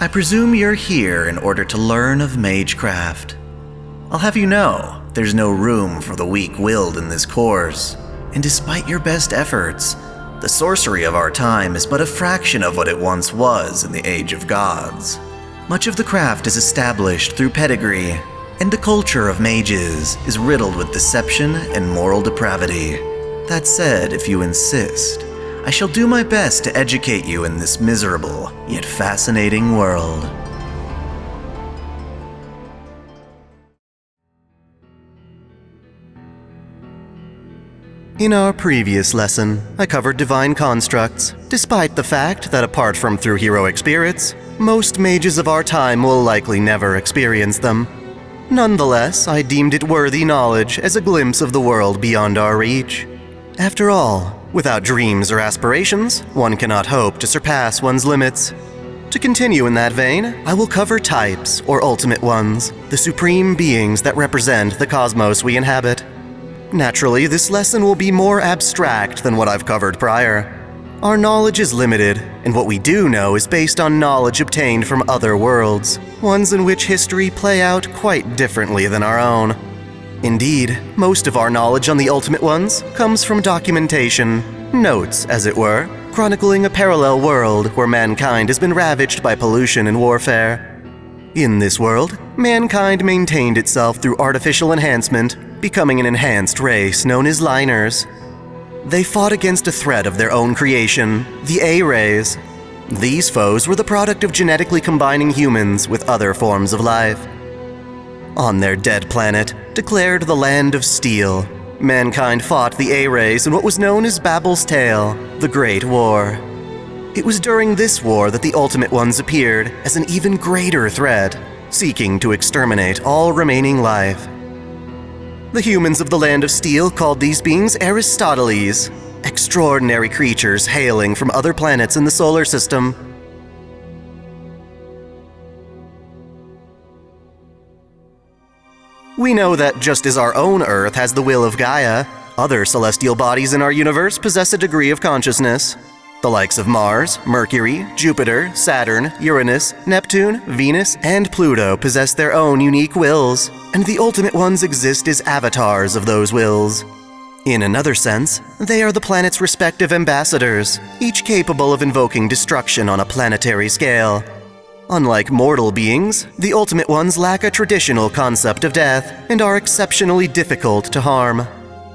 I presume you're here in order to learn of Magecraft. I'll have you know, there's no room for the weak-willed in this course, and despite your best efforts, the sorcery of our time is but a fraction of what it once was in the Age of Gods. Much of the craft is established through pedigree, and the culture of mages is riddled with deception and moral depravity. That said, if you insist, I shall do my best to educate you in this miserable, yet fascinating world. In our previous lesson, I covered divine constructs, despite the fact that apart from through heroic spirits, most mages of our time will likely never experience them. Nonetheless, I deemed it worthy knowledge as a glimpse of the world beyond our reach. After all, without dreams or aspirations, one cannot hope to surpass one's limits. To continue in that vein, I will cover types, or ultimate ones, the supreme beings that represent the cosmos we inhabit. Naturally, this lesson will be more abstract than what I've covered prior. Our knowledge is limited, and what we do know is based on knowledge obtained from other worlds, ones in which history play out quite differently than our own. Indeed, most of our knowledge on the Ultimate Ones comes from documentation, notes, as it were, chronicling a parallel world where mankind has been ravaged by pollution and warfare. In this world, mankind maintained itself through artificial enhancement, becoming an enhanced race known as Liners. They fought against a threat of their own creation, the A-rays. These foes were the product of genetically combining humans with other forms of life. On their dead planet, declared the Land of Steel, mankind fought the A-rays in what was known as Babel's Tale, the Great War. It was during this war that the Ultimate Ones appeared as an even greater threat, seeking to exterminate all remaining life. The humans of the Land of Steel called these beings Aristoteles, extraordinary creatures hailing from other planets in the solar system. We know that just as our own Earth has the will of Gaia, other celestial bodies in our universe possess a degree of consciousness. The likes of Mars, Mercury, Jupiter, Saturn, Uranus, Neptune, Venus, and Pluto possess their own unique wills, and the Ultimate Ones exist as avatars of those wills. In another sense, they are the planet's respective ambassadors, each capable of invoking destruction on a planetary scale. Unlike mortal beings, the Ultimate Ones lack a traditional concept of death and are exceptionally difficult to harm.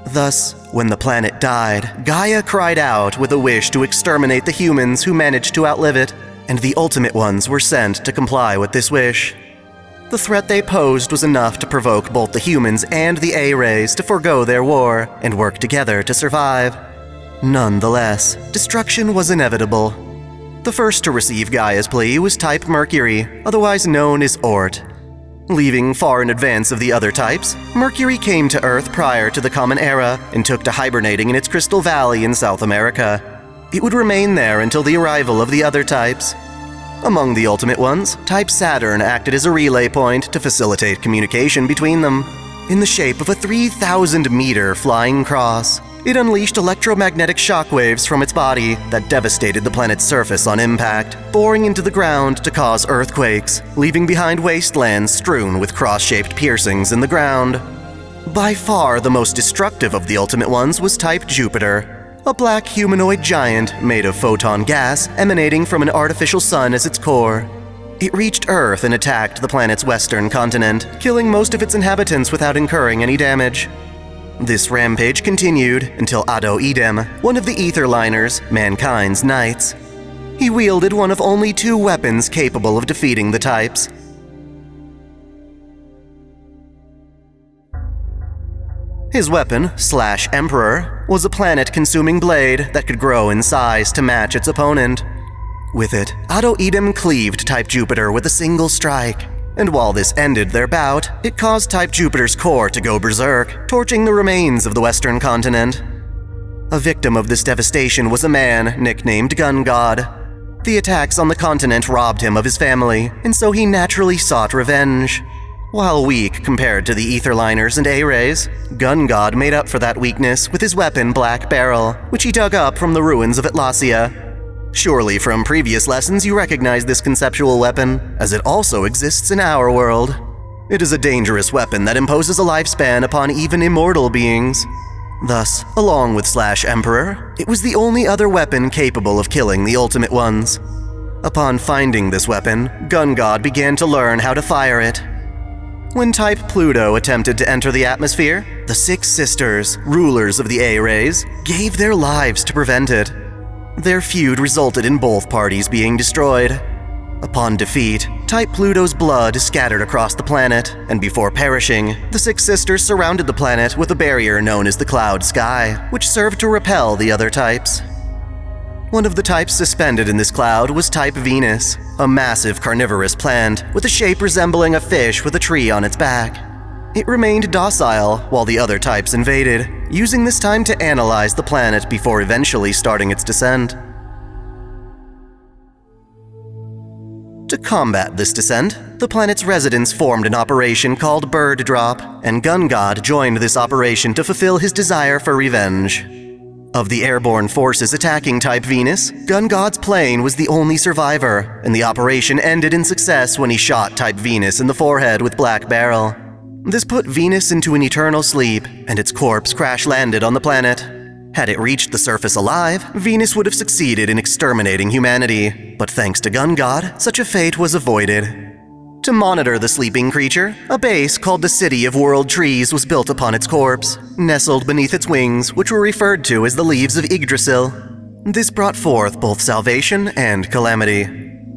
Thus, when the planet died, Gaia cried out with a wish to exterminate the humans who managed to outlive it, and the Ultimate Ones were sent to comply with this wish. The threat they posed was enough to provoke both the humans and the A-rays to forego their war and work together to survive. Nonetheless, destruction was inevitable. The first to receive Gaia's plea was Type Mercury, otherwise known as Oort. Leaving far in advance of the other types, Mercury came to Earth prior to the Common Era and took to hibernating in its Crystal Valley in South America. It would remain there until the arrival of the other types. Among the Ultimate Ones, Type Saturn acted as a relay point to facilitate communication between them. In the shape of a 3,000-meter flying cross, it unleashed electromagnetic shockwaves from its body that devastated the planet's surface on impact, boring into the ground to cause earthquakes, leaving behind wastelands strewn with cross-shaped piercings in the ground. By far the most destructive of the Ultimate Ones was Type Jupiter, a black humanoid giant made of photon gas emanating from an artificial sun as its core. It reached Earth and attacked the planet's western continent, killing most of its inhabitants without incurring any damage. This rampage continued until Ado Edem, one of the Ether Liners, mankind's knights. He wielded one of only 2 weapons capable of defeating the types. His weapon, Emperor, was a planet-consuming blade that could grow in size to match its opponent. With it, Ado Edem cleaved Type Jupiter with a single strike. And while this ended their bout, it caused Type Jupiter's core to go berserk, torching the remains of the western continent. A victim of this devastation was a man nicknamed Gun God. The attacks on the continent robbed him of his family, and so he naturally sought revenge. While weak compared to the Etherliners and A-Rays, Gun God made up for that weakness with his weapon Black Barrel, which he dug up from the ruins of Atlasia. Surely from previous lessons you recognize this conceptual weapon, as it also exists in our world. It is a dangerous weapon that imposes a lifespan upon even immortal beings. Thus, along with Emperor, it was the only other weapon capable of killing the Ultimate Ones. Upon finding this weapon, Gun God began to learn how to fire it. When Type Pluto attempted to enter the atmosphere, the Six Sisters, rulers of the A-Rays, gave their lives to prevent it. Their feud resulted in both parties being destroyed. Upon defeat, Type Pluto's blood scattered across the planet, and before perishing, the Six Sisters surrounded the planet with a barrier known as the Cloud Sky, which served to repel the other types. One of the types suspended in this cloud was Type Venus, a massive carnivorous plant with a shape resembling a fish with a tree on its back. It remained docile while the other types invaded, using this time to analyze the planet before eventually starting its descent. To combat this descent, the planet's residents formed an operation called Bird Drop, and Gun God joined this operation to fulfill his desire for revenge. Of the airborne forces attacking Type Venus, Gun God's plane was the only survivor, and the operation ended in success when he shot Type Venus in the forehead with Black Barrel. This put Venus into an eternal sleep, and its corpse crash-landed on the planet. Had it reached the surface alive, Venus would have succeeded in exterminating humanity, but thanks to Gun God, such a fate was avoided. To monitor the sleeping creature, a base called the City of World Trees was built upon its corpse, nestled beneath its wings, which were referred to as the Leaves of Yggdrasil. This brought forth both salvation and calamity.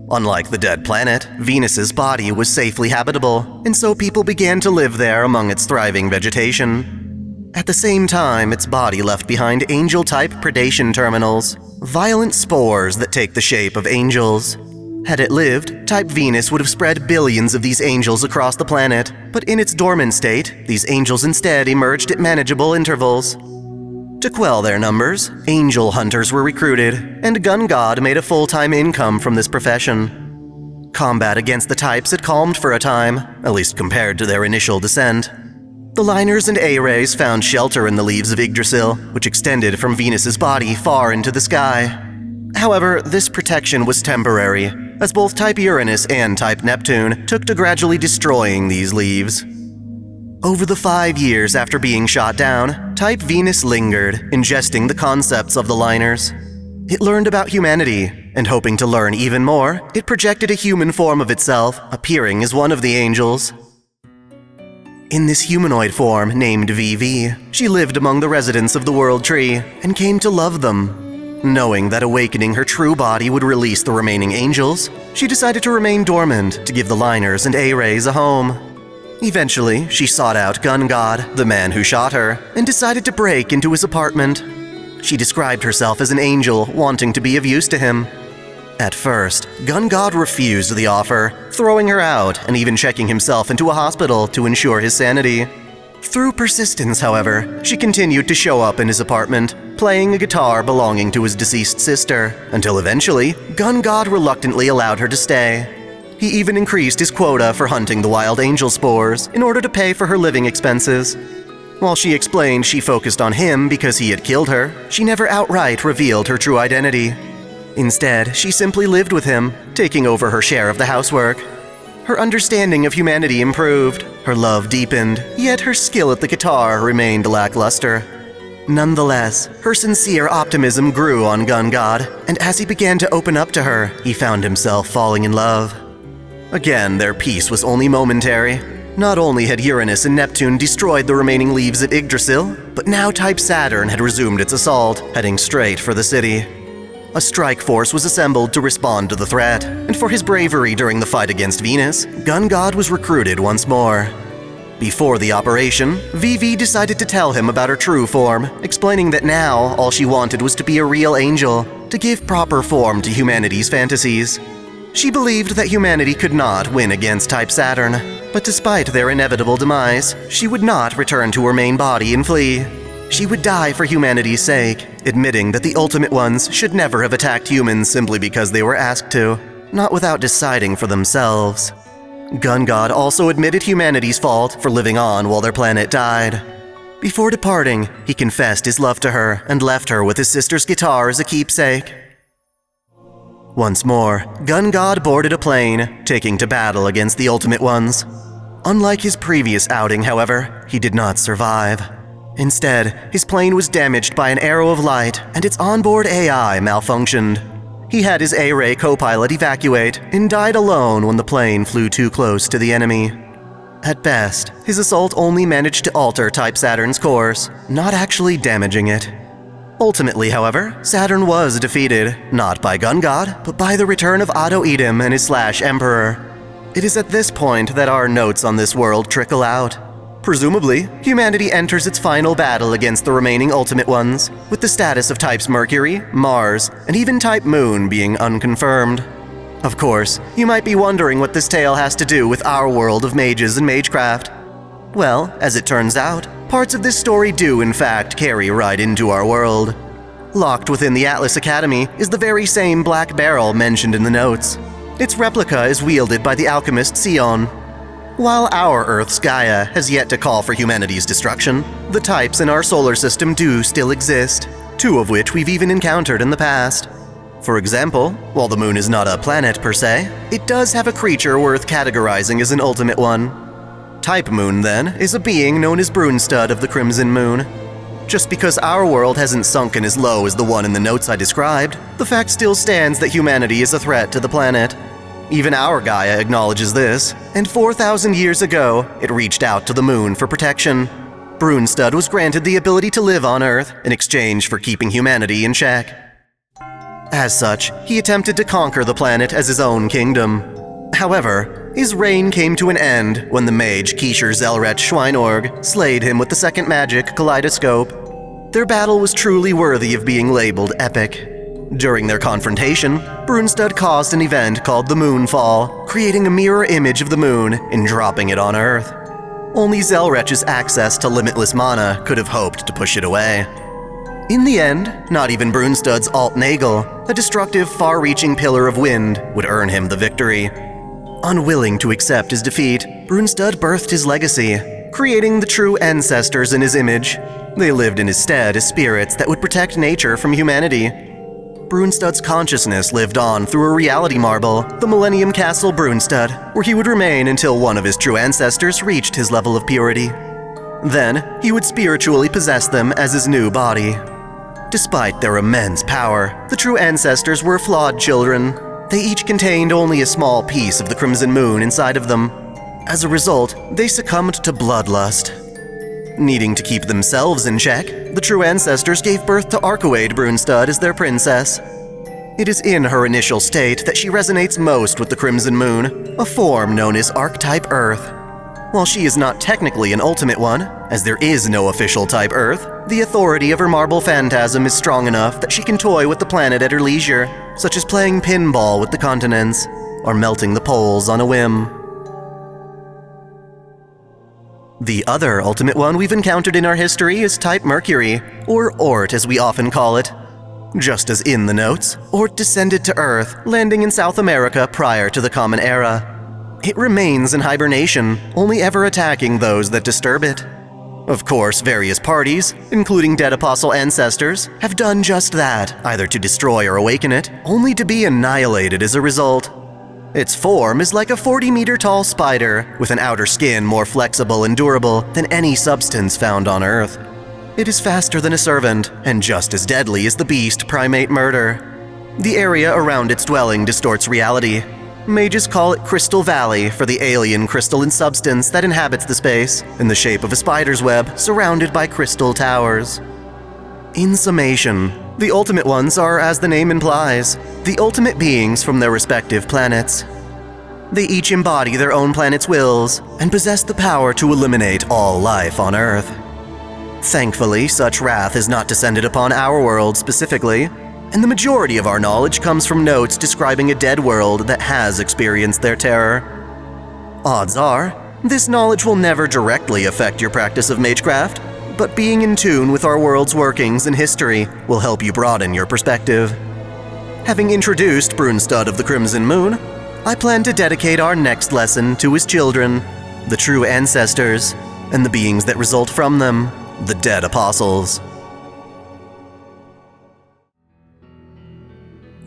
Unlike the dead planet, Venus's body was safely habitable, and so people began to live there among its thriving vegetation. At the same time, its body left behind angel-type predation terminals, violent spores that take the shape of angels. Had it lived, Type Venus would have spread billions of these angels across the planet, but in its dormant state, these angels instead emerged at manageable intervals. To quell their numbers, angel hunters were recruited, and Gun God made a full-time income from this profession. Combat against the types had calmed for a time, at least compared to their initial descent. The Liners and A-Rays found shelter in the Leaves of Yggdrasil, which extended from Venus's body far into the sky. However, this protection was temporary, as both Type Uranus and Type Neptune took to gradually destroying these leaves. Over the 5 years after being shot down, Type Venus lingered, ingesting the concepts of the Liners. It learned about humanity, and hoping to learn even more, it projected a human form of itself, appearing as one of the angels. In this humanoid form, named VV, she lived among the residents of the World Tree, and came to love them. Knowing that awakening her true body would release the remaining angels, she decided to remain dormant to give the Liners and A-Rays a home. Eventually, she sought out Gun God, the man who shot her, and decided to break into his apartment. She described herself as an angel, wanting to be of use to him. At first, Gun God refused the offer, throwing her out and even checking himself into a hospital to ensure his sanity. Through persistence, however, she continued to show up in his apartment, playing a guitar belonging to his deceased sister, until eventually, Gun God reluctantly allowed her to stay. He even increased his quota for hunting the wild angel spores in order to pay for her living expenses. While she explained she focused on him because he had killed her, she never outright revealed her true identity. Instead, she simply lived with him, taking over her share of the housework. Her understanding of humanity improved, her love deepened, yet her skill at the guitar remained lackluster. Nonetheless, her sincere optimism grew on Gun God, and as he began to open up to her, he found himself falling in love. Again, their peace was only momentary. Not only had Uranus and Neptune destroyed the remaining leaves at Yggdrasil, but now Type Saturn had resumed its assault, heading straight for the city. A strike force was assembled to respond to the threat, and for his bravery during the fight against Venus, Gun God was recruited once more. Before the operation, VV decided to tell him about her true form, explaining that now all she wanted was to be a real angel, to give proper form to humanity's fantasies. She believed that humanity could not win against Type Saturn, but despite their inevitable demise, she would not return to her main body and flee. She would die for humanity's sake, admitting that the Ultimate Ones should never have attacked humans simply because they were asked to, not without deciding for themselves. Gun God also admitted humanity's fault for living on while their planet died. Before departing, he confessed his love to her and left her with his sister's guitar as a keepsake. Once more, Gun God boarded a plane, taking to battle against the Ultimate Ones. Unlike his previous outing, however, he did not survive. Instead, his plane was damaged by an arrow of light, and its onboard AI malfunctioned. He had his A-Ray co-pilot evacuate and died alone when the plane flew too close to the enemy. At best, his assault only managed to alter Type Saturn's course, not actually damaging it. Ultimately, however, Saturn was defeated, not by Gun God, but by the return of Otto Edom and his Slash Emperor. It is at this point that our notes on this world trickle out. Presumably, humanity enters its final battle against the remaining Ultimate Ones, with the status of Types Mercury, Mars, and even Type Moon being unconfirmed. Of course, you might be wondering what this tale has to do with our world of mages and Magecraft. Well, as it turns out, parts of this story do in fact carry right into our world. Locked within the Atlas Academy is the very same black barrel mentioned in the notes. Its replica is wielded by the alchemist Sion. While our Earth's Gaia has yet to call for humanity's destruction, the types in our solar system do still exist, 2 of which we've even encountered in the past. For example, while the moon is not a planet per se, it does have a creature worth categorizing as an Ultimate One. Type Moon, then, is a being known as Brunstud of the Crimson Moon. Just because our world hasn't sunken as low as the one in the notes I described, the fact still stands that humanity is a threat to the planet. Even our Gaia acknowledges this, and 4,000 years ago, it reached out to the moon for protection. Brunstud was granted the ability to live on Earth in exchange for keeping humanity in check. As such, he attempted to conquer the planet as his own kingdom. However, his reign came to an end when the mage Keisher Zelret Schweinorg slayed him with the second magic, Kaleidoscope. Their battle was truly worthy of being labeled epic. During their confrontation, Brunstud caused an event called the Moonfall, creating a mirror image of the moon and dropping it on Earth. Only Zelret's access to limitless mana could have hoped to push it away. In the end, not even Brunstud's Alt-Nagel, a destructive, far-reaching pillar of wind, would earn him the victory. Unwilling to accept his defeat, Brunstud birthed his legacy, creating the true ancestors in his image. They lived in his stead as spirits that would protect nature from humanity. Brunstud's consciousness lived on through a reality marble, the Millennium Castle Brunstud, where he would remain until one of his true ancestors reached his level of purity. Then, he would spiritually possess them as his new body. Despite their immense power, the true ancestors were flawed children. They each contained only a small piece of the Crimson Moon inside of them. As a result, they succumbed to bloodlust. Needing to keep themselves in check, the true ancestors gave birth to Arcoade Brunstud as their princess. It is in her initial state that she resonates most with the Crimson Moon, a form known as Archetype Earth. While she is not technically an Ultimate One, as there is no official Type Earth, the authority of her marble phantasm is strong enough that she can toy with the planet at her leisure, such as playing pinball with the continents, or melting the poles on a whim. The other Ultimate One we've encountered in our history is Type Mercury, or Ort as we often call it. Just as in the notes, Ort descended to Earth, landing in South America prior to the Common Era. It remains in hibernation, only ever attacking those that disturb it. Of course, various parties, including dead apostle ancestors, have done just that, either to destroy or awaken it, only to be annihilated as a result. Its form is like a 40-meter-tall spider, with an outer skin more flexible and durable than any substance found on Earth. It is faster than a servant, and just as deadly as the beast Primate Murder. The area around its dwelling distorts reality. Mages call it Crystal Valley for the alien crystalline substance that inhabits the space, in the shape of a spider's web surrounded by crystal towers. In summation, the Ultimate Ones are, as the name implies, the ultimate beings from their respective planets. They each embody their own planet's wills and possess the power to eliminate all life on Earth. Thankfully, such wrath is not descended upon our world specifically, and the majority of our knowledge comes from notes describing a dead world that has experienced their terror. Odds are, this knowledge will never directly affect your practice of Magecraft, but being in tune with our world's workings and history will help you broaden your perspective. Having introduced Brunstud of the Crimson Moon, I plan to dedicate our next lesson to his children, the true ancestors, and the beings that result from them, the dead apostles.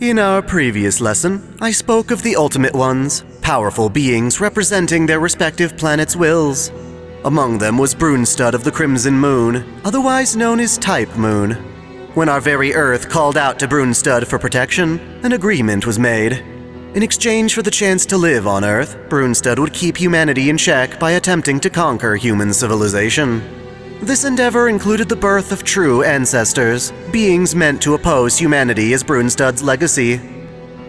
In our previous lesson, I spoke of the Ultimate Ones, powerful beings representing their respective planets' wills. Among them was Brunstad of the Crimson Moon, otherwise known as Type Moon. When our very Earth called out to Brunstad for protection, an agreement was made. In exchange for the chance to live on Earth, Brunstad would keep humanity in check by attempting to conquer human civilization. This endeavor included the birth of true ancestors, beings meant to oppose humanity as Brunstad's legacy.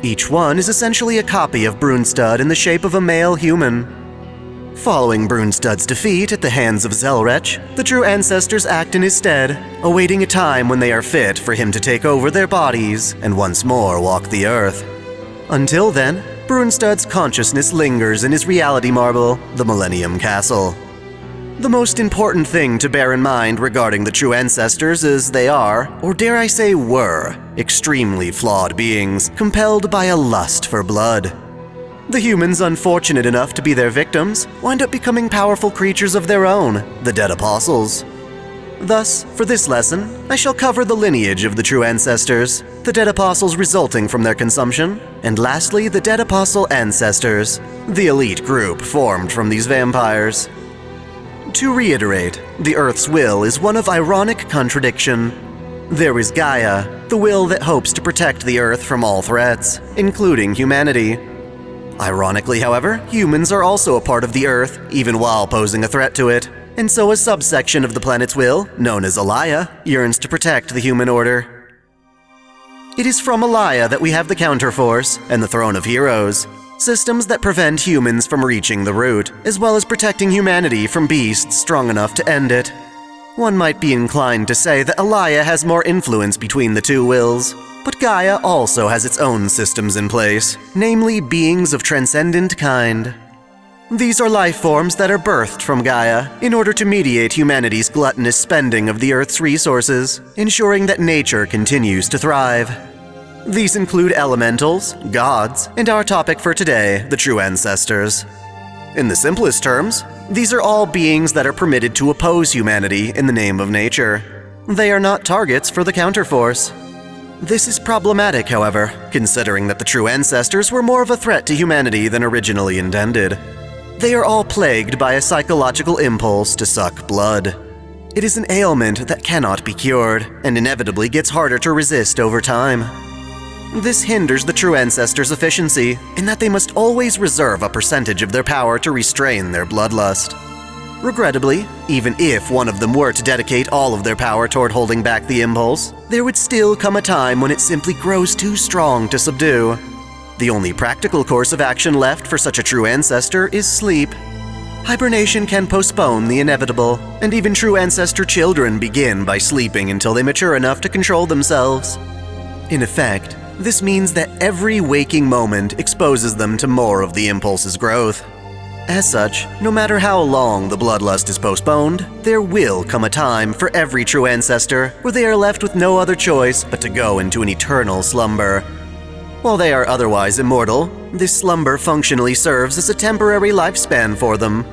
Each one is essentially a copy of Brunstad in the shape of a male human. Following Brunstad's defeat at the hands of Zelrech, the true ancestors act in his stead, awaiting a time when they are fit for him to take over their bodies and once more walk the Earth. Until then, Brunstad's consciousness lingers in his reality marble, the Millennium Castle. The most important thing to bear in mind regarding the true ancestors is they are, or dare I say were, extremely flawed beings, compelled by a lust for blood. The humans unfortunate enough to be their victims wind up becoming powerful creatures of their own, the Dead Apostles. Thus, for this lesson, I shall cover the lineage of the true ancestors, the Dead Apostles resulting from their consumption, and lastly the Dead Apostle ancestors, the elite group formed from these vampires. To reiterate, the Earth's will is one of ironic contradiction. There is Gaia, the will that hopes to protect the Earth from all threats, including humanity. Ironically, however, humans are also a part of the Earth, even while posing a threat to it, and so a subsection of the planet's will, known as Alaya, yearns to protect the human order. It is from Alaya that we have the Counterforce and the Throne of Heroes, systems that prevent humans from reaching the root, as well as protecting humanity from beasts strong enough to end it. One might be inclined to say that Alaya has more influence between the two wills, but Gaia also has its own systems in place, namely beings of transcendent kind. These are life forms that are birthed from Gaia in order to mediate humanity's gluttonous spending of the Earth's resources, ensuring that nature continues to thrive. These include elementals, gods, and our topic for today, the true ancestors. In the simplest terms, these are all beings that are permitted to oppose humanity in the name of nature. They are not targets for the Counterforce. This is problematic, however, considering that the true ancestors were more of a threat to humanity than originally intended. They are all plagued by a psychological impulse to suck blood. It is an ailment that cannot be cured, and inevitably gets harder to resist over time. This hinders the true ancestors' efficiency, in that they must always reserve a percentage of their power to restrain their bloodlust. Regrettably, even if one of them were to dedicate all of their power toward holding back the impulse, there would still come a time when it simply grows too strong to subdue. The only practical course of action left for such a true ancestor is sleep. Hibernation can postpone the inevitable, and even true ancestor children begin by sleeping until they mature enough to control themselves. In effect, this means that every waking moment exposes them to more of the impulse's growth. As such, no matter how long the bloodlust is postponed, there will come a time for every true ancestor where they are left with no other choice but to go into an eternal slumber. While they are otherwise immortal, this slumber functionally serves as a temporary lifespan for them.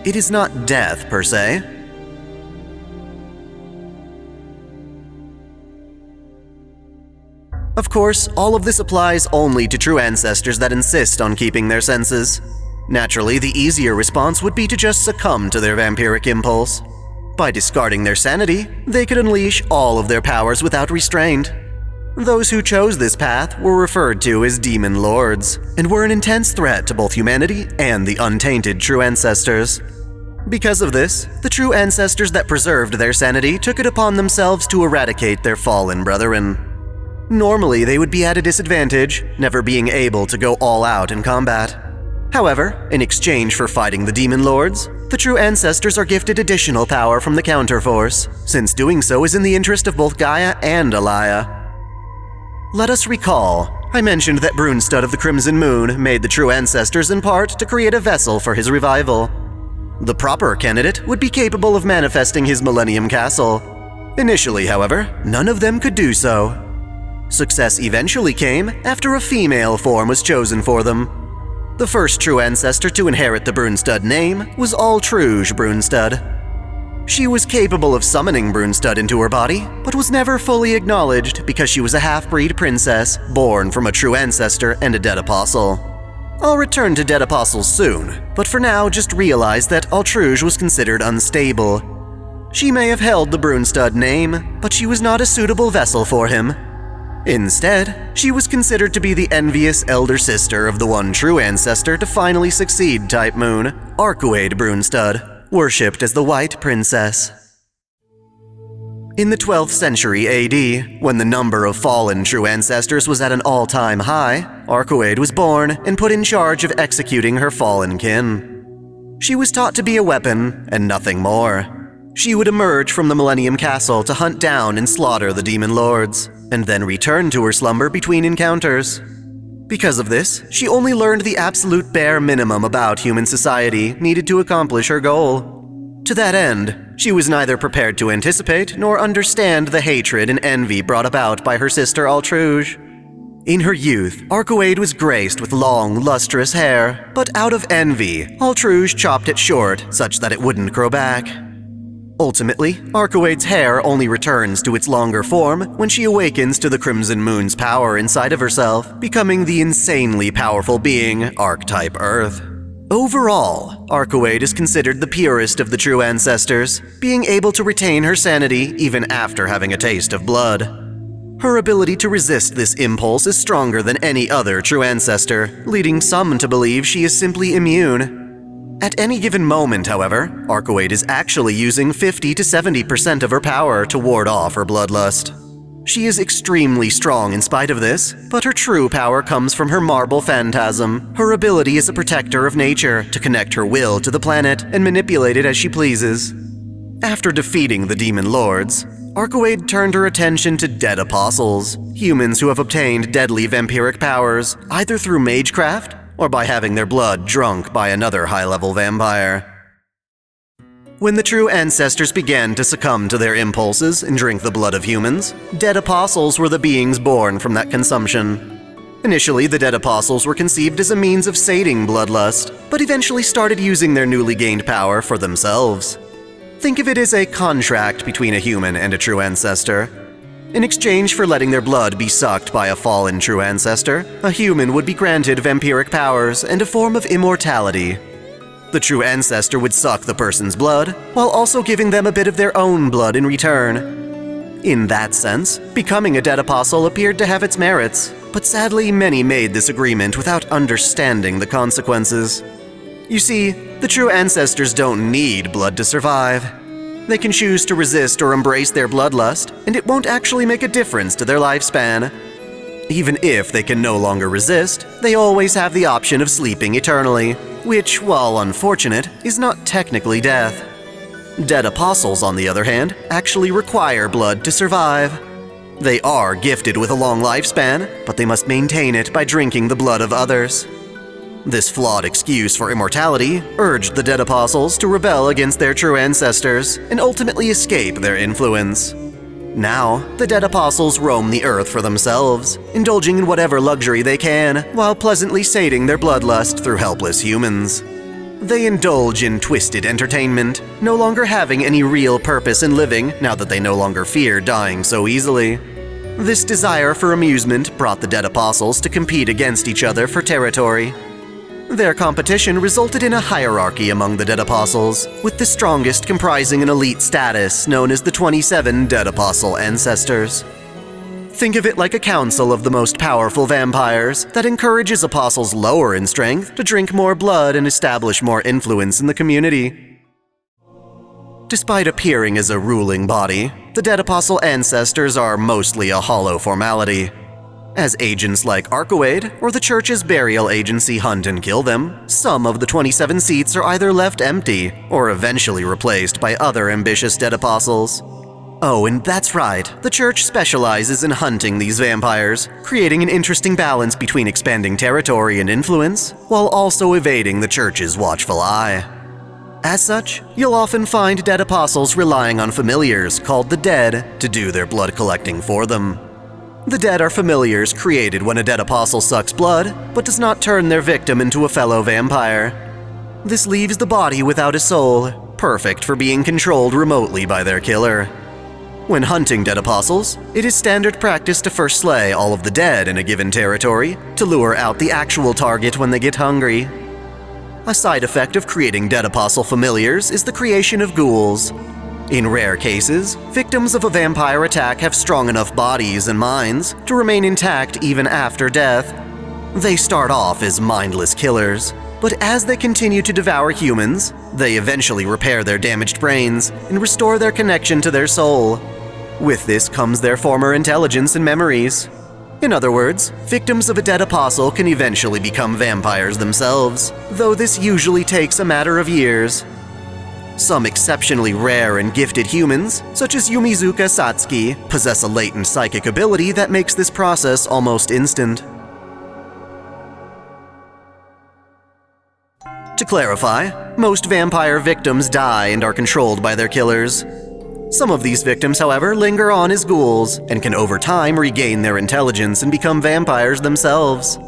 It is not death per se. Of course, all of this applies only to true ancestors that insist on keeping their senses. Naturally, the easier response would be to just succumb to their vampiric impulse. By discarding their sanity, they could unleash all of their powers without restraint. Those who chose this path were referred to as Demon Lords, and were an intense threat to both humanity and the untainted true ancestors. Because of this, the true ancestors that preserved their sanity took it upon themselves to eradicate their fallen brethren. Normally, they would be at a disadvantage, never being able to go all out in combat. However, in exchange for fighting the Demon Lords, the true ancestors are gifted additional power from the Counterforce, since doing so is in the interest of both Gaia and Alaya. Let us recall, I mentioned that Brunstad of the Crimson Moon made the true ancestors in part to create a vessel for his revival. The proper candidate would be capable of manifesting his Millennium Castle. Initially, however, none of them could do so. Success eventually came after a female form was chosen for them. The first true ancestor to inherit the Brunstad name was Altruge Brunstad. She was capable of summoning Brunstad into her body, but was never fully acknowledged because she was a half-breed princess born from a true ancestor and a dead apostle. I'll return to dead apostles soon, but for now just realize that Altruge was considered unstable. She may have held the Brunstad name, but she was not a suitable vessel for him. Instead, she was considered to be the envious elder sister of the one true ancestor to finally succeed Type Moon, Arcuade Brunstad, worshipped as the White Princess. In the 12th century AD, when the number of fallen true ancestors was at an all-time high, Arcuade was born and put in charge of executing her fallen kin. She was taught to be a weapon and nothing more. She would emerge from the Millennium Castle to hunt down and slaughter the demon lords, and then return to her slumber between encounters. Because of this, she only learned the absolute bare minimum about human society needed to accomplish her goal. To that end, she was neither prepared to anticipate nor understand the hatred and envy brought about by her sister Altruge. In her youth, Arcuade was graced with long, lustrous hair, but out of envy, Altruge chopped it short such that it wouldn't grow back. Ultimately, Arcuade's hair only returns to its longer form when she awakens to the Crimson Moon's power inside of herself, becoming the insanely powerful being Archetype Earth. Overall, Arcuade is considered the purest of the true ancestors, being able to retain her sanity even after having a taste of blood. Her ability to resist this impulse is stronger than any other true ancestor, leading some to believe she is simply immune. At any given moment, however, Arcuade is actually using 50 to 70% of her power to ward off her bloodlust. She is extremely strong in spite of this, but her true power comes from her marble phantasm, her ability as a protector of nature to connect her will to the planet and manipulate it as she pleases. After defeating the demon lords, Arcuade turned her attention to dead apostles, humans who have obtained deadly vampiric powers, either through Magecraft or by having their blood drunk by another high-level vampire. When the true ancestors began to succumb to their impulses and drink the blood of humans, dead apostles were the beings born from that consumption. Initially, the dead apostles were conceived as a means of sating bloodlust, but eventually started using their newly gained power for themselves. Think of it as a contract between a human and a true ancestor. In exchange for letting their blood be sucked by a fallen true ancestor, a human would be granted vampiric powers and a form of immortality. The true ancestor would suck the person's blood, while also giving them a bit of their own blood in return. In that sense, becoming a dead apostle appeared to have its merits, but sadly many made this agreement without understanding the consequences. You see, the true ancestors don't need blood to survive. They can choose to resist or embrace their bloodlust, and it won't actually make a difference to their lifespan. Even if they can no longer resist, they always have the option of sleeping eternally, which, while unfortunate, is not technically death. Dead apostles, on the other hand, actually require blood to survive. They are gifted with a long lifespan, but they must maintain it by drinking the blood of others. This flawed excuse for immortality urged the dead apostles to rebel against their true ancestors and ultimately escape their influence. Now, the dead apostles roam the earth for themselves, indulging in whatever luxury they can, while pleasantly sating their bloodlust through helpless humans. They indulge in twisted entertainment, no longer having any real purpose in living now that they no longer fear dying so easily. This desire for amusement brought the dead apostles to compete against each other for territory. Their competition resulted in a hierarchy among the dead apostles, with the strongest comprising an elite status known as the 27 Dead Apostle Ancestors. Think of it like a council of the most powerful vampires that encourages apostles lower in strength to drink more blood and establish more influence in the community. Despite appearing as a ruling body, the Dead Apostle Ancestors are mostly a hollow formality. As agents like Arcuade or the Church's burial agency hunt and kill them, some of the 27 seats are either left empty or eventually replaced by other ambitious dead apostles. Oh, and that's right, the Church specializes in hunting these vampires, creating an interesting balance between expanding territory and influence, while also evading the Church's watchful eye. As such, you'll often find dead apostles relying on familiars called the Dead to do their blood collecting for them. The Dead are familiars created when a dead apostle sucks blood, but does not turn their victim into a fellow vampire. This leaves the body without a soul, perfect for being controlled remotely by their killer. When hunting dead apostles, it is standard practice to first slay all of the dead in a given territory to lure out the actual target when they get hungry. A side effect of creating dead apostle familiars is the creation of ghouls. In rare cases, victims of a vampire attack have strong enough bodies and minds to remain intact even after death. They start off as mindless killers, but as they continue to devour humans, they eventually repair their damaged brains and restore their connection to their soul. With this comes their former intelligence and memories. In other words, victims of a dead apostle can eventually become vampires themselves, though this usually takes a matter of years. Some exceptionally rare and gifted humans, such as Yumizuka Satsuki, possess a latent psychic ability that makes this process almost instant. To clarify, most vampire victims die and are controlled by their killers. Some of these victims, however, linger on as ghouls and can over time regain their intelligence and become vampires themselves.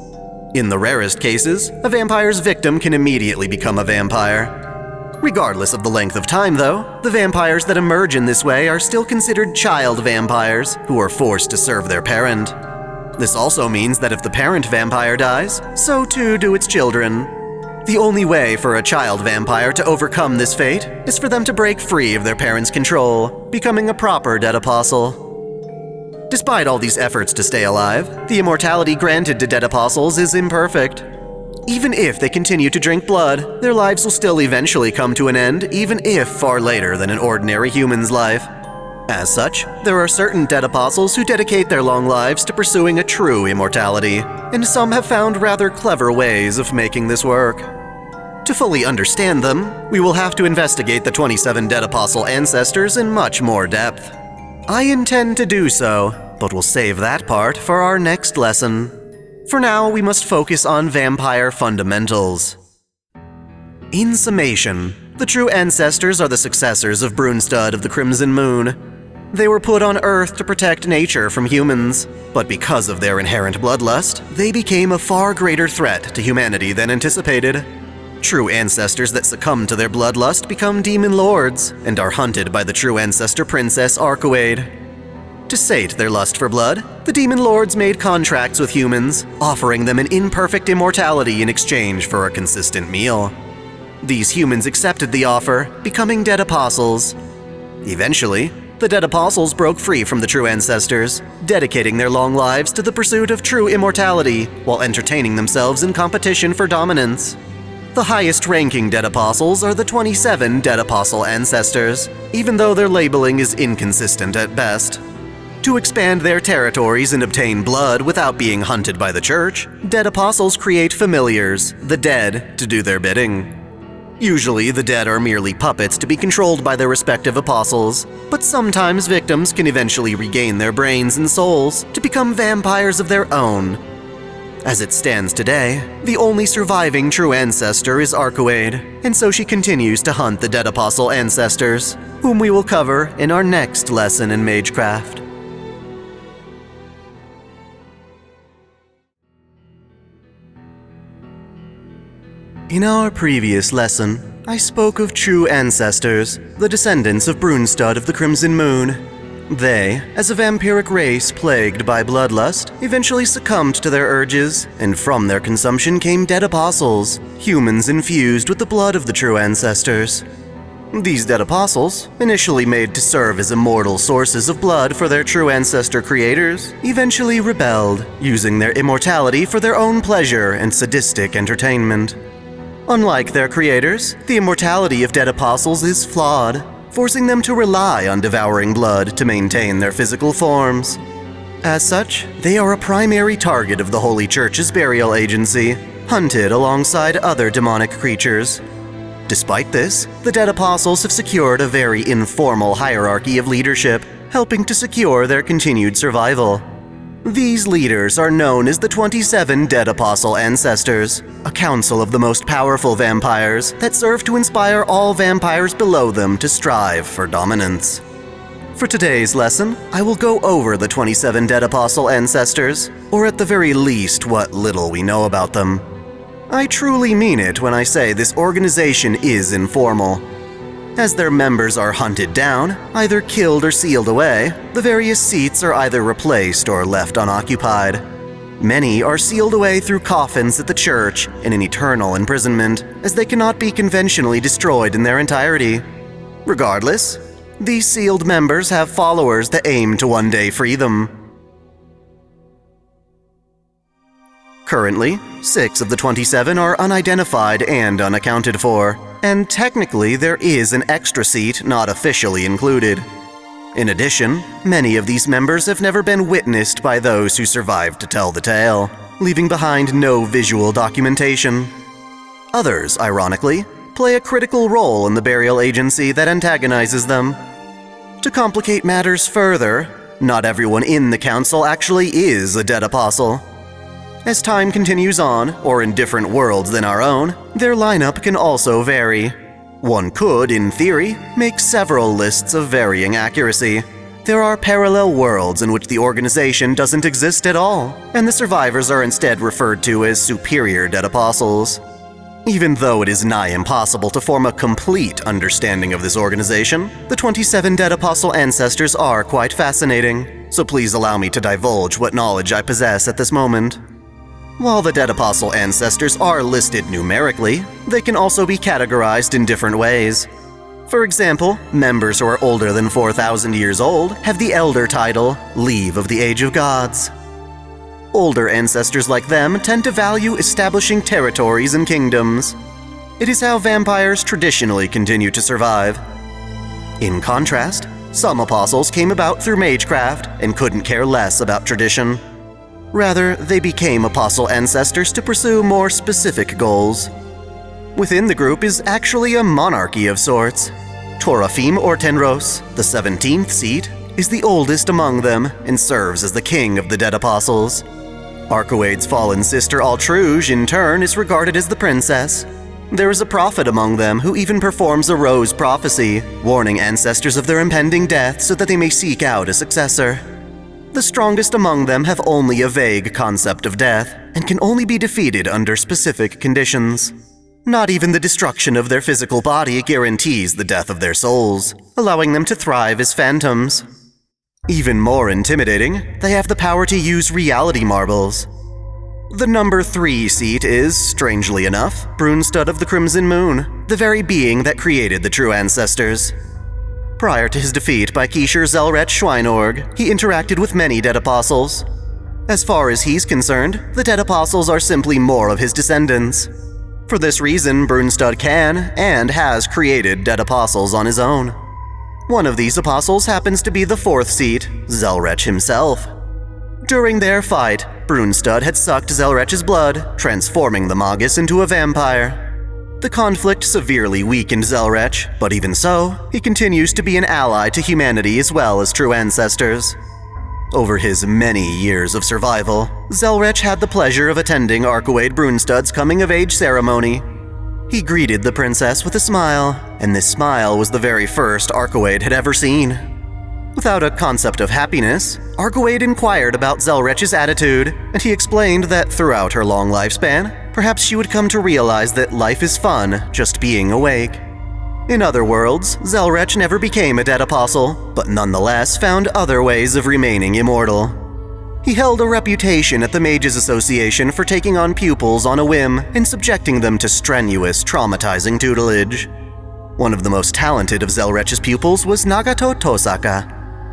In the rarest cases, a vampire's victim can immediately become a vampire. Regardless of the length of time, though, the vampires that emerge in this way are still considered child vampires who are forced to serve their parent. This also means that if the parent vampire dies, so too do its children. The only way for a child vampire to overcome this fate is for them to break free of their parents' control, becoming a proper dead apostle. Despite all these efforts to stay alive, the immortality granted to dead apostles is imperfect. Even if they continue to drink blood, their lives will still eventually come to an end, even if far later than an ordinary human's life. As such, there are certain dead apostles who dedicate their long lives to pursuing a true immortality, and some have found rather clever ways of making this work. To fully understand them, we will have to investigate the 27 dead apostle ancestors in much more depth. I intend to do so, but we'll save that part for our next lesson. For now, we must focus on vampire fundamentals. In summation, the true ancestors are the successors of Brunstud of the Crimson Moon. They were put on Earth to protect nature from humans, but because of their inherent bloodlust, they became a far greater threat to humanity than anticipated. True ancestors that succumb to their bloodlust become demon lords and are hunted by the true ancestor princess Arcoade. To sate their lust for blood, the demon lords made contracts with humans, offering them an imperfect immortality in exchange for a consistent meal. These humans accepted the offer, becoming dead apostles. Eventually, the dead apostles broke free from the true ancestors, dedicating their long lives to the pursuit of true immortality while entertaining themselves in competition for dominance. The highest-ranking dead apostles are the 27 dead apostle ancestors, even though their labeling is inconsistent at best. To expand their territories and obtain blood without being hunted by the church, dead apostles create familiars, the dead, to do their bidding. Usually, the dead are merely puppets to be controlled by their respective apostles, but sometimes victims can eventually regain their brains and souls to become vampires of their own. As it stands today, the only surviving true ancestor is Arcoade, and so she continues to hunt the dead apostle ancestors, whom we will cover in our next lesson in Magecraft. In our previous lesson, I spoke of true ancestors, the descendants of Brunstud of the Crimson Moon. They, as a vampiric race plagued by bloodlust, eventually succumbed to their urges, and from their consumption came dead apostles, humans infused with the blood of the true ancestors. These dead apostles, initially made to serve as immortal sources of blood for their true ancestor creators, eventually rebelled, using their immortality for their own pleasure and sadistic entertainment. Unlike their creators, the immortality of dead apostles is flawed, forcing them to rely on devouring blood to maintain their physical forms. As such, they are a primary target of the Holy Church's burial agency, hunted alongside other demonic creatures. Despite this, the dead apostles have secured a very informal hierarchy of leadership, helping to secure their continued survival. These leaders are known as the 27 Dead Apostle Ancestors, a council of the most powerful vampires that serve to inspire all vampires below them to strive for dominance. For today's lesson, I will go over the 27 Dead Apostle Ancestors, or at the very least what little we know about them. I truly mean it when I say this organization is informal. As their members are hunted down, either killed or sealed away, the various seats are either replaced or left unoccupied. Many are sealed away through coffins at the church in an eternal imprisonment, as they cannot be conventionally destroyed in their entirety. Regardless, these sealed members have followers that aim to one day free them. Currently, 6 of the 27 are unidentified and unaccounted for, and technically there is an extra seat not officially included. In addition, many of these members have never been witnessed by those who survived to tell the tale, leaving behind no visual documentation. Others, ironically, play a critical role in the burial agency that antagonizes them. To complicate matters further, not everyone in the council actually is a dead apostle. As time continues on, or in different worlds than our own, their lineup can also vary. One could, in theory, make several lists of varying accuracy. There are parallel worlds in which the organization doesn't exist at all, and the survivors are instead referred to as superior dead apostles. Even though it is nigh impossible to form a complete understanding of this organization, the 27 dead apostle ancestors are quite fascinating, so please allow me to divulge what knowledge I possess at this moment. While the dead apostle ancestors are listed numerically, they can also be categorized in different ways. For example, members who are older than 4,000 years old have the elder title, Leave of the Age of Gods. Older ancestors like them tend to value establishing territories and kingdoms. It is how vampires traditionally continue to survive. In contrast, some apostles came about through Magecraft and couldn't care less about tradition. Rather, they became apostle ancestors to pursue more specific goals. Within the group is actually a monarchy of sorts. Torafim or Tenros, the 17th seat, is the oldest among them and serves as the king of the dead apostles. Arcoade's fallen sister Altruge, in turn, is regarded as the princess. There is a prophet among them who even performs a rose prophecy, warning ancestors of their impending death so that they may seek out a successor. The strongest among them have only a vague concept of death, and can only be defeated under specific conditions. Not even the destruction of their physical body guarantees the death of their souls, allowing them to thrive as phantoms. Even more intimidating, they have the power to use reality marbles. The number 3 seat is, strangely enough, Brunstud of the Crimson Moon, the very being that created the true ancestors. Prior to his defeat by Keisher Zelrech Schweinorg, he interacted with many dead apostles. As far as he's concerned, the dead apostles are simply more of his descendants. For this reason, Brunstud can and has created dead apostles on his own. One of these apostles happens to be the 4th seat, Zelrech himself. During their fight, Brunstud had sucked Zelrech's blood, transforming the Magus into a vampire. The conflict severely weakened Zelrech, but even so, he continues to be an ally to humanity as well as true ancestors. Over his many years of survival, Zelrech had the pleasure of attending Arcoade Brunstud's coming-of-age ceremony. He greeted the princess with a smile, and this smile was the very first Arcoade had ever seen. Without a concept of happiness, Arcoade inquired about Zelrech's attitude, and he explained that throughout her long lifespan, perhaps she would come to realize that life is fun just being awake. In other worlds, Zelrech never became a dead apostle, but nonetheless found other ways of remaining immortal. He held a reputation at the Mages Association for taking on pupils on a whim and subjecting them to strenuous, traumatizing tutelage. One of the most talented of Zelrech's pupils was Nagato Tosaka.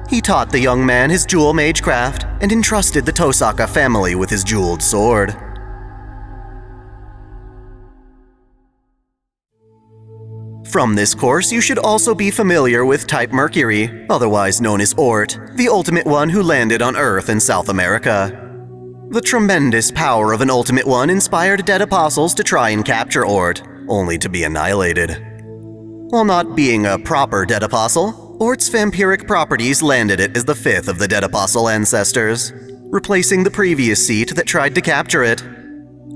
He taught the young man his jewel Magecraft and entrusted the Tosaka family with his jeweled sword. From this course, you should also be familiar with Type Mercury, otherwise known as Ort, the Ultimate One who landed on Earth in South America. The tremendous power of an Ultimate One inspired dead apostles to try and capture Ort, only to be annihilated. While not being a proper dead apostle, Ort's vampiric properties landed it as the 5th of the dead apostle ancestors, replacing the previous seat that tried to capture it.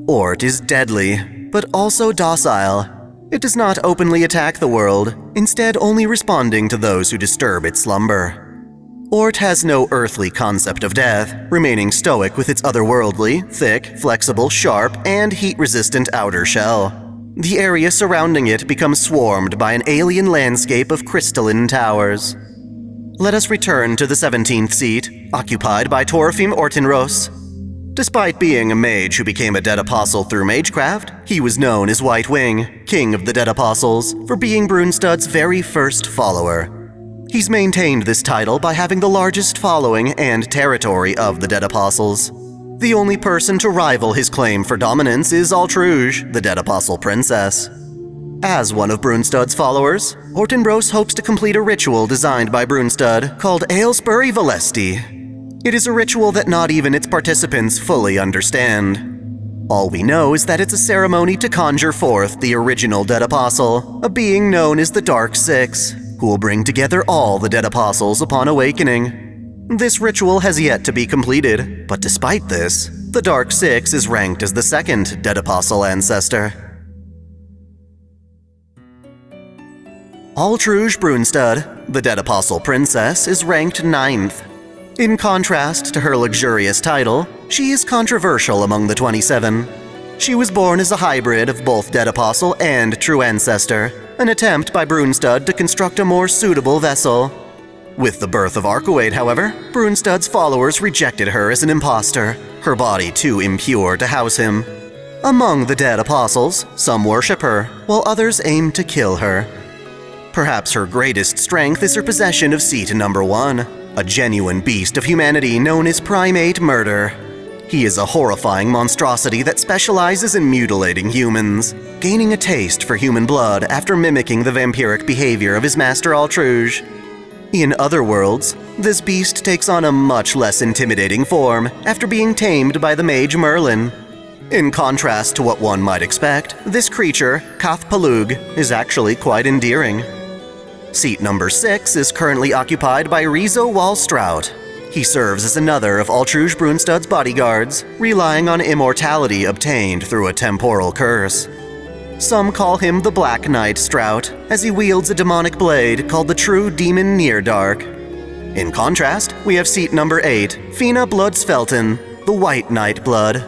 Ort is deadly, but also docile. It does not openly attack the world, instead only responding to those who disturb its slumber. Ort has no earthly concept of death, remaining stoic with its otherworldly, thick, flexible, sharp, and heat-resistant outer shell. The area surrounding it becomes swarmed by an alien landscape of crystalline towers. Let us return to the 17th seat, occupied by Torfim Ortinros. Despite being a mage who became a dead apostle through Magecraft, he was known as White Wing, king of the dead apostles, for being Brunstad's very first follower. He's maintained this title by having the largest following and territory of the dead apostles. The only person to rival his claim for dominance is Altruge, the dead apostle princess. As one of Brunstad's followers, Ortinros hopes to complete a ritual designed by Brunstad called Aelspuri Valesti. It is a ritual that not even its participants fully understand. All we know is that it's a ceremony to conjure forth the original dead apostle, a being known as the Dark Six, who will bring together all the dead apostles upon awakening. This ritual has yet to be completed, but despite this, the Dark Six is ranked as the second dead apostle ancestor. Altruge Brunstad, the dead apostle princess, is ranked 9th. In contrast to her luxurious title, she is controversial among the 27. She was born as a hybrid of both dead apostle and true ancestor, an attempt by Brunstad to construct a more suitable vessel. With the birth of Arcuate, however, Brunstad's followers rejected her as an impostor, her body too impure to house him. Among the dead apostles, some worship her, while others aim to kill her. Perhaps her greatest strength is her possession of seat number 1, a genuine beast of humanity known as Primate Murder. He is a horrifying monstrosity that specializes in mutilating humans, gaining a taste for human blood after mimicking the vampiric behavior of his master Altruge. In other worlds, this beast takes on a much less intimidating form after being tamed by the mage Merlin. In contrast to what one might expect, this creature, Kathpalug, is actually quite endearing. Seat number 6 is currently occupied by Rizo Wallstrout. He serves as another of Altruge Brunstad's bodyguards, relying on immortality obtained through a temporal curse. Some call him the Black Knight Strout, as he wields a demonic blade called the True Demon Neardark. In contrast, we have seat number 8, Fina Bloodsfelton, the White Knight Blood.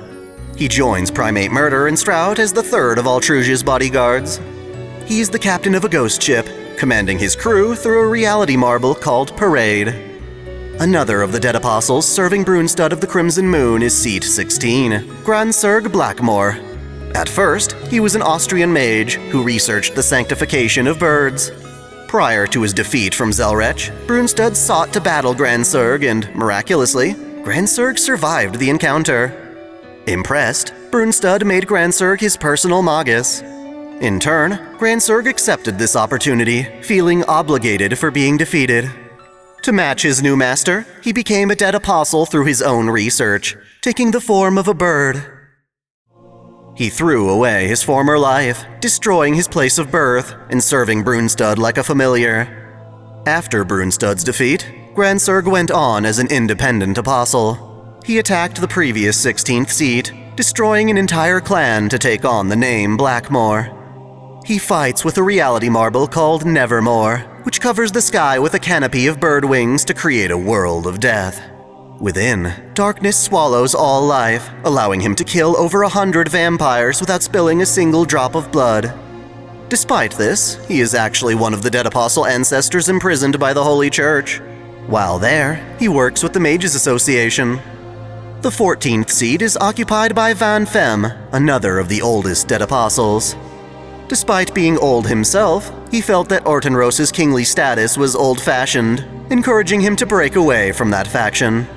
He joins Primate Murder and Strout as the third of Altruge's bodyguards. He is the captain of a ghost ship, commanding his crew through a reality marble called Parade. Another of the dead apostles serving Brunstad of the Crimson Moon is seat 16, Gransurg Blackmore. At first, he was an Austrian mage who researched the sanctification of birds. Prior to his defeat from Zelrech, Brunstad sought to battle Gransurg and, miraculously, Gransurg survived the encounter. Impressed, Brunstad made Gransurg his personal magus. In turn, Gransurg accepted this opportunity, feeling obligated for being defeated. To match his new master, he became a dead apostle through his own research, taking the form of a bird. He threw away his former life, destroying his place of birth and serving Brunstad like a familiar. After Brunstad's defeat, Gransurg went on as an independent apostle. He attacked the previous 16th seat, destroying an entire clan to take on the name Blackmore. He fights with a reality marble called Nevermore, which covers the sky with a canopy of bird wings to create a world of death. Within, darkness swallows all life, allowing him to kill over 100 vampires without spilling a single drop of blood. Despite this, he is actually one of the dead apostle ancestors imprisoned by the Holy Church. While there, he works with the Mages Association. The 14th seat is occupied by Van Fem, another of the oldest dead apostles. Despite being old himself, he felt that Ortinros's kingly status was old-fashioned, encouraging him to break away from that faction.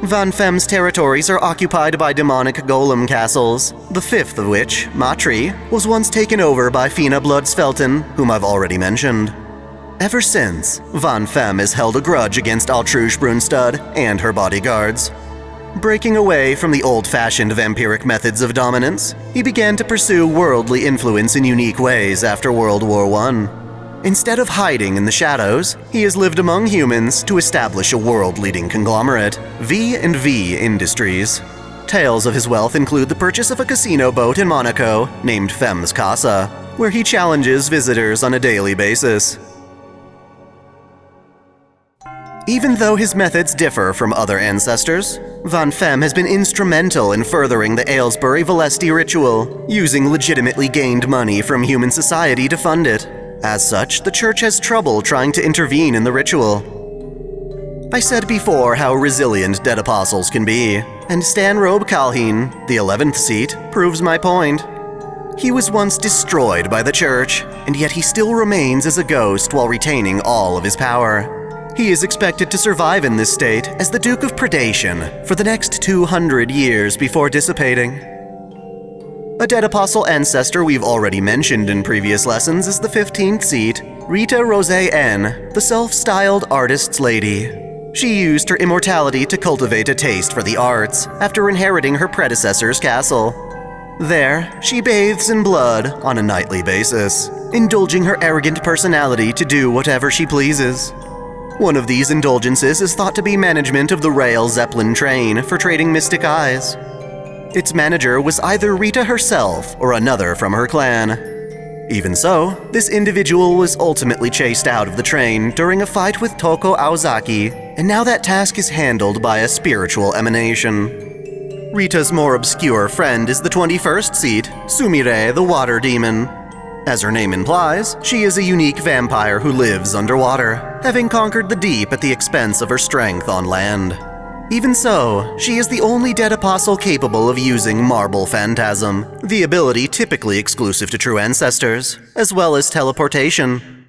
Van Fem's territories are occupied by demonic golem castles, the 5th of which, Matri, was once taken over by Fina Bloodsfelton, whom I've already mentioned. Ever since, Van Fem has held a grudge against Altruge Brunstad and her bodyguards. Breaking away from the old-fashioned vampiric methods of dominance, he began to pursue worldly influence in unique ways after World War I. Instead of hiding in the shadows, he has lived among humans to establish a world-leading conglomerate, V&V Industries. Tales of his wealth include the purchase of a casino boat in Monaco named Fem's Casa, where he challenges visitors on a daily basis. Even though his methods differ from other ancestors, Van Fem has been instrumental in furthering the Aylesbury Valesti ritual, using legitimately gained money from human society to fund it. As such, the Church has trouble trying to intervene in the ritual. I said before how resilient dead apostles can be, and Stanrobe Calheen, the 11th seat, proves my point. He was once destroyed by the Church, and yet he still remains as a ghost while retaining all of his power. He is expected to survive in this state as the Duke of Predation for the next 200 years before dissipating. A dead apostle ancestor we've already mentioned in previous lessons is the 15th seat, Rita Rosé N., the self-styled artist's lady. She used her immortality to cultivate a taste for the arts after inheriting her predecessor's castle. There, she bathes in blood on a nightly basis, indulging her arrogant personality to do whatever she pleases. One of these indulgences is thought to be management of the Rail Zeppelin train for trading mystic eyes. Its manager was either Rita herself or another from her clan. Even so, this individual was ultimately chased out of the train during a fight with Toko Aozaki, and now that task is handled by a spiritual emanation. Rita's more obscure friend is the 21st seat, Sumire the Water Demon. As her name implies, she is a unique vampire who lives underwater, having conquered the deep at the expense of her strength on land. Even so, she is the only dead apostle capable of using Marble Phantasm, the ability typically exclusive to true ancestors, as well as teleportation.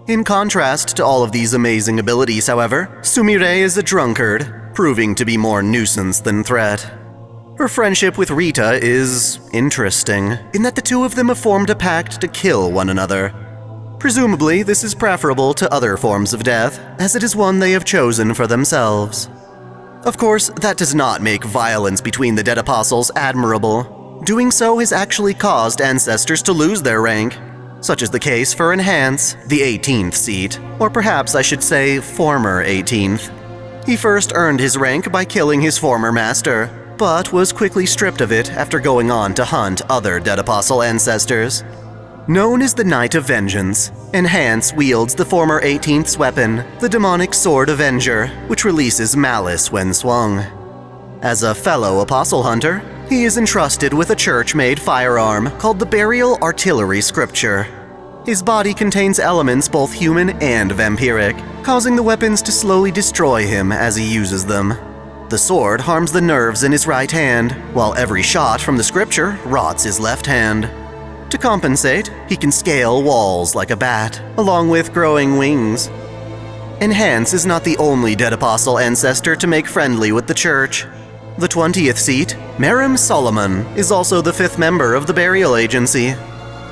In contrast to all of these amazing abilities, however, Sumire is a drunkard, proving to be more nuisance than threat. Her friendship with Rita is interesting, in that the two of them have formed a pact to kill one another. Presumably, this is preferable to other forms of death, as it is one they have chosen for themselves. Of course, that does not make violence between the dead apostles admirable. Doing so has actually caused ancestors to lose their rank, such is the case for Enhance, the 18th seat, or perhaps I should say former 18th. He first earned his rank by killing his former master, but was quickly stripped of it after going on to hunt other dead apostle ancestors. Known as the Knight of Vengeance, Enhance wields the former 18th's weapon, the demonic Sword Avenger, which releases malice when swung. As a fellow apostle hunter, he is entrusted with a church-made firearm called the Burial Artillery Scripture. His body contains elements both human and vampiric, causing the weapons to slowly destroy him as he uses them. The sword harms the nerves in his right hand, while every shot from the scripture rots his left hand. To compensate, he can scale walls like a bat, along with growing wings. Enhance is not the only dead apostle ancestor to make friendly with the church. The 20th seat, Merim Solomon, is also the 5th member of the burial agency.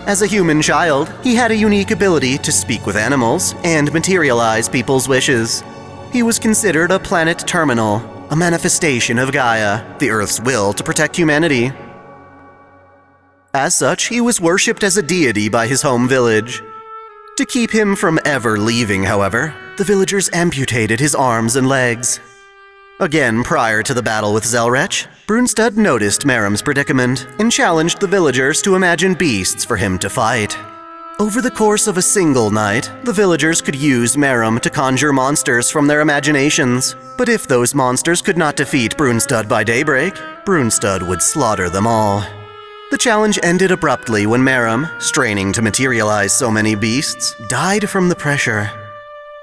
As a human child, he had a unique ability to speak with animals and materialize people's wishes. He was considered a planet terminal, a manifestation of Gaia, the Earth's will to protect humanity. As such, he was worshipped as a deity by his home village. To keep him from ever leaving, however, the villagers amputated his arms and legs. Again, prior to the battle with Zelrech, Brunstad noticed Merim's predicament and challenged the villagers to imagine beasts for him to fight. Over the course of a single night, the villagers could use Merim to conjure monsters from their imaginations, but if those monsters could not defeat Brunstad by daybreak, Brunstad would slaughter them all. The challenge ended abruptly when Merim, straining to materialize so many beasts, died from the pressure.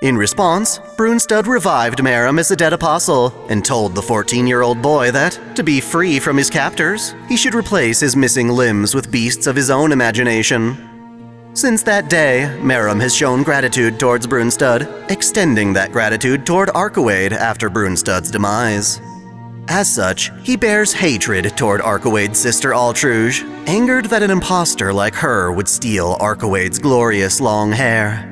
In response, Brunstad revived Merim as a dead apostle and told the 14-year-old boy that, to be free from his captors, he should replace his missing limbs with beasts of his own imagination. Since that day, Merim has shown gratitude towards Brunstad, extending that gratitude toward Archewade after Brunstad's demise. As such, he bears hatred toward Archewade's sister Altruge, angered that an imposter like her would steal Archewade's glorious long hair.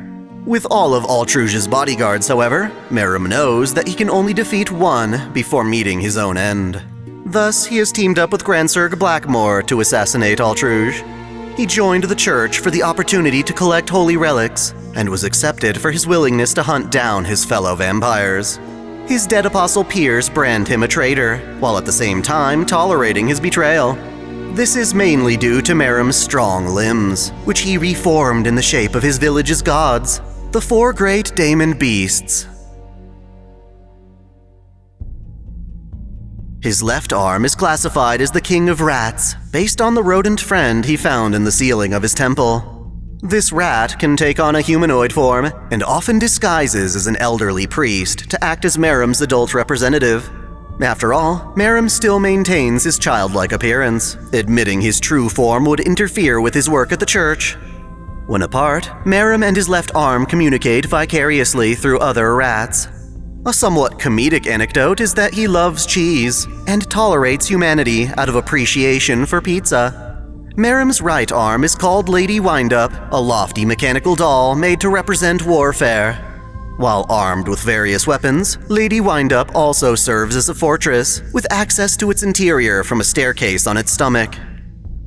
With all of Altruge's bodyguards, however, Merim knows that he can only defeat one before meeting his own end. Thus, he has teamed up with Gransurg Blackmore to assassinate Altruge. He joined the church for the opportunity to collect holy relics, and was accepted for his willingness to hunt down his fellow vampires. His dead apostle peers brand him a traitor, while at the same time tolerating his betrayal. This is mainly due to Merim's strong limbs, which he reformed in the shape of his village's gods, the 4 great daemon beasts. His left arm is classified as the King of Rats, based on the rodent friend he found in the ceiling of his temple. This rat can take on a humanoid form and often disguises as an elderly priest to act as Merrim's adult representative. After all, Merrim still maintains his childlike appearance. Admitting his true form would interfere with his work at the church. When apart, Merrim and his left arm communicate vicariously through other rats. A somewhat comedic anecdote is that he loves cheese and tolerates humanity out of appreciation for pizza. Merrim's right arm is called Lady Windup, a lofty mechanical doll made to represent warfare. While armed with various weapons, Lady Windup also serves as a fortress, with access to its interior from a staircase on its stomach.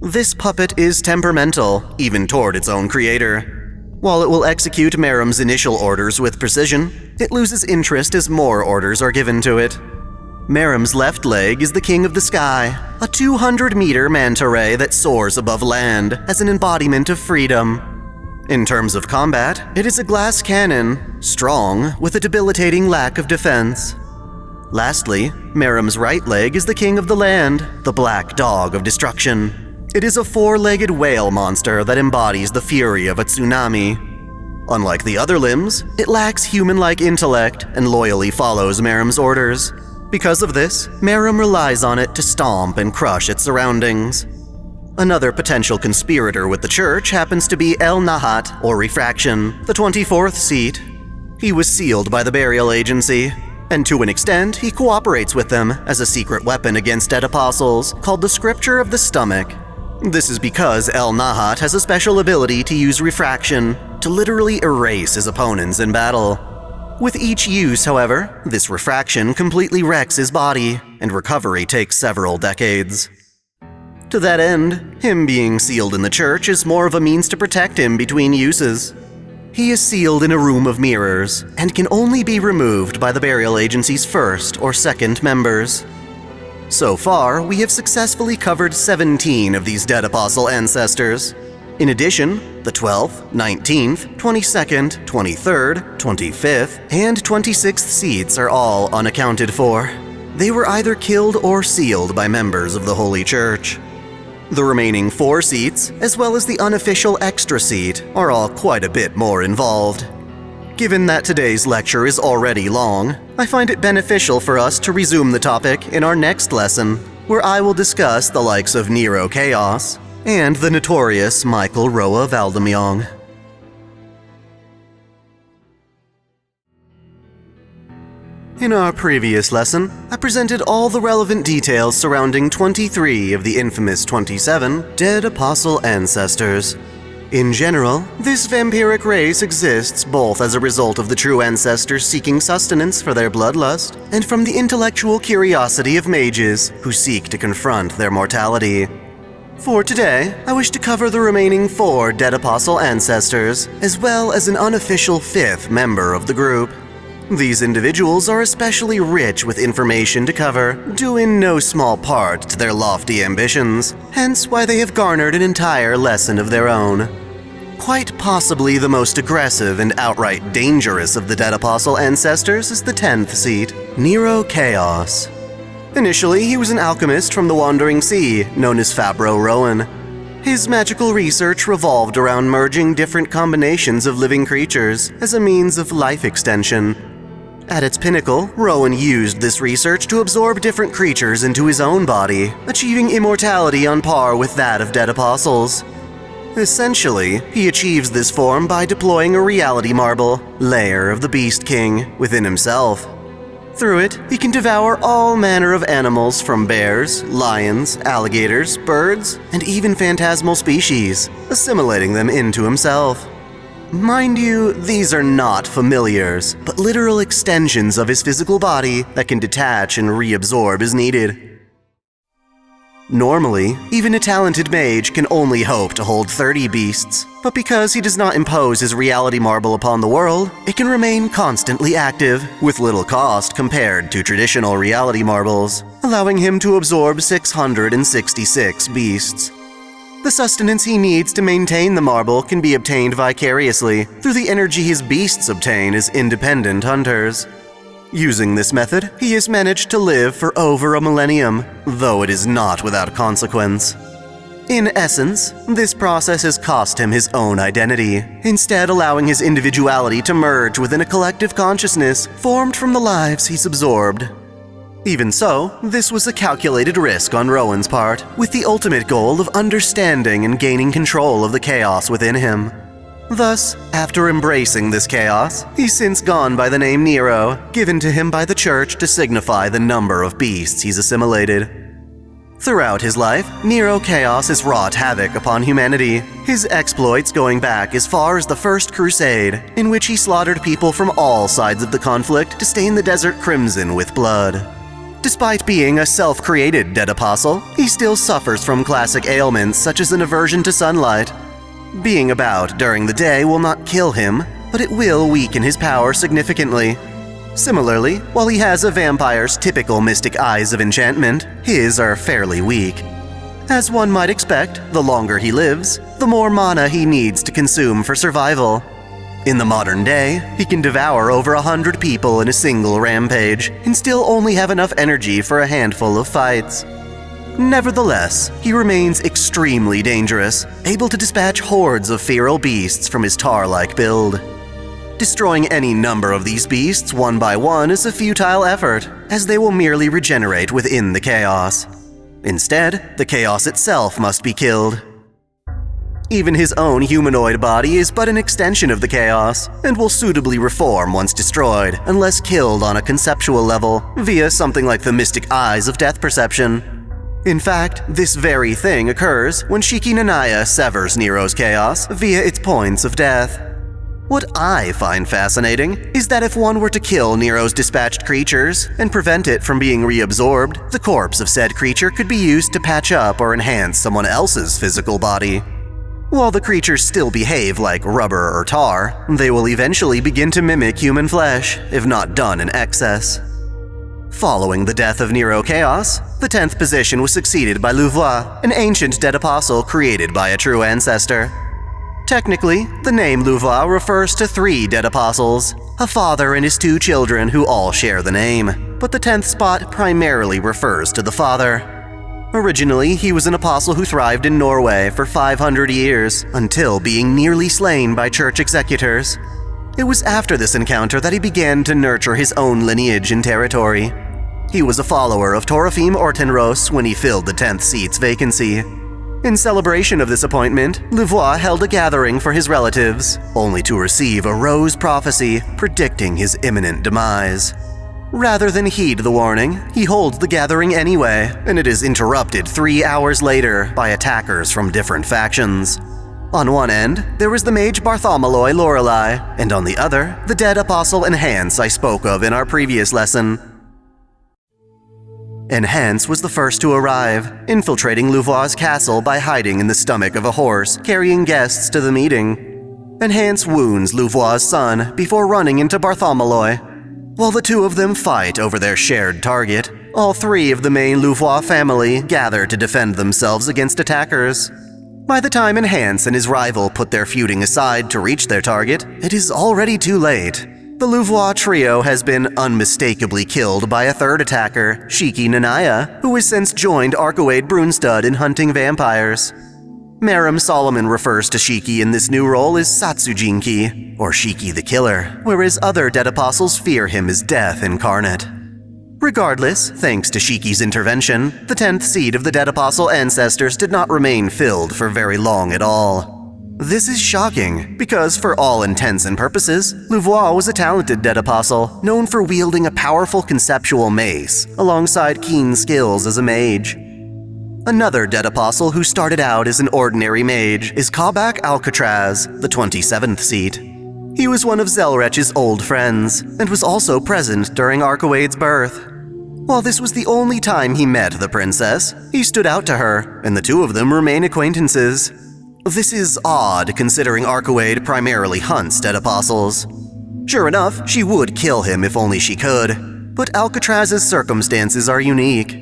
This puppet is temperamental, even toward its own creator. While it will execute Merrim's initial orders with precision, it loses interest as more orders are given to it. Merrim's left leg is the King of the Sky, a 200-meter manta ray that soars above land as an embodiment of freedom. In terms of combat, it is a glass cannon, strong, with a debilitating lack of defense. Lastly, Merrim's right leg is the King of the Land, the Black Dog of Destruction. It is a four-legged whale monster that embodies the fury of a tsunami. Unlike the other limbs, it lacks human-like intellect and loyally follows Merrim's orders. Because of this, Merrim relies on it to stomp and crush its surroundings. Another potential conspirator with the church happens to be El Nahat, or Refraction, the 24th seat. He was sealed by the burial agency, and to an extent, he cooperates with them as a secret weapon against dead apostles called the Scripture of the Stomach. This is because El Nahat has a special ability to use refraction to literally erase his opponents in battle. With each use, however, this refraction completely wrecks his body, and recovery takes several decades. To that end, him being sealed in the church is more of a means to protect him between uses. He is sealed in a room of mirrors, and can only be removed by the burial agency's first or second members. So far, we have successfully covered 17 of these dead apostle ancestors. In addition, the 12th, 19th, 22nd, 23rd, 25th, and 26th seats are all unaccounted for. They were either killed or sealed by members of the Holy Church. The remaining 4 seats, as well as the unofficial extra seat, are all quite a bit more involved. Given that today's lecture is already long, I find it beneficial for us to resume the topic in our next lesson, where I will discuss the likes of Nero Chaos and the notorious Michael Roa Valdemjong. In our previous lesson, I presented all the relevant details surrounding 23 of the infamous 27 dead apostle ancestors. In general, this vampiric race exists both as a result of the true ancestors seeking sustenance for their bloodlust, and from the intellectual curiosity of mages who seek to confront their mortality. For today, I wish to cover the remaining 4 dead apostle ancestors, as well as an unofficial 5th member of the group. These individuals are especially rich with information to cover, due in no small part to their lofty ambitions, hence why they have garnered an entire lesson of their own. Quite possibly the most aggressive and outright dangerous of the dead apostle ancestors is the 10th seat, Nero Chaos. Initially, he was an alchemist from the Wandering Sea, known as Fabro Rowan. His magical research revolved around merging different combinations of living creatures as a means of life extension. At its pinnacle, Rowan used this research to absorb different creatures into his own body, achieving immortality on par with that of dead apostles. Essentially, he achieves this form by deploying a reality marble, layer of the Beast King, within himself. Through it, he can devour all manner of animals from bears, lions, alligators, birds, and even phantasmal species, assimilating them into himself. Mind you, these are not familiars, but literal extensions of his physical body that can detach and reabsorb as needed. Normally, even a talented mage can only hope to hold 30 beasts, but because he does not impose his reality marble upon the world, it can remain constantly active, with little cost compared to traditional reality marbles, allowing him to absorb 666 beasts. The sustenance he needs to maintain the marble can be obtained vicariously through the energy his beasts obtain as independent hunters. Using this method, he has managed to live for over a millennium, though it is not without consequence. In essence, this process has cost him his own identity, instead allowing his individuality to merge within a collective consciousness formed from the lives he's absorbed. Even so, this was a calculated risk on Rowan's part, with the ultimate goal of understanding and gaining control of the chaos within him. Thus, after embracing this chaos, he's since gone by the name Nero, given to him by the church to signify the number of beasts he's assimilated. Throughout his life, Nero Chaos has wrought havoc upon humanity, his exploits going back as far as the First Crusade, in which he slaughtered people from all sides of the conflict to stain the desert crimson with blood. Despite being a self-created dead apostle, he still suffers from classic ailments such as an aversion to sunlight. Being about during the day will not kill him, but it will weaken his power significantly. Similarly, while he has a vampire's typical mystic eyes of enchantment, his are fairly weak. As one might expect, the longer he lives, the more mana he needs to consume for survival. In the modern day, he can devour over 100 people in a single rampage, and still only have enough energy for a handful of fights. Nevertheless, he remains extremely dangerous, able to dispatch hordes of feral beasts from his tar-like build. Destroying any number of these beasts one by one is a futile effort, as they will merely regenerate within the chaos. Instead, the chaos itself must be killed. Even his own humanoid body is but an extension of the chaos, and will suitably reform once destroyed, unless killed on a conceptual level, via something like the mystic eyes of death perception. In fact, this very thing occurs when Shiki Nanaya severs Nero's chaos via its points of death. What I find fascinating is that if one were to kill Nero's dispatched creatures and prevent it from being reabsorbed, the corpse of said creature could be used to patch up or enhance someone else's physical body. While the creatures still behave like rubber or tar, they will eventually begin to mimic human flesh, if not done in excess. Following the death of Nero Chaos, the 10th position was succeeded by Louvois, an ancient dead apostle created by a true ancestor. Technically, the name Louvois refers to 3 dead apostles, a father and his 2 children who all share the name, but the 10th spot primarily refers to the father. Originally, he was an apostle who thrived in Norway for 500 years, until being nearly slain by church executors. It was after this encounter that he began to nurture his own lineage and territory. He was a follower of Torafim Ortenros when he filled the 10th seat's vacancy. In celebration of this appointment, Louvois held a gathering for his relatives, only to receive a rose prophecy predicting his imminent demise. Rather than heed the warning, he holds the gathering anyway, and it is interrupted 3 hours later by attackers from different factions. On one end, there was the mage Bartholomew Lorelei, and on the other, the dead apostle Enhance I spoke of in our previous lesson. Enhance was the first to arrive, infiltrating Louvois' castle by hiding in the stomach of a horse, carrying guests to the meeting. Enhance wounds Louvois' son before running into Bartholomew. While the two of them fight over their shared target, all 3 of the main Louvois family gather to defend themselves against attackers. By the time Enhance and his rival put their feuding aside to reach their target, it is already too late. The Louvois trio has been unmistakably killed by a 3rd attacker, Shiki Nanaya, who has since joined Arcoade Brunstud in hunting vampires. Maram Solomon refers to Shiki in this new role as Satsujinki, or Shiki the Killer, whereas other dead apostles fear him as death incarnate. Regardless, thanks to Shiki's intervention, the 10th seed of the dead apostle ancestors did not remain filled for very long at all. This is shocking, because for all intents and purposes, Louvois was a talented dead apostle, known for wielding a powerful conceptual mace, alongside keen skills as a mage. Another dead apostle who started out as an ordinary mage is Kabak Alcatraz, the 27th seat. He was one of Zelrech's old friends, and was also present during Arcoade's birth. While this was the only time he met the princess, he stood out to her, and the 2 of them remain acquaintances. This is odd, considering Arcoade primarily hunts dead apostles. Sure enough, she would kill him if only she could, but Alcatraz's circumstances are unique.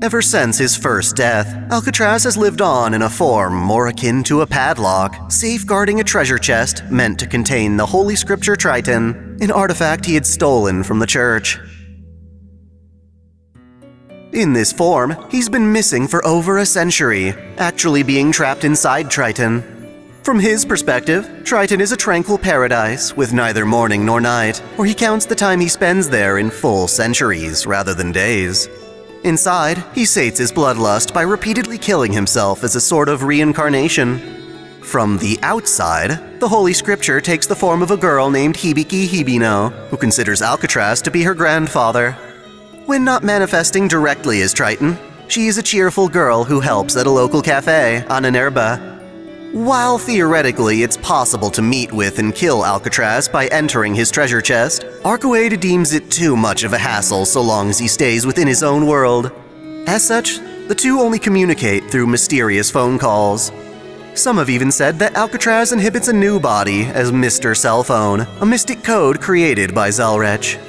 Ever since his first death, Alcatraz has lived on in a form more akin to a padlock, safeguarding a treasure chest meant to contain the Holy Scripture Triton, an artifact he had stolen from the church. In this form, he's been missing for over a century, actually being trapped inside Triton. From his perspective, Triton is a tranquil paradise with neither morning nor night, where he counts the time he spends there in full centuries rather than days. Inside, he sates his bloodlust by repeatedly killing himself as a sort of reincarnation. From the outside, the Holy Scripture takes the form of a girl named Hibiki Hibino, who considers Alcatraz to be her grandfather. When not manifesting directly as Triton, she is a cheerful girl who helps at a local cafe, Ananerba. While theoretically it's possible to meet with and kill Alcatraz by entering his treasure chest, Arcoade deems it too much of a hassle so long as he stays within his own world. As such, the two only communicate through mysterious phone calls. Some have even said that Alcatraz inhabits a new body as Mr. Cell Phone, a mystic code created by Zelrech.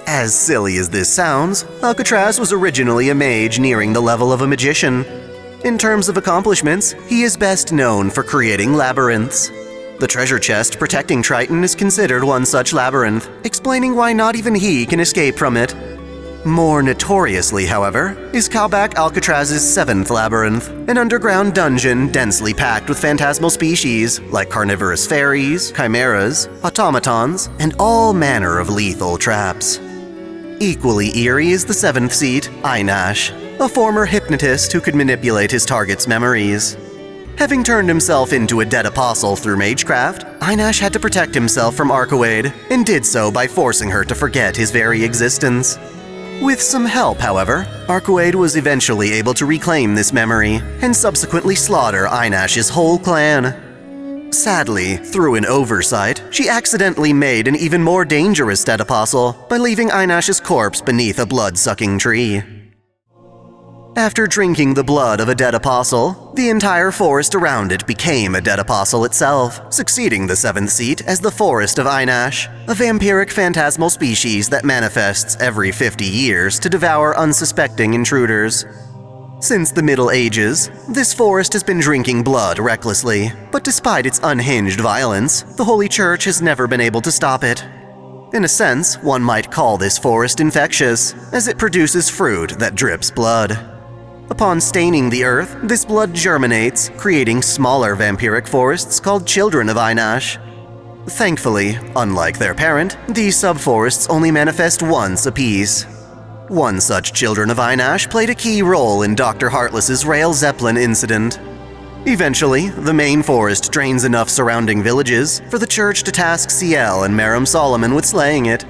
As silly as this sounds, Alcatraz was originally a mage nearing the level of a magician. In terms of accomplishments, he is best known for creating labyrinths. The treasure chest protecting Triton is considered one such labyrinth, explaining why not even he can escape from it. More notoriously, however, is Kalbak Alcatraz's seventh labyrinth, an underground dungeon densely packed with phantasmal species like carnivorous fairies, chimeras, automatons, and all manner of lethal traps. Equally eerie is the seventh seat, Einash, a former hypnotist who could manipulate his target's memories. Having turned himself into a dead apostle through Magecraft, Einash had to protect himself from Arcoade, and did so by forcing her to forget his very existence. With some help, however, Arcoade was eventually able to reclaim this memory, and subsequently slaughter Einash's whole clan. Sadly, through an oversight, she accidentally made an even more dangerous dead apostle by leaving Einash's corpse beneath a blood-sucking tree. After drinking the blood of a dead apostle, the entire forest around it became a dead apostle itself, succeeding the seventh seat as the Forest of Einash, a vampiric phantasmal species that manifests every 50 years to devour unsuspecting intruders. Since the Middle Ages, this forest has been drinking blood recklessly, but despite its unhinged violence, the Holy Church has never been able to stop it. In a sense, one might call this forest infectious, as it produces fruit that drips blood. Upon staining the earth, this blood germinates, creating smaller vampiric forests called Children of Einash. Thankfully, unlike their parent, these subforests only manifest once apiece. One such Children of Einash played a key role in Dr. Heartless's Rail Zeppelin incident. Eventually, the main forest drains enough surrounding villages for the church to task Ciel and Meram Solomon with slaying it.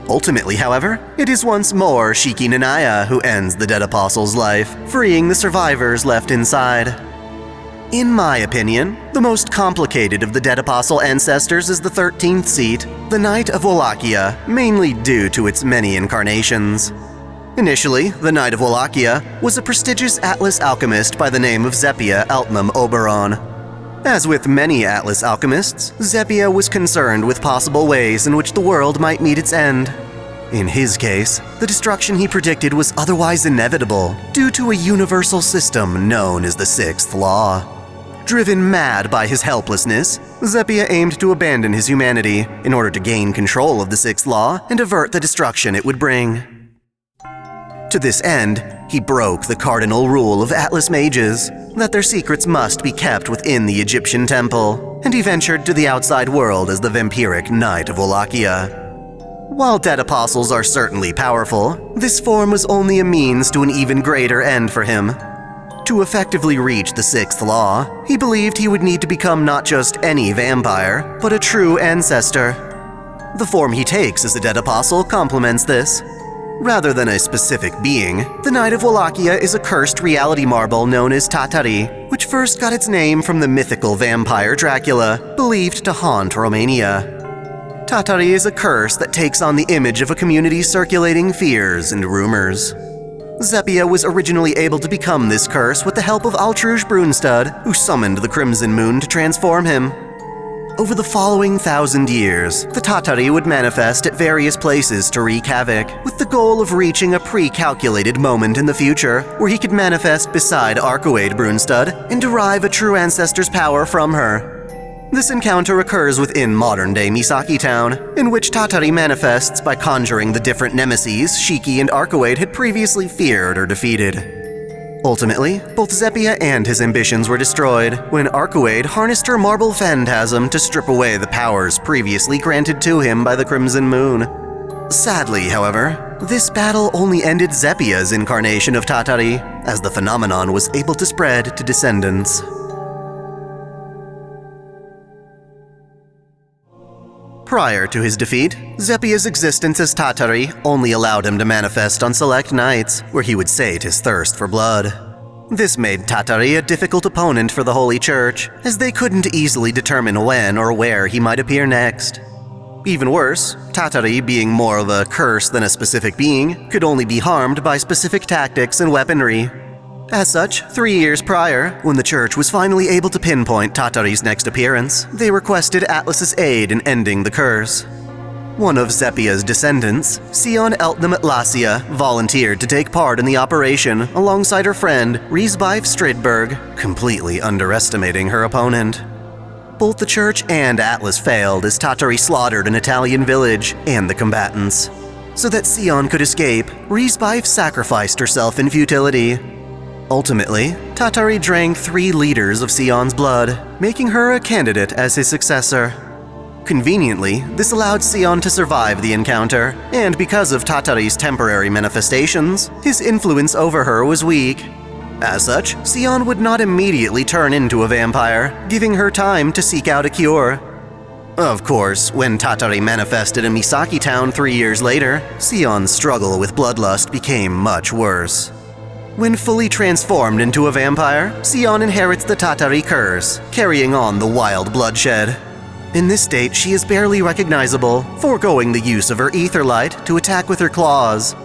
Ultimately, however, it is once more Shiki Nanaya who ends the dead apostle's life, freeing the survivors left inside. In my opinion, the most complicated of the dead apostle ancestors is the 13th seat, the Knight of Wallachia, mainly due to its many incarnations. Initially, the Knight of Wallachia was a prestigious Atlas alchemist by the name of Zepia Eltnam Oberon. As with many Atlas alchemists, Zepia was concerned with possible ways in which the world might meet its end. In his case, the destruction he predicted was otherwise inevitable due to a universal system known as the Sixth Law. Driven mad by his helplessness, Zepia aimed to abandon his humanity in order to gain control of the Sixth Law and avert the destruction it would bring. To this end, he broke the cardinal rule of Atlas mages, that their secrets must be kept within the Egyptian temple, and he ventured to the outside world as the vampiric Knight of Wallachia. While dead apostles are certainly powerful, this form was only a means to an even greater end for him. To effectively reach the Sixth Law, he believed he would need to become not just any vampire, but a true ancestor. The form he takes as a dead apostle complements this. Rather than a specific being, the Knight of Wallachia is a cursed reality marble known as Tatari, which first got its name from the mythical vampire Dracula, believed to haunt Romania. Tatari is a curse that takes on the image of a community circulating fears and rumors. Zepia was originally able to become this curse with the help of Altruge Brunstud, who summoned the Crimson Moon to transform him. Over the following 1,000 years, the Tatari would manifest at various places to wreak havoc, with the goal of reaching a pre-calculated moment in the future where he could manifest beside Arcuade Brunstad and derive a true ancestor's power from her. This encounter occurs within modern-day Misaki Town, in which Tatari manifests by conjuring the different nemeses Shiki and Arcuade had previously feared or defeated. Ultimately, both Zephia and his ambitions were destroyed when Arcuade harnessed her marble phantasm to strip away the powers previously granted to him by the Crimson Moon. Sadly, however, this battle only ended Zephia's incarnation of Tatari, as the phenomenon was able to spread to descendants. Prior to his defeat, Zephia's existence as Tatari only allowed him to manifest on select nights, where he would sate his thirst for blood. This made Tatari a difficult opponent for the Holy Church, as they couldn't easily determine when or where he might appear next. Even worse, Tatari, being more of a curse than a specific being, could only be harmed by specific tactics and weaponry. As such, 3 years prior, when the Church was finally able to pinpoint Tatari's next appearance, they requested Atlas's aid in ending the curse. One of Zephia's descendants, Sion Eltnam Atlasia, volunteered to take part in the operation alongside her friend, Riesbeif Stridberg, completely underestimating her opponent. Both the Church and Atlas failed as Tatari slaughtered an Italian village and the combatants. So that Sion could escape, Riesbeif sacrificed herself in futility. Ultimately, Tatari drank 3 liters of Sion's blood, making her a candidate as his successor. Conveniently, this allowed Sion to survive the encounter, and because of Tatari's temporary manifestations, his influence over her was weak. As such, Sion would not immediately turn into a vampire, giving her time to seek out a cure. Of course, when Tatari manifested in Misaki Town 3 years later, Sion's struggle with bloodlust became much worse. When fully transformed into a vampire, Sion inherits the Tatari curse, carrying on the wild bloodshed. In this state, she is barely recognizable, foregoing the use of her ether light to attack with her claws.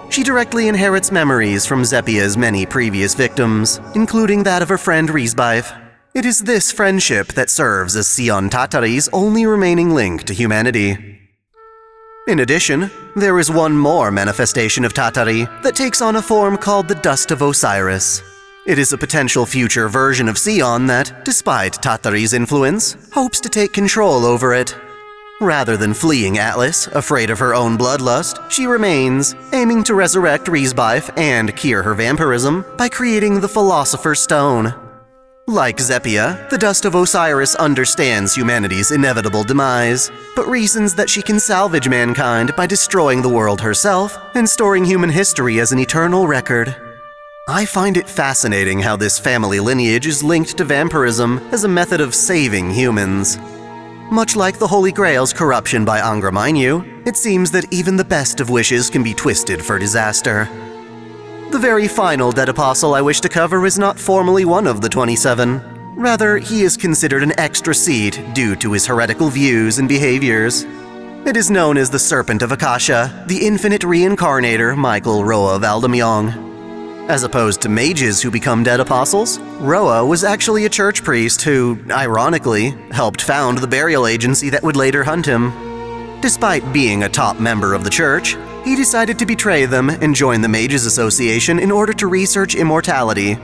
She directly inherits memories from Zephia's many previous victims, including that of her friend Riesbeif. It is this friendship that serves as Sion Tatari's only remaining link to humanity. In addition, there is one more manifestation of Tatari that takes on a form called the Dust of Osiris. It is a potential future version of Sion that, despite Tatari's influence, hopes to take control over it. Rather than fleeing Atlas, afraid of her own bloodlust, she remains, aiming to resurrect Riesbeif and cure her vampirism by creating the Philosopher's Stone. Like Zephia, the Dust of Osiris understands humanity's inevitable demise, but reasons that she can salvage mankind by destroying the world herself and storing human history as an eternal record. I find it fascinating how this family lineage is linked to vampirism as a method of saving humans. Much like the Holy Grail's corruption by Angra Mainyu, it seems that even the best of wishes can be twisted for disaster. The very final Dead Apostle I wish to cover is not formally one of the 27. Rather, he is considered an extra seed due to his heretical views and behaviors. It is known as the Serpent of Akasha, the infinite reincarnator Michael Roa Valdemyong. As opposed to mages who become Dead Apostles, Roa was actually a church priest who, ironically, helped found the burial agency that would later hunt him. Despite being a top member of the church, he decided to betray them and join the Mages Association in order to research immortality.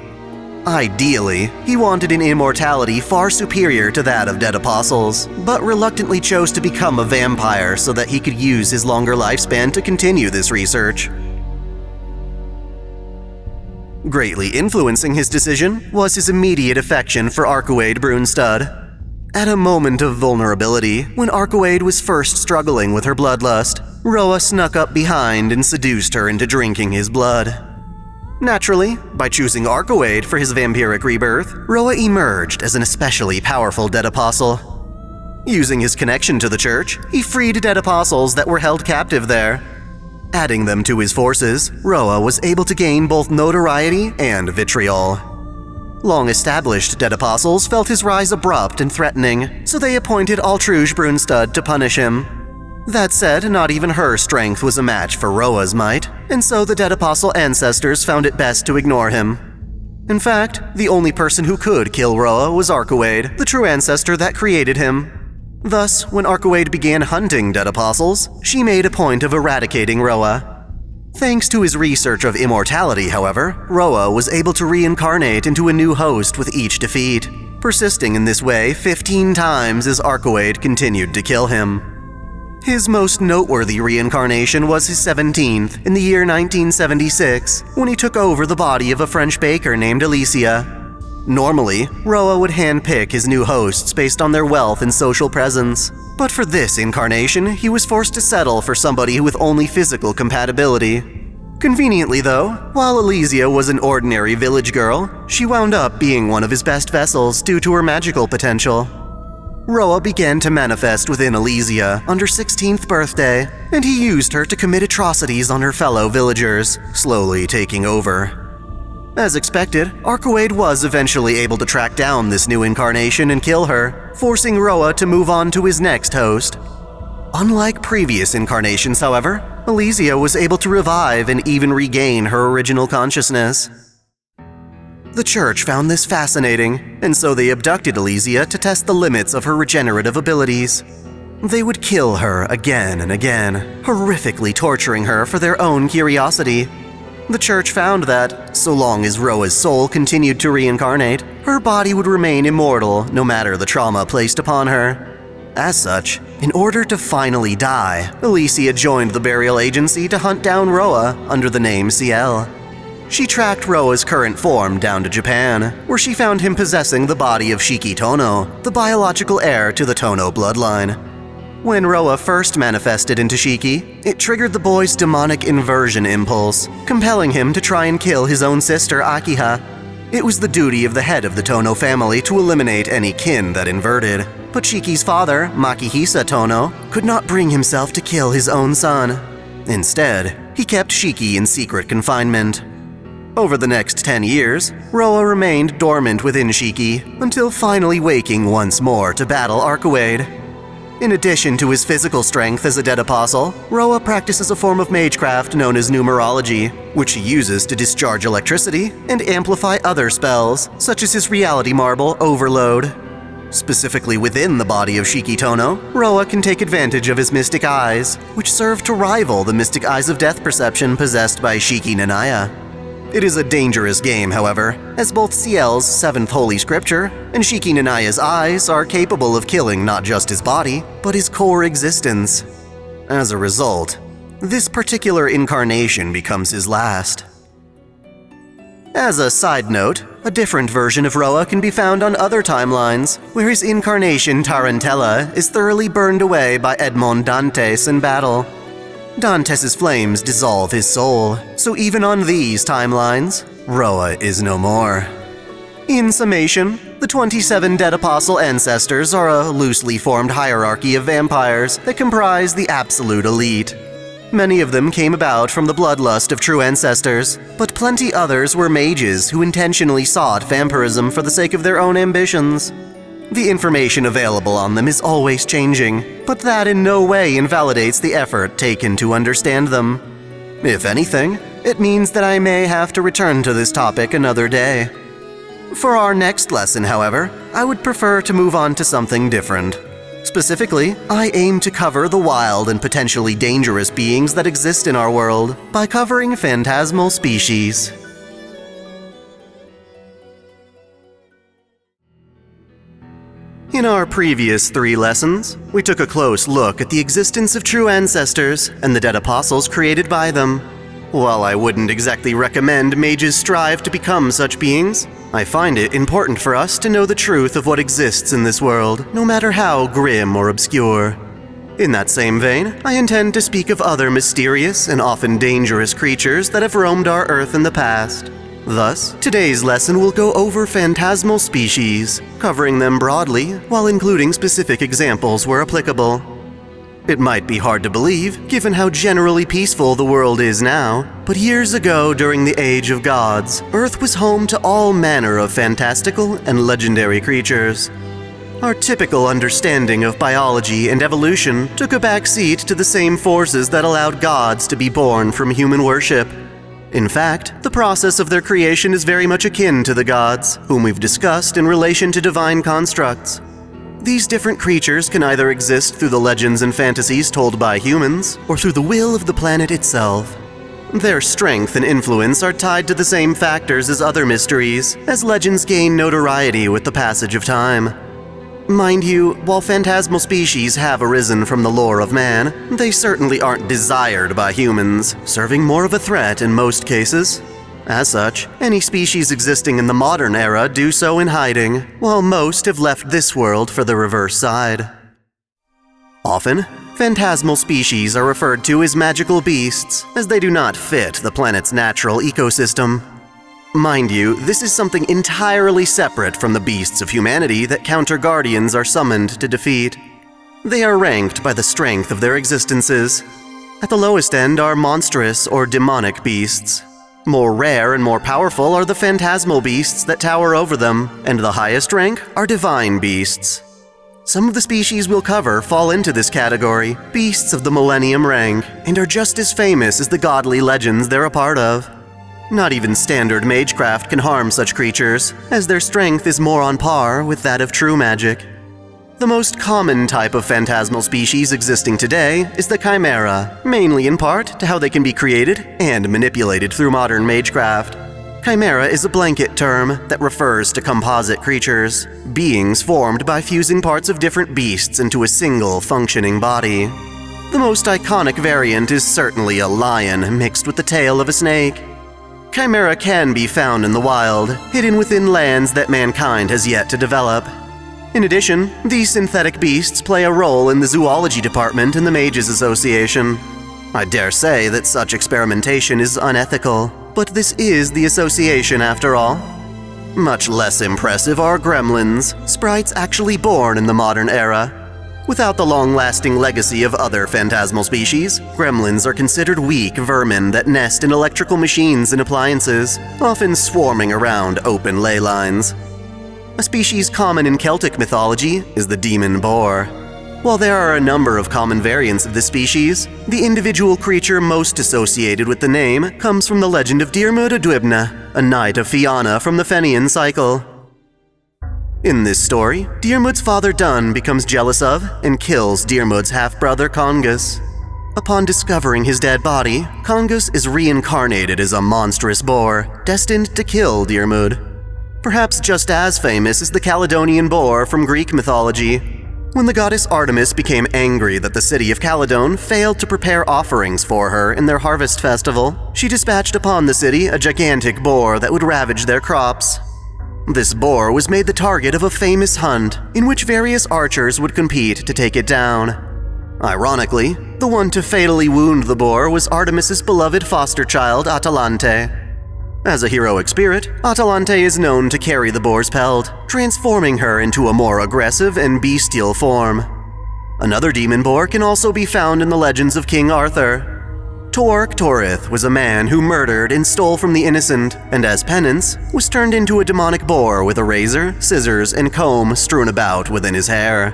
Ideally, he wanted an immortality far superior to that of Dead Apostles, but reluctantly chose to become a vampire so that he could use his longer lifespan to continue this research. Greatly influencing his decision was his immediate affection for Arcuade Brunstad. At a moment of vulnerability, when Arcuade was first struggling with her bloodlust, Roa snuck up behind and seduced her into drinking his blood. Naturally, by choosing Arcuade for his vampiric rebirth, Roa emerged as an especially powerful Dead Apostle. Using his connection to the church, he freed Dead Apostles that were held captive there. Adding them to his forces, Roa was able to gain both notoriety and vitriol. Long-established Dead Apostles felt his rise abrupt and threatening, so they appointed Altruge Brunstad to punish him. That said, not even her strength was a match for Roa's might, and so the Dead Apostle ancestors found it best to ignore him. In fact, the only person who could kill Roa was Arcuade, the true ancestor that created him. Thus, when Arcuade began hunting dead apostles, she made a point of eradicating Roa. Thanks to his research of immortality, however, Roa was able to reincarnate into a new host with each defeat, persisting in this way 15 times as Arcuade continued to kill him. His most noteworthy reincarnation was his 17th, in the year 1976, when he took over the body of a French baker named Alicia. Normally, Roa would handpick his new hosts based on their wealth and social presence. But for this incarnation, he was forced to settle for somebody with only physical compatibility. Conveniently though, while Alicia was an ordinary village girl, she wound up being one of his best vessels due to her magical potential. Roa began to manifest within Alicia on her 16th birthday, and he used her to commit atrocities on her fellow villagers, slowly taking over. As expected, Arcuade was eventually able to track down this new incarnation and kill her, forcing Roa to move on to his next host. Unlike previous incarnations, however, Alicia was able to revive and even regain her original consciousness. The church found this fascinating, and so they abducted Alicia to test the limits of her regenerative abilities. They would kill her again and again, horrifically torturing her for their own curiosity. The church found that, so long as Roa's soul continued to reincarnate, her body would remain immortal no matter the trauma placed upon her. As such, in order to finally die, Alicia joined the burial agency to hunt down Roa under the name Ciel. She tracked Roa's current form down to Japan, where she found him possessing the body of Shiki Tono, the biological heir to the Tono bloodline. When Roa first manifested into Shiki, it triggered the boy's demonic inversion impulse, compelling him to try and kill his own sister Akiha. It was the duty of the head of the Tono family to eliminate any kin that inverted, but Shiki's father, Makihisa Tono, could not bring himself to kill his own son. Instead, he kept Shiki in secret confinement. Over the next 10 years, Roa remained dormant within Shiki, until finally waking once more to battle Arcuade. In addition to his physical strength as a dead apostle, Roa practices a form of Magecraft known as numerology, which he uses to discharge electricity and amplify other spells, such as his reality marble Overload. Specifically within the body of Shiki Tono, Roa can take advantage of his mystic eyes, which serve to rival the mystic eyes of death perception possessed by Shiki Nanaya. It is a dangerous game, however, as both Ciel's 7th Holy Scripture and Shiki Nanaya's eyes are capable of killing not just his body, but his core existence. As a result, this particular incarnation becomes his last. As a side note, a different version of Roa can be found on other timelines, where his incarnation Tarantella is thoroughly burned away by Edmond Dantes in battle. Dantes' flames dissolve his soul, so even on these timelines, Roa is no more. In summation, the 27 Dead Apostle ancestors are a loosely formed hierarchy of vampires that comprise the absolute elite. Many of them came about from the bloodlust of true ancestors, but plenty others were mages who intentionally sought vampirism for the sake of their own ambitions. The information available on them is always changing, but that in no way invalidates the effort taken to understand them. If anything, it means that I may have to return to this topic another day. For our next lesson, however, I would prefer to move on to something different. Specifically, I aim to cover the wild and potentially dangerous beings that exist in our world by covering Phantasmal Species. In our previous 3 lessons, we took a close look at the existence of true ancestors and the dead apostles created by them. While I wouldn't exactly recommend mages strive to become such beings, I find it important for us to know the truth of what exists in this world, no matter how grim or obscure. In that same vein, I intend to speak of other mysterious and often dangerous creatures that have roamed our Earth in the past. Thus, today's lesson will go over Phantasmal Species, covering them broadly while including specific examples where applicable. It might be hard to believe, given how generally peaceful the world is now, but years ago during the Age of Gods, Earth was home to all manner of fantastical and legendary creatures. Our typical understanding of biology and evolution took a back seat to the same forces that allowed gods to be born from human worship. In fact, the process of their creation is very much akin to the gods, whom we've discussed in relation to divine constructs. These different creatures can either exist through the legends and fantasies told by humans, or through the will of the planet itself. Their strength and influence are tied to the same factors as other mysteries, as legends gain notoriety with the passage of time. Mind you, while phantasmal species have arisen from the lore of man, they certainly aren't desired by humans, serving more of a threat in most cases. As such, any species existing in the modern era do so in hiding, while most have left this world for the reverse side. Often, phantasmal species are referred to as magical beasts, as they do not fit the planet's natural ecosystem. Mind you, this is something entirely separate from the beasts of humanity that counter-guardians are summoned to defeat. They are ranked by the strength of their existences. At the lowest end are monstrous or demonic beasts. More rare and more powerful are the phantasmal beasts that tower over them, and the highest rank are divine beasts. Some of the species we'll cover fall into this category, beasts of the Millennium rank, and are just as famous as the godly legends they're a part of. Not even standard Magecraft can harm such creatures, as their strength is more on par with that of true magic. The most common type of phantasmal species existing today is the Chimera, mainly in part to how they can be created and manipulated through modern Magecraft. Chimera is a blanket term that refers to composite creatures, beings formed by fusing parts of different beasts into a single functioning body. The most iconic variant is certainly a lion mixed with the tail of a snake. Chimera can be found in the wild, hidden within lands that mankind has yet to develop. In addition, these synthetic beasts play a role in the zoology department in the Mages Association. I dare say that such experimentation is unethical, but this is the association after all. Much less impressive are gremlins, sprites actually born in the modern era. Without the long-lasting legacy of other phantasmal species, gremlins are considered weak vermin that nest in electrical machines and appliances, often swarming around open ley lines. A species common in Celtic mythology is the demon boar. While there are a number of common variants of this species, the individual creature most associated with the name comes from the legend of Diarmuid o Dwybna, a knight of Fianna from the Fenian cycle. In this story, Diarmuid's father Dun becomes jealous of and kills Diarmuid's half-brother Congus. Upon discovering his dead body, Congus is reincarnated as a monstrous boar, destined to kill Diarmuid. Perhaps just as famous is the Caledonian boar from Greek mythology. When the goddess Artemis became angry that the city of Caledon failed to prepare offerings for her in their harvest festival, she dispatched upon the city a gigantic boar that would ravage their crops. This boar was made the target of a famous hunt, in which various archers would compete to take it down. Ironically, the one to fatally wound the boar was Artemis's beloved foster child, Atalante. As a heroic spirit, Atalante is known to carry the boar's pelt, transforming her into a more aggressive and bestial form. Another demon boar can also be found in the legends of King Arthur. Torc Torith was a man who murdered and stole from the innocent, and as penance, was turned into a demonic boar with a razor, scissors, and comb strewn about within his hair.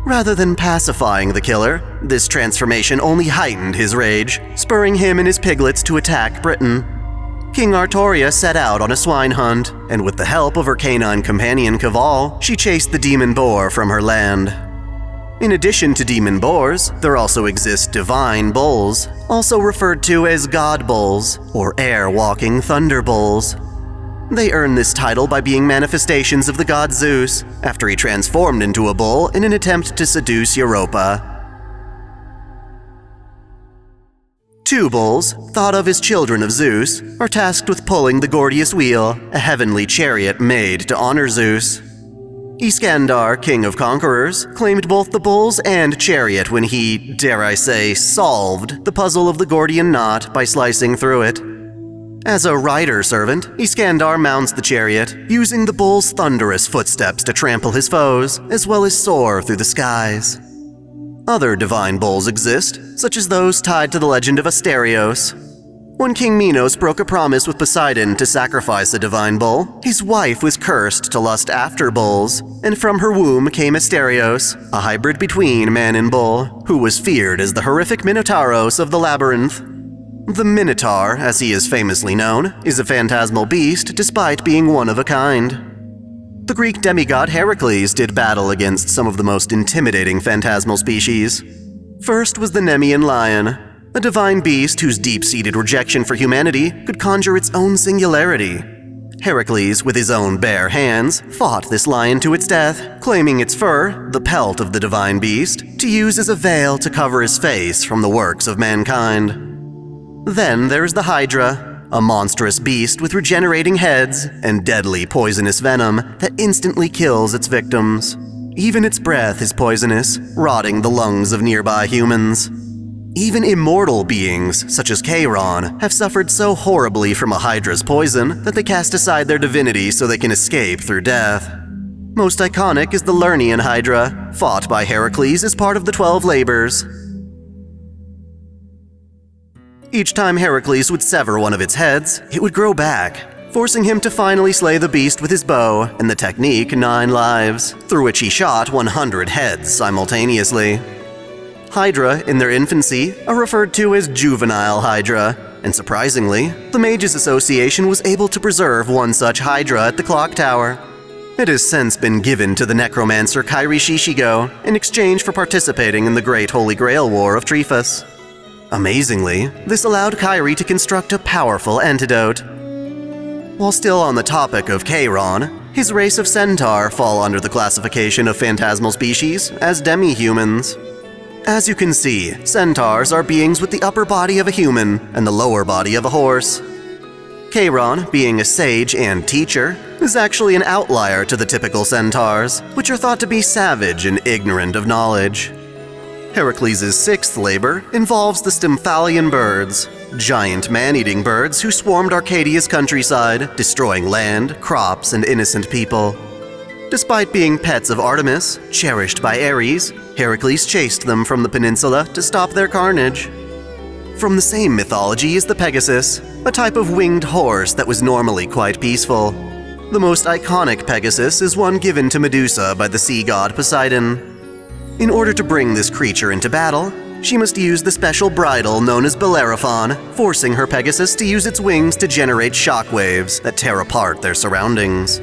Rather than pacifying the killer, this transformation only heightened his rage, spurring him and his piglets to attack Britain. King Artoria set out on a swine hunt, and with the help of her canine companion Cavall, she chased the demon boar from her land. In addition to demon boars, there also exist divine bulls, also referred to as god bulls, or air-walking thunder bulls. They earn this title by being manifestations of the god Zeus, after he transformed into a bull in an attempt to seduce Europa. Two bulls, thought of as children of Zeus, are tasked with pulling the Gordius Wheel, a heavenly chariot made to honor Zeus. Iskandar, king of conquerors, claimed both the bulls and chariot when he, dare I say, solved the puzzle of the Gordian knot by slicing through it. As a rider servant, Iskandar mounts the chariot, using the bull's thunderous footsteps to trample his foes, as well as soar through the skies. Other divine bulls exist, such as those tied to the legend of Asterios. When King Minos broke a promise with Poseidon to sacrifice a divine bull, his wife was cursed to lust after bulls, and from her womb came Asterios, a hybrid between man and bull, who was feared as the horrific Minotauros of the labyrinth. The Minotaur, as he is famously known, is a phantasmal beast despite being one of a kind. The Greek demigod Heracles did battle against some of the most intimidating phantasmal species. First was the Nemean lion, a divine beast whose deep-seated rejection for humanity could conjure its own singularity. Heracles, with his own bare hands, fought this lion to its death, claiming its fur, the pelt of the divine beast, to use as a veil to cover his face from the works of mankind. Then there is the Hydra, a monstrous beast with regenerating heads and deadly poisonous venom that instantly kills its victims. Even its breath is poisonous, rotting the lungs of nearby humans. Even immortal beings, such as Charon, have suffered so horribly from a Hydra's poison that they cast aside their divinity so they can escape through death. Most iconic is the Lernaean Hydra, fought by Heracles as part of the 12 Labors. Each time Heracles would sever one of its heads, it would grow back, forcing him to finally slay the beast with his bow and the technique 9 lives, through which he shot 100 heads simultaneously. Hydra, in their infancy, are referred to as juvenile Hydra, and surprisingly, the Mages Association was able to preserve one such Hydra at the clock tower. It has since been given to the necromancer Kairi Shishigo in exchange for participating in the Great Holy Grail War of Trifas. Amazingly, this allowed Kairi to construct a powerful antidote. While still on the topic of Charon, his race of centaur fall under the classification of phantasmal species as demi-humans. As you can see, centaurs are beings with the upper body of a human and the lower body of a horse. Charon, being a sage and teacher, is actually an outlier to the typical centaurs, which are thought to be savage and ignorant of knowledge. Heracles' 6th labor involves the Stymphalian birds, giant man-eating birds who swarmed Arcadia's countryside, destroying land, crops, and innocent people. Despite being pets of Artemis, cherished by Ares, Heracles chased them from the peninsula to stop their carnage. From the same mythology is the Pegasus, a type of winged horse that was normally quite peaceful. The most iconic Pegasus is one given to Medusa by the sea god Poseidon. In order to bring this creature into battle, she must use the special bridle known as Bellerophon, forcing her Pegasus to use its wings to generate shockwaves that tear apart their surroundings.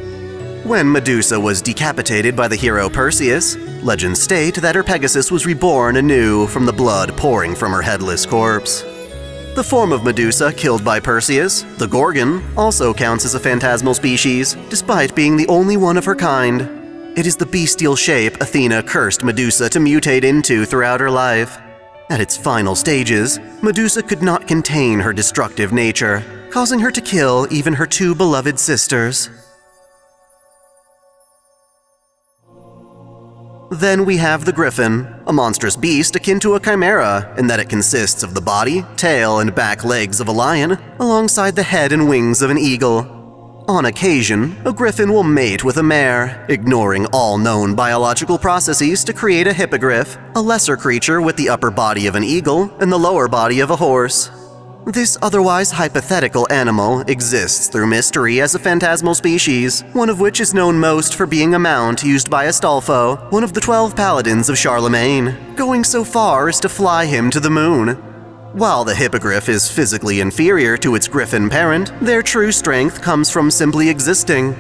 When Medusa was decapitated by the hero Perseus, legends state that her Pegasus was reborn anew from the blood pouring from her headless corpse. The form of Medusa killed by Perseus, the Gorgon, also counts as a phantasmal species, despite being the only one of her kind. It is the bestial shape Athena cursed Medusa to mutate into throughout her life. At its final stages, Medusa could not contain her destructive nature, causing her to kill even her 2 beloved sisters. Then we have the Griffin, a monstrous beast akin to a chimera in that it consists of the body, tail, and back legs of a lion, alongside the head and wings of an eagle. On occasion, a griffin will mate with a mare, ignoring all known biological processes to create a hippogriff, a lesser creature with the upper body of an eagle and the lower body of a horse. This otherwise hypothetical animal exists through mystery as a phantasmal species, one of which is known most for being a mount used by Astolfo, one of the 12 paladins of Charlemagne, going so far as to fly him to the moon. While the hippogriff is physically inferior to its griffin parent, their true strength comes from simply existing.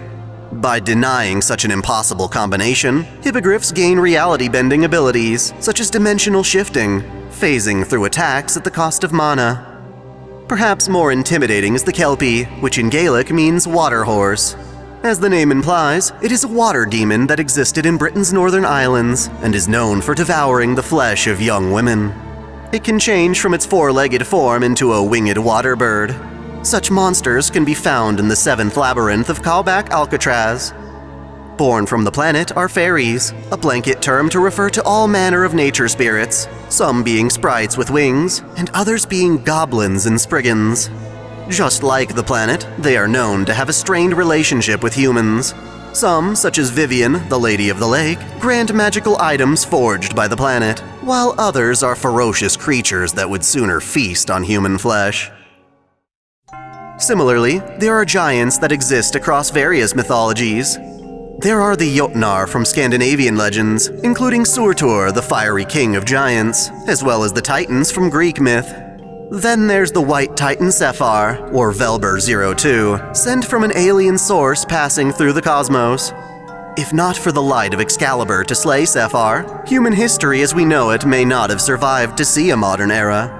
By denying such an impossible combination, hippogriffs gain reality-bending abilities, such as dimensional shifting, phasing through attacks at the cost of mana. Perhaps more intimidating is the Kelpie, which in Gaelic means water horse. As the name implies, it is a water demon that existed in Britain's northern islands and is known for devouring the flesh of young women. It can change from its 4-legged form into a winged water bird. Such monsters can be found in the 7th labyrinth of Kalbak Alcatraz. Born from the planet are fairies, a blanket term to refer to all manner of nature spirits, some being sprites with wings, and others being goblins and spriggans. Just like the planet, they are known to have a strained relationship with humans. Some, such as Vivian, the Lady of the Lake, grant magical items forged by the planet, while others are ferocious creatures that would sooner feast on human flesh. Similarly, there are giants that exist across various mythologies. There are the Jotnar from Scandinavian legends, including Surtur, the fiery king of giants, as well as the Titans from Greek myth. Then there's the white Titan Sephar, or Velber 02, sent from an alien source passing through the cosmos. If not for the light of Excalibur to slay Sephar, human history as we know it may not have survived to see a modern era.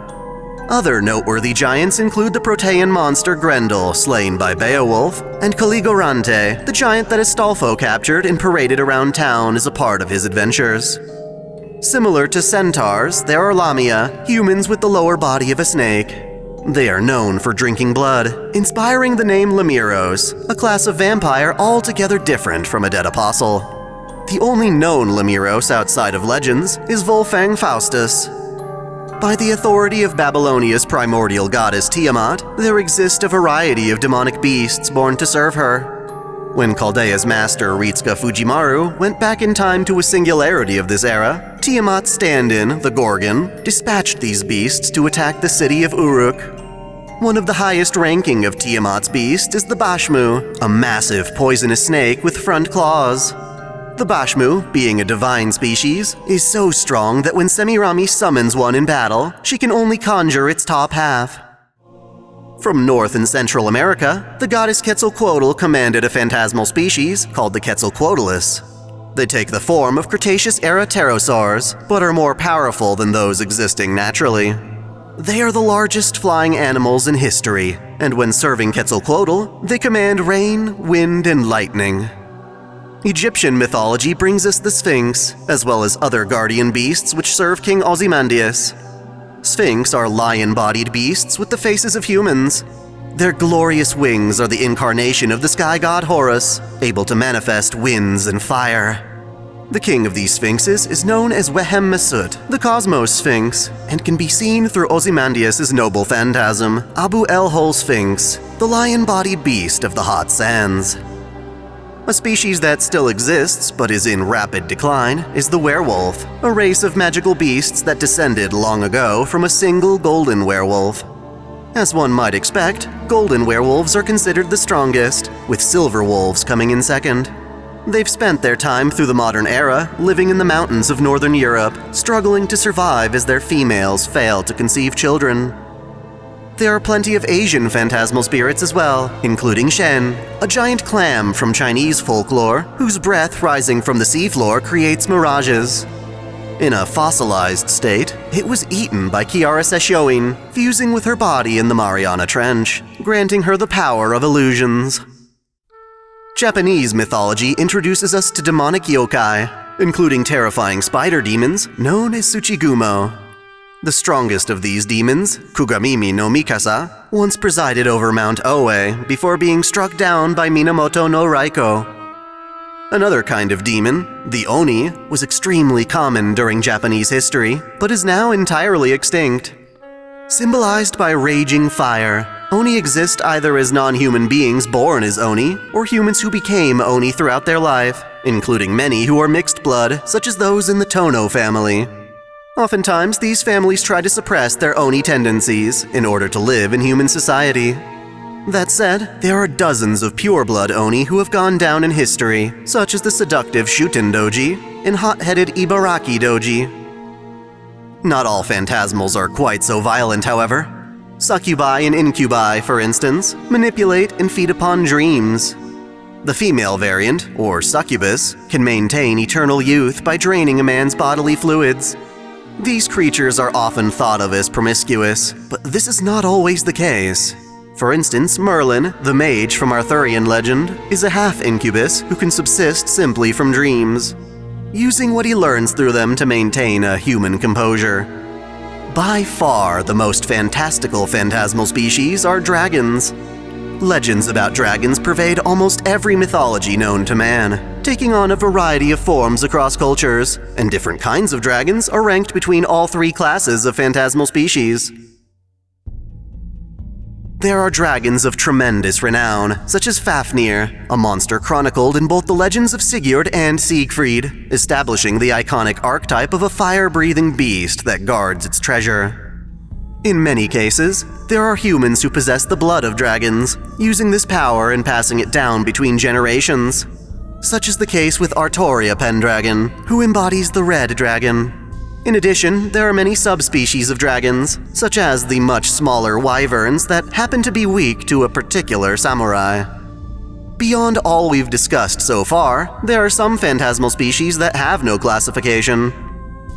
Other noteworthy giants include the Protean monster Grendel, slain by Beowulf, and Caligorante, the giant that Astolfo captured and paraded around town as a part of his adventures. Similar to centaurs, there are Lamia, humans with the lower body of a snake. They are known for drinking blood, inspiring the name Lamiros, a class of vampire altogether different from a dead apostle. The only known Lamiros outside of legends is Wolfgang Faustus. By the authority of Babylonia's primordial goddess Tiamat, there exist a variety of demonic beasts born to serve her. When Chaldea's master Ritsuka Fujimaru went back in time to a singularity of this era, Tiamat's stand-in, the Gorgon, dispatched these beasts to attack the city of Uruk. One of the highest ranking of Tiamat's beasts is the Bashmu, a massive poisonous snake with front claws. The Bashmu, being a divine species, is so strong that when Semirami summons one in battle, she can only conjure its top half. From North and Central America, the goddess Quetzalcoatl commanded a phantasmal species called the Quetzalcoatlus. They take the form of Cretaceous-era pterosaurs, but are more powerful than those existing naturally. They are the largest flying animals in history, and when serving Quetzalcoatl, they command rain, wind, and lightning. Egyptian mythology brings us the Sphinx, as well as other guardian beasts which serve King Ozymandias. Sphinx are lion-bodied beasts with the faces of humans. Their glorious wings are the incarnation of the sky god Horus, able to manifest winds and fire. The king of these sphinxes is known as Wehem Mesut, the Cosmos Sphinx, and can be seen through Ozymandias' noble phantasm, Abu el-Hol Sphinx, the lion-bodied beast of the hot sands. A species that still exists, but is in rapid decline, is the werewolf, a race of magical beasts that descended long ago from a single golden werewolf. As one might expect, golden werewolves are considered the strongest, with silver wolves coming in second. They've spent their time through the modern era living in the mountains of northern Europe, struggling to survive as their females fail to conceive children. There are plenty of Asian phantasmal spirits as well, including Shen, a giant clam from Chinese folklore whose breath rising from the seafloor creates mirages. In a fossilized state, it was eaten by Kiara Seshoin, fusing with her body in the Mariana Trench, granting her the power of illusions. Japanese mythology introduces us to demonic yokai, including terrifying spider demons known as Tsuchigumo. The strongest of these demons, Kugamimi no Mikasa, once presided over Mount Oe before being struck down by Minamoto no Raiko. Another kind of demon, the Oni, was extremely common during Japanese history, but is now entirely extinct. Symbolized by raging fire, Oni exist either as non-human beings born as Oni, or humans who became Oni throughout their life, including many who are mixed blood, such as those in the Tono family. Oftentimes, these families try to suppress their Oni tendencies in order to live in human society. That said, there are dozens of pure-blood Oni who have gone down in history, such as the seductive Shuten Doji and hot-headed Ibaraki Doji. Not all phantasmals are quite so violent, however. Succubi and incubi, for instance, manipulate and feed upon dreams. The female variant, or succubus, can maintain eternal youth by draining a man's bodily fluids. These creatures are often thought of as promiscuous, but this is not always the case. For instance, Merlin, the mage from Arthurian legend, is a half-incubus who can subsist simply from dreams, using what he learns through them to maintain a human composure. By far, the most fantastical phantasmal species are dragons. Legends about dragons pervade almost every mythology known to man, taking on a variety of forms across cultures, and different kinds of dragons are ranked between all three classes of phantasmal species. There are dragons of tremendous renown, such as Fafnir, a monster chronicled in both the legends of Sigurd and Siegfried, establishing the iconic archetype of a fire-breathing beast that guards its treasure. In many cases, there are humans who possess the blood of dragons, using this power and passing it down between generations. Such is the case with Artoria Pendragon, who embodies the red dragon. In addition, there are many subspecies of dragons, such as the much smaller wyverns that happen to be weak to a particular samurai. Beyond all we've discussed so far, there are some phantasmal species that have no classification.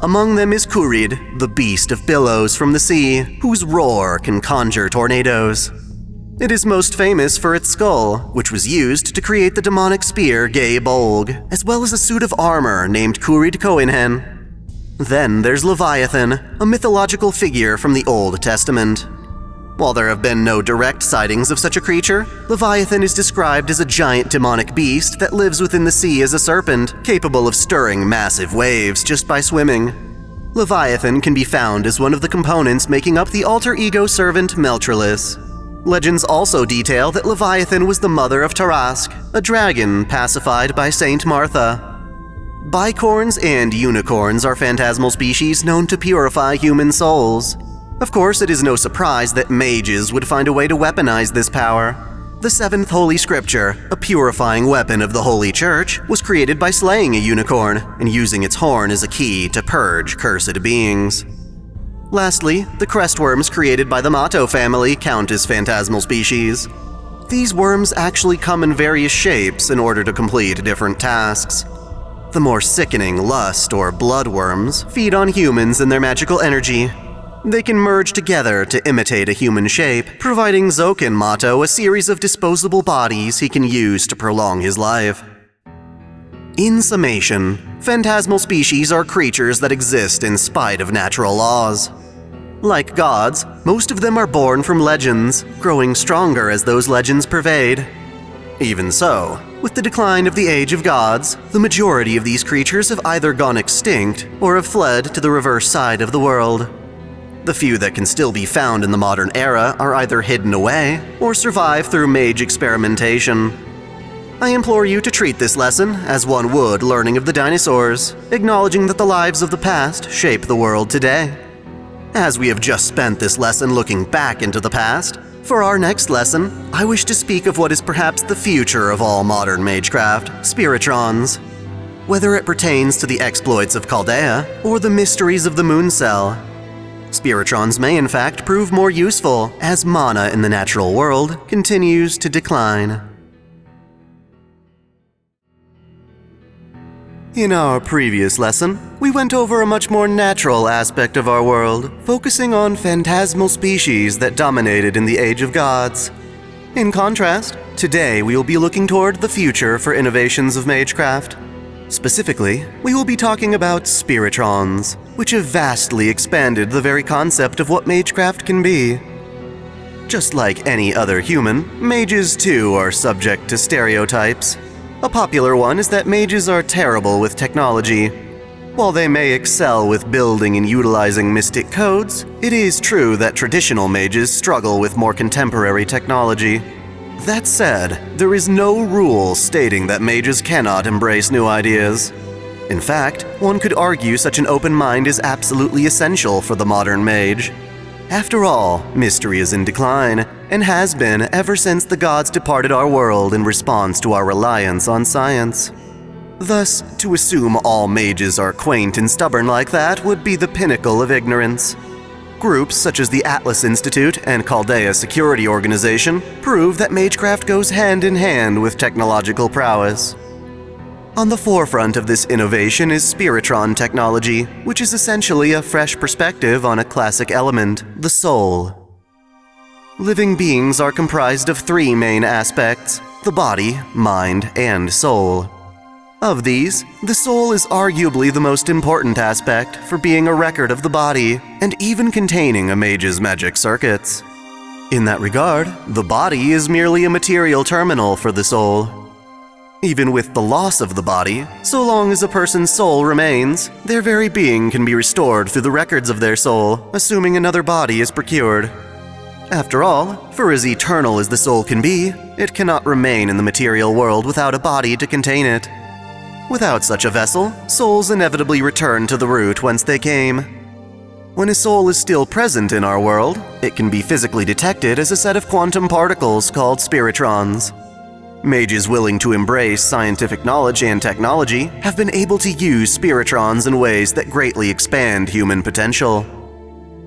Among them is Kurid, the beast of billows from the sea, whose roar can conjure tornadoes. It is most famous for its skull, which was used to create the demonic spear Gay Bolg, as well as a suit of armor named Kurid Koinhen. Then there's Leviathan, a mythological figure from the Old Testament. While there have been no direct sightings of such a creature, Leviathan is described as a giant demonic beast that lives within the sea as a serpent, capable of stirring massive waves just by swimming. Leviathan can be found as one of the components making up the alter ego servant Meltrilis. Legends also detail that Leviathan was the mother of Tarask, a dragon pacified by Saint Martha. Bicorns and unicorns are phantasmal species known to purify human souls. Of course, it is no surprise that mages would find a way to weaponize this power. The seventh Holy Scripture, a purifying weapon of the Holy Church, was created by slaying a unicorn and using its horn as a key to purge cursed beings. Lastly, the crestworms created by the Mato family count as phantasmal species. These worms actually come in various shapes in order to complete different tasks. The more sickening lust or bloodworms feed on humans and their magical energy. They can merge together to imitate a human shape, providing Zokin Mato a series of disposable bodies he can use to prolong his life. In summation, phantasmal species are creatures that exist in spite of natural laws. Like gods, most of them are born from legends, growing stronger as those legends pervade. Even so, with the decline of the Age of Gods, the majority of these creatures have either gone extinct or have fled to the reverse side of the world. The few that can still be found in the modern era are either hidden away or survive through mage experimentation. I implore you to treat this lesson as one would learning of the dinosaurs, acknowledging that the lives of the past shape the world today. As we have just spent this lesson looking back into the past, for our next lesson, I wish to speak of what is perhaps the future of all modern Magecraft, Spiritrons. Whether it pertains to the exploits of Chaldea or the mysteries of the Moon Cell, Spiritrons may in fact prove more useful as mana in the natural world continues to decline. In our previous lesson, we went over a much more natural aspect of our world, focusing on phantasmal species that dominated in the Age of Gods. In contrast, today we will be looking toward the future for innovations of Magecraft. Specifically, we will be talking about Spiritrons, which have vastly expanded the very concept of what Magecraft can be. Just like any other human, mages too are subject to stereotypes. A popular one is that mages are terrible with technology. While they may excel with building and utilizing mystic codes, it is true that traditional mages struggle with more contemporary technology. That said, there is no rule stating that mages cannot embrace new ideas. In fact, one could argue such an open mind is absolutely essential for the modern mage. After all, mystery is in decline, and has been ever since the gods departed our world in response to our reliance on science. Thus, to assume all mages are quaint and stubborn like that would be the pinnacle of ignorance. Groups such as the Atlas Institute and Chaldea Security Organization prove that Magecraft goes hand in hand with technological prowess. On the forefront of this innovation is Spiritron technology, which is essentially a fresh perspective on a classic element, the soul. Living beings are comprised of three main aspects: the body, mind, and soul. Of these, the soul is arguably the most important aspect for being a record of the body, and even containing a mage's magic circuits. In that regard, the body is merely a material terminal for the soul. Even with the loss of the body, so long as a person's soul remains, their very being can be restored through the records of their soul, assuming another body is procured. After all, for as eternal as the soul can be, it cannot remain in the material world without a body to contain it. Without such a vessel, souls inevitably return to the root whence they came. When a soul is still present in our world, it can be physically detected as a set of quantum particles called Spiritrons. Mages willing to embrace scientific knowledge and technology have been able to use Spiritrons in ways that greatly expand human potential.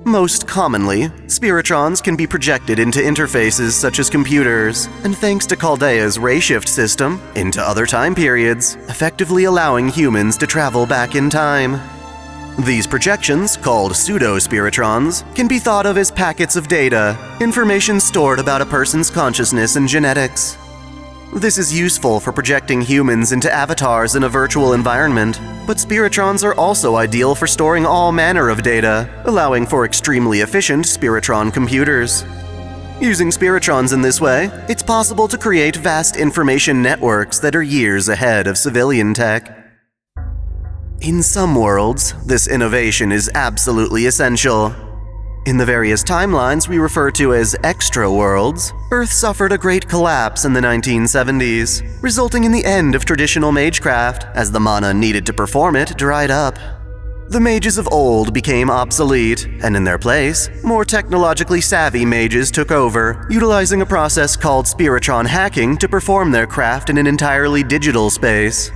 Most commonly, Spiritrons can be projected into interfaces such as computers, and thanks to Chaldea's ray-shift system, into other time periods, effectively allowing humans to travel back in time. These projections, called pseudo-Spiritrons, can be thought of as packets of data, information stored about a person's consciousness and genetics. This is useful for projecting humans into avatars in a virtual environment, but Spiritrons are also ideal for storing all manner of data, allowing for extremely efficient Spiritron computers. Using Spiritrons in this way, it's possible to create vast information networks that are years ahead of civilian tech. In some worlds, this innovation is absolutely essential. In the various timelines we refer to as extra worlds, Earth suffered a great collapse in the 1970s, resulting in the end of traditional Magecraft, as the mana needed to perform it dried up. The mages of old became obsolete, and in their place, more technologically savvy mages took over, utilizing a process called Spiritron hacking to perform their craft in an entirely digital space.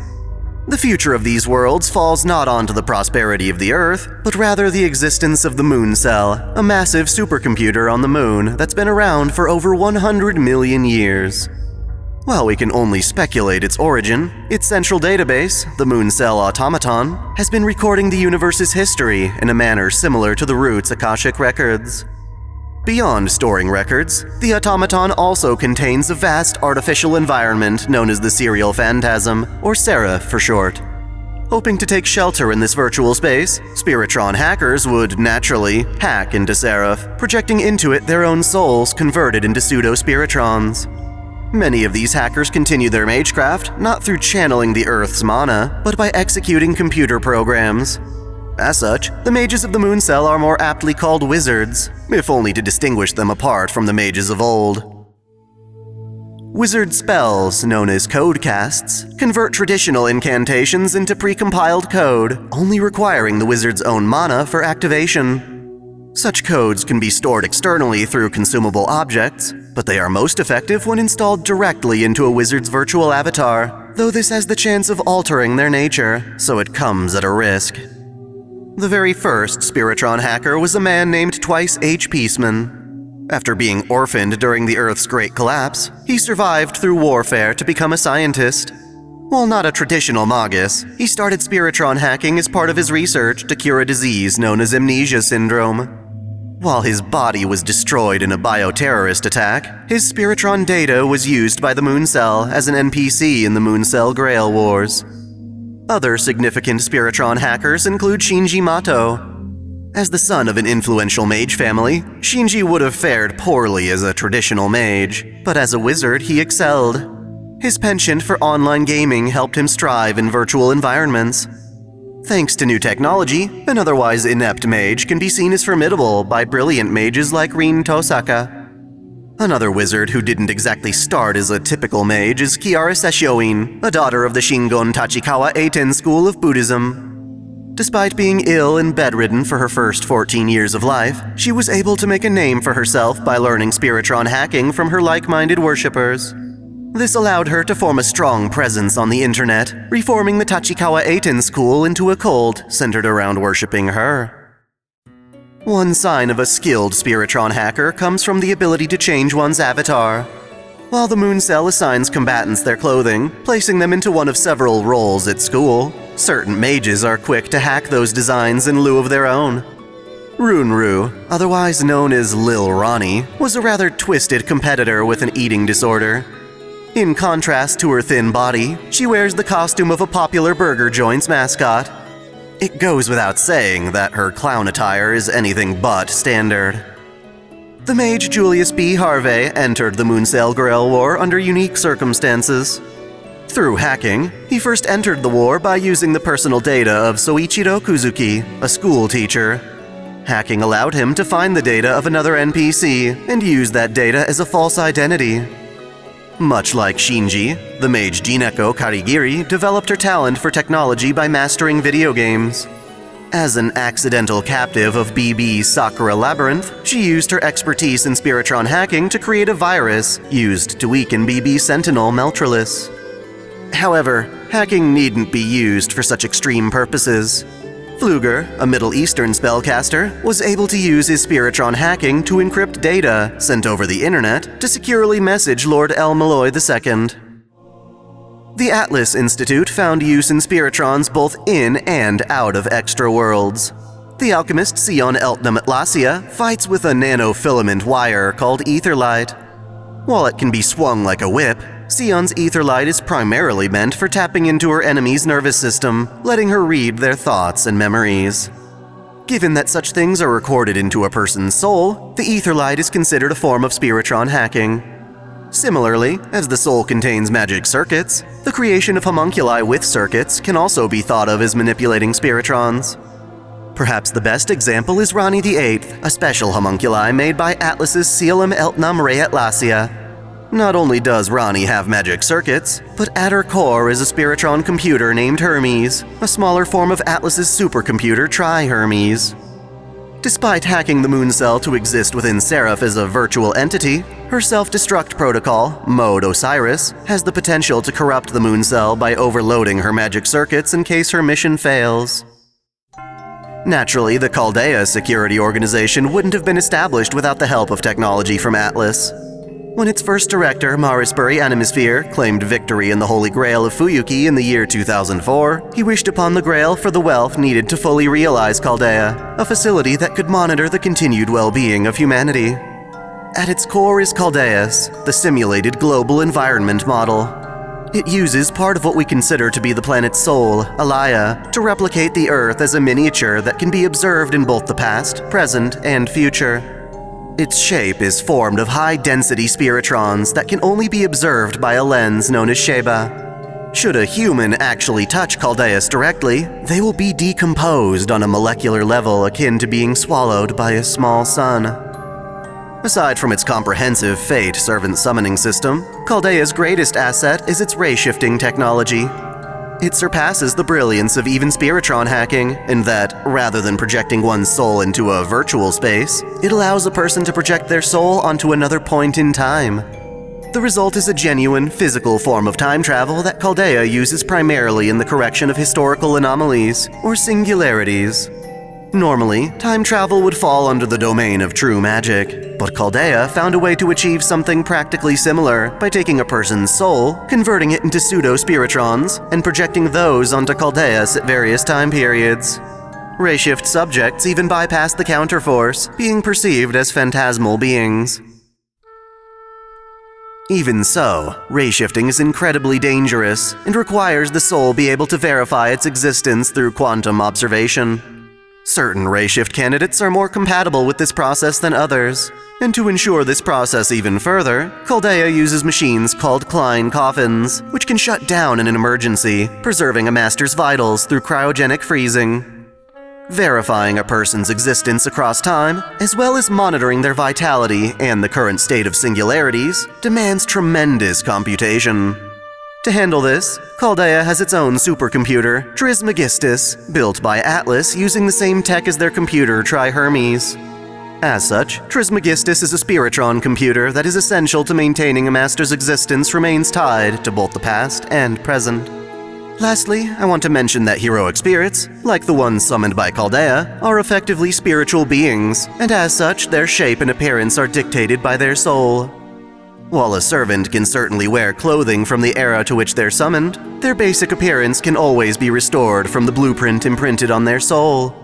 The future of these worlds falls not onto the prosperity of the Earth, but rather the existence of the Moon Cell, a massive supercomputer on the Moon that's been around for over 100 million years. While we can only speculate its origin, its central database, the Moon Cell Automaton, has been recording the universe's history in a manner similar to the Root's Akashic records. Beyond storing records, the automaton also contains a vast artificial environment known as the Serial Phantasm, or Seraph for short. Hoping to take shelter in this virtual space, Spiritron hackers would, naturally, hack into Seraph, projecting into it their own souls converted into pseudo-Spiritrons. Many of these hackers continue their Magecraft not through channeling the Earth's mana, but by executing computer programs. As such, the mages of the Moon Cell are more aptly called wizards, if only to distinguish them apart from the mages of old. Wizard spells, known as code casts, convert traditional incantations into precompiled code, only requiring the wizard's own mana for activation. Such codes can be stored externally through consumable objects, but they are most effective when installed directly into a wizard's virtual avatar, though this has the chance of altering their nature, so it comes at a risk. The very first Spiritron hacker was a man named Twice H. Peaceman. After being orphaned during the Earth's Great Collapse, he survived through warfare to become a scientist. While not a traditional magus, he started Spiritron hacking as part of his research to cure a disease known as amnesia syndrome. While his body was destroyed in a bioterrorist attack, his Spiritron data was used by the Moon Cell as an NPC in the Moon Cell Grail Wars. Other significant Spiritron hackers include Shinji Mato. As the son of an influential mage family, Shinji would have fared poorly as a traditional mage, but as a wizard he excelled. His penchant for online gaming helped him strive in virtual environments. Thanks to new technology, an otherwise inept mage can be seen as formidable by brilliant mages like Rin Tosaka. Another wizard who didn't exactly start as a typical mage is Kiara Seshioin, a daughter of the Shingon Tachikawa Eiten school of Buddhism. Despite being ill and bedridden for her first 14 years of life, she was able to make a name for herself by learning Spiritron hacking from her like-minded worshippers. This allowed her to form a strong presence on the internet, reforming the Tachikawa Eiten school into a cult centered around worshipping her. One sign of a skilled Spiritron hacker comes from the ability to change one's avatar. While the Moon Cell assigns combatants their clothing, placing them into one of several roles at school, certain mages are quick to hack those designs in lieu of their own. Runru, otherwise known as Lil Ronnie, was a rather twisted competitor with an eating disorder. In contrast to her thin body, she wears the costume of a popular burger joint's mascot. It goes without saying that her clown attire is anything but standard. The mage Julius B. Harvey entered the Moon Cell Grail War under unique circumstances. Through hacking, he first entered the war by using the personal data of Soichiro Kuzuki, a school teacher. Hacking allowed him to find the data of another NPC and use that data as a false identity. Much like Shinji, the mage Jineko Karigiri developed her talent for technology by mastering video games. As an accidental captive of BB's Sakura Labyrinth, she used her expertise in Spiritron hacking to create a virus used to weaken BB's sentinel Meltralis. However, hacking needn't be used for such extreme purposes. Pfluger, a Middle Eastern spellcaster, was able to use his Spiritron hacking to encrypt data sent over the internet to securely message Lord El Malloy II. The Atlas Institute found use in Spiritrons both in and out of extra worlds. The alchemist Sion Eltnam Atlasia fights with a nanofilament wire called Etherlight. While it can be swung like a whip, Sion's Etherlight is primarily meant for tapping into her enemy's nervous system, letting her read their thoughts and memories. Given that such things are recorded into a person's soul, the Etherlight is considered a form of Spiritron hacking. Similarly, as the soul contains magic circuits, the creation of homunculi with circuits can also be thought of as manipulating Spiritrons. Perhaps the best example is Rani VIII, a special homunculi made by Atlas's Sealam Eltnam Re Atlasia. Not only does Rani have magic circuits, but at her core is a Spiritron computer named Hermes, a smaller form of Atlas's supercomputer Tri-Hermes. Despite hacking the moon cell to exist within Seraph as a virtual entity, her self-destruct protocol, Mode Osiris, has the potential to corrupt the moon cell by overloading her magic circuits in case her mission fails. Naturally, the Chaldea security organization wouldn't have been established without the help of technology from Atlas. When its first director, Marispuri Animesphere, claimed victory in the Holy Grail of Fuyuki in the year 2004, he wished upon the Grail for the wealth needed to fully realize Chaldea, a facility that could monitor the continued well-being of humanity. At its core is Chaldeus, the simulated global environment model. It uses part of what we consider to be the planet's soul, Alaya, to replicate the Earth as a miniature that can be observed in both the past, present, and future. Its shape is formed of high-density Spiritrons that can only be observed by a lens known as Sheba. Should a human actually touch Chaldeus directly, they will be decomposed on a molecular level akin to being swallowed by a small sun. Aside from its comprehensive Fate servant summoning system, Chaldea's greatest asset is its ray-shifting technology. It surpasses the brilliance of even Spiritron hacking in that, rather than projecting one's soul into a virtual space, it allows a person to project their soul onto another point in time. The result is a genuine, physical form of time travel that Chaldea uses primarily in the correction of historical anomalies, or singularities. Normally, time travel would fall under the domain of true magic, but Chaldea found a way to achieve something practically similar by taking a person's soul, converting it into pseudo-Spiritrons, and projecting those onto Chaldeus at various time periods. Rayshift subjects even bypass the counterforce, being perceived as phantasmal beings. Even so, rayshifting is incredibly dangerous and requires the soul be able to verify its existence through quantum observation. Certain rayshift candidates are more compatible with this process than others, and to ensure this process even further, Chaldea uses machines called Klein coffins, which can shut down in an emergency, preserving a master's vitals through cryogenic freezing. Verifying a person's existence across time, as well as monitoring their vitality and the current state of singularities, demands tremendous computation. To handle this, Chaldea has its own supercomputer, Trismegistus, built by Atlas using the same tech as their computer Tri-Hermes. As such, Trismegistus is a Spiritron computer that is essential to maintaining a master's existence remains tied to both the past and present. Lastly, I want to mention that heroic spirits, like the ones summoned by Chaldea, are effectively spiritual beings, and as such, their shape and appearance are dictated by their soul. While a servant can certainly wear clothing from the era to which they're summoned, their basic appearance can always be restored from the blueprint imprinted on their soul.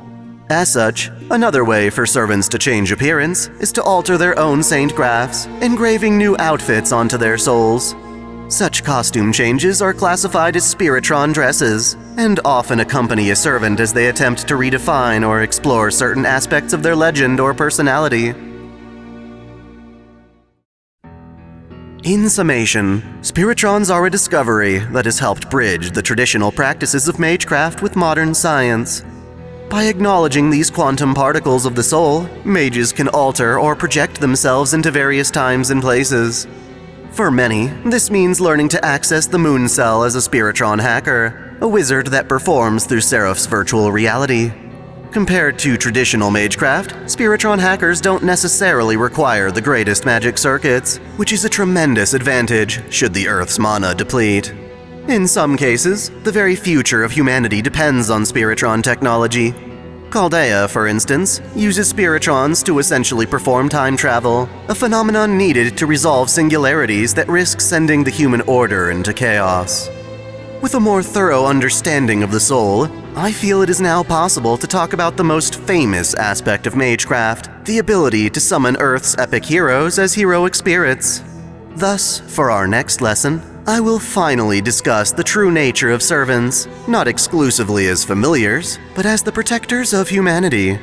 As such, another way for servants to change appearance is to alter their own saint graphs, engraving new outfits onto their souls. Such costume changes are classified as Spiritron dresses, and often accompany a servant as they attempt to redefine or explore certain aspects of their legend or personality. In summation, Spiritrons are a discovery that has helped bridge the traditional practices of Magecraft with modern science. By acknowledging these quantum particles of the soul, mages can alter or project themselves into various times and places. For many, this means learning to access the moon cell as a Spiritron hacker, a wizard that performs through Seraph's virtual reality. Compared to traditional Magecraft, Spiritron hackers don't necessarily require the greatest magic circuits, which is a tremendous advantage should the Earth's mana deplete. In some cases, the very future of humanity depends on Spiritron technology. Chaldea, for instance, uses Spiritrons to essentially perform time travel, a phenomenon needed to resolve singularities that risk sending the human order into chaos. With a more thorough understanding of the soul, I feel it is now possible to talk about the most famous aspect of Magecraft, the ability to summon Earth's epic heroes as heroic spirits. Thus, for our next lesson, I will finally discuss the true nature of servants, not exclusively as familiars, but as the protectors of humanity.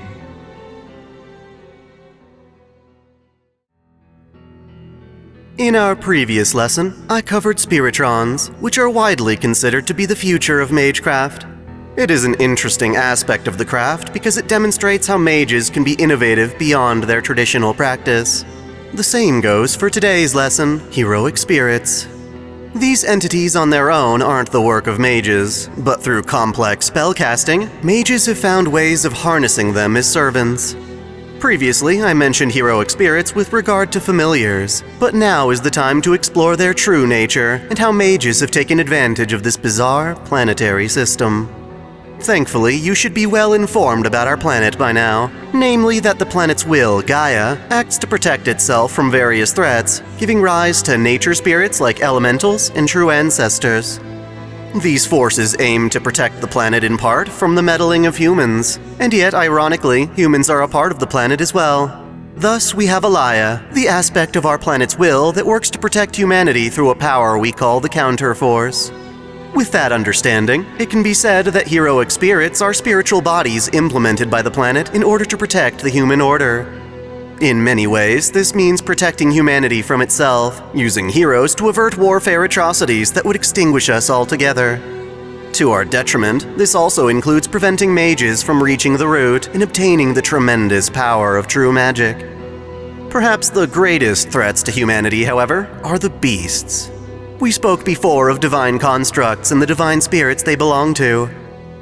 In our previous lesson, I covered Spiritrons, which are widely considered to be the future of Magecraft. It is an interesting aspect of the craft because it demonstrates how mages can be innovative beyond their traditional practice. The same goes for today's lesson, heroic spirits. These entities on their own aren't the work of mages, but through complex spellcasting, mages have found ways of harnessing them as servants. Previously, I mentioned heroic spirits with regard to familiars, but now is the time to explore their true nature and how mages have taken advantage of this bizarre planetary system. Thankfully, you should be well informed about our planet by now, namely that the planet's will, Gaia, acts to protect itself from various threats, giving rise to nature spirits like elementals and true ancestors. These forces aim to protect the planet in part from the meddling of humans, and yet, ironically, humans are a part of the planet as well. Thus, we have Alaya, the aspect of our planet's will that works to protect humanity through a power we call the counterforce. With that understanding, it can be said that heroic spirits are spiritual bodies implemented by the planet in order to protect the human order. In many ways, this means protecting humanity from itself, using heroes to avert warfare atrocities that would extinguish us altogether. To our detriment, this also includes preventing mages from reaching the root and obtaining the tremendous power of true magic. Perhaps the greatest threats to humanity, however, are the beasts. We spoke before of divine constructs and the divine spirits they belong to.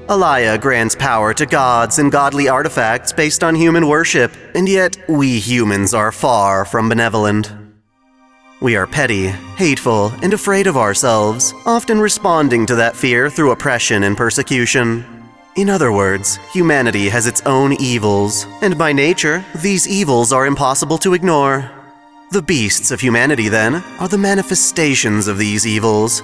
Alaya grants power to gods and godly artifacts based on human worship, and yet we humans are far from benevolent. We are petty, hateful, and afraid of ourselves, often responding to that fear through oppression and persecution. In other words, humanity has its own evils, and by nature, these evils are impossible to ignore. The beasts of humanity, then, are the manifestations of these evils.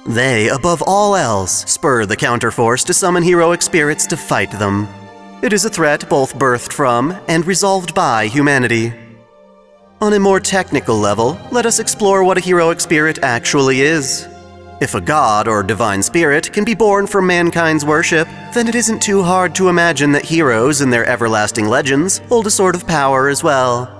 They, above all else, spur the counterforce to summon heroic spirits to fight them. It is a threat both birthed from and resolved by humanity. On a more technical level, let us explore what a heroic spirit actually is. If a god or divine spirit can be born from mankind's worship, then it isn't too hard to imagine that heroes in their everlasting legends hold a sort of power as well.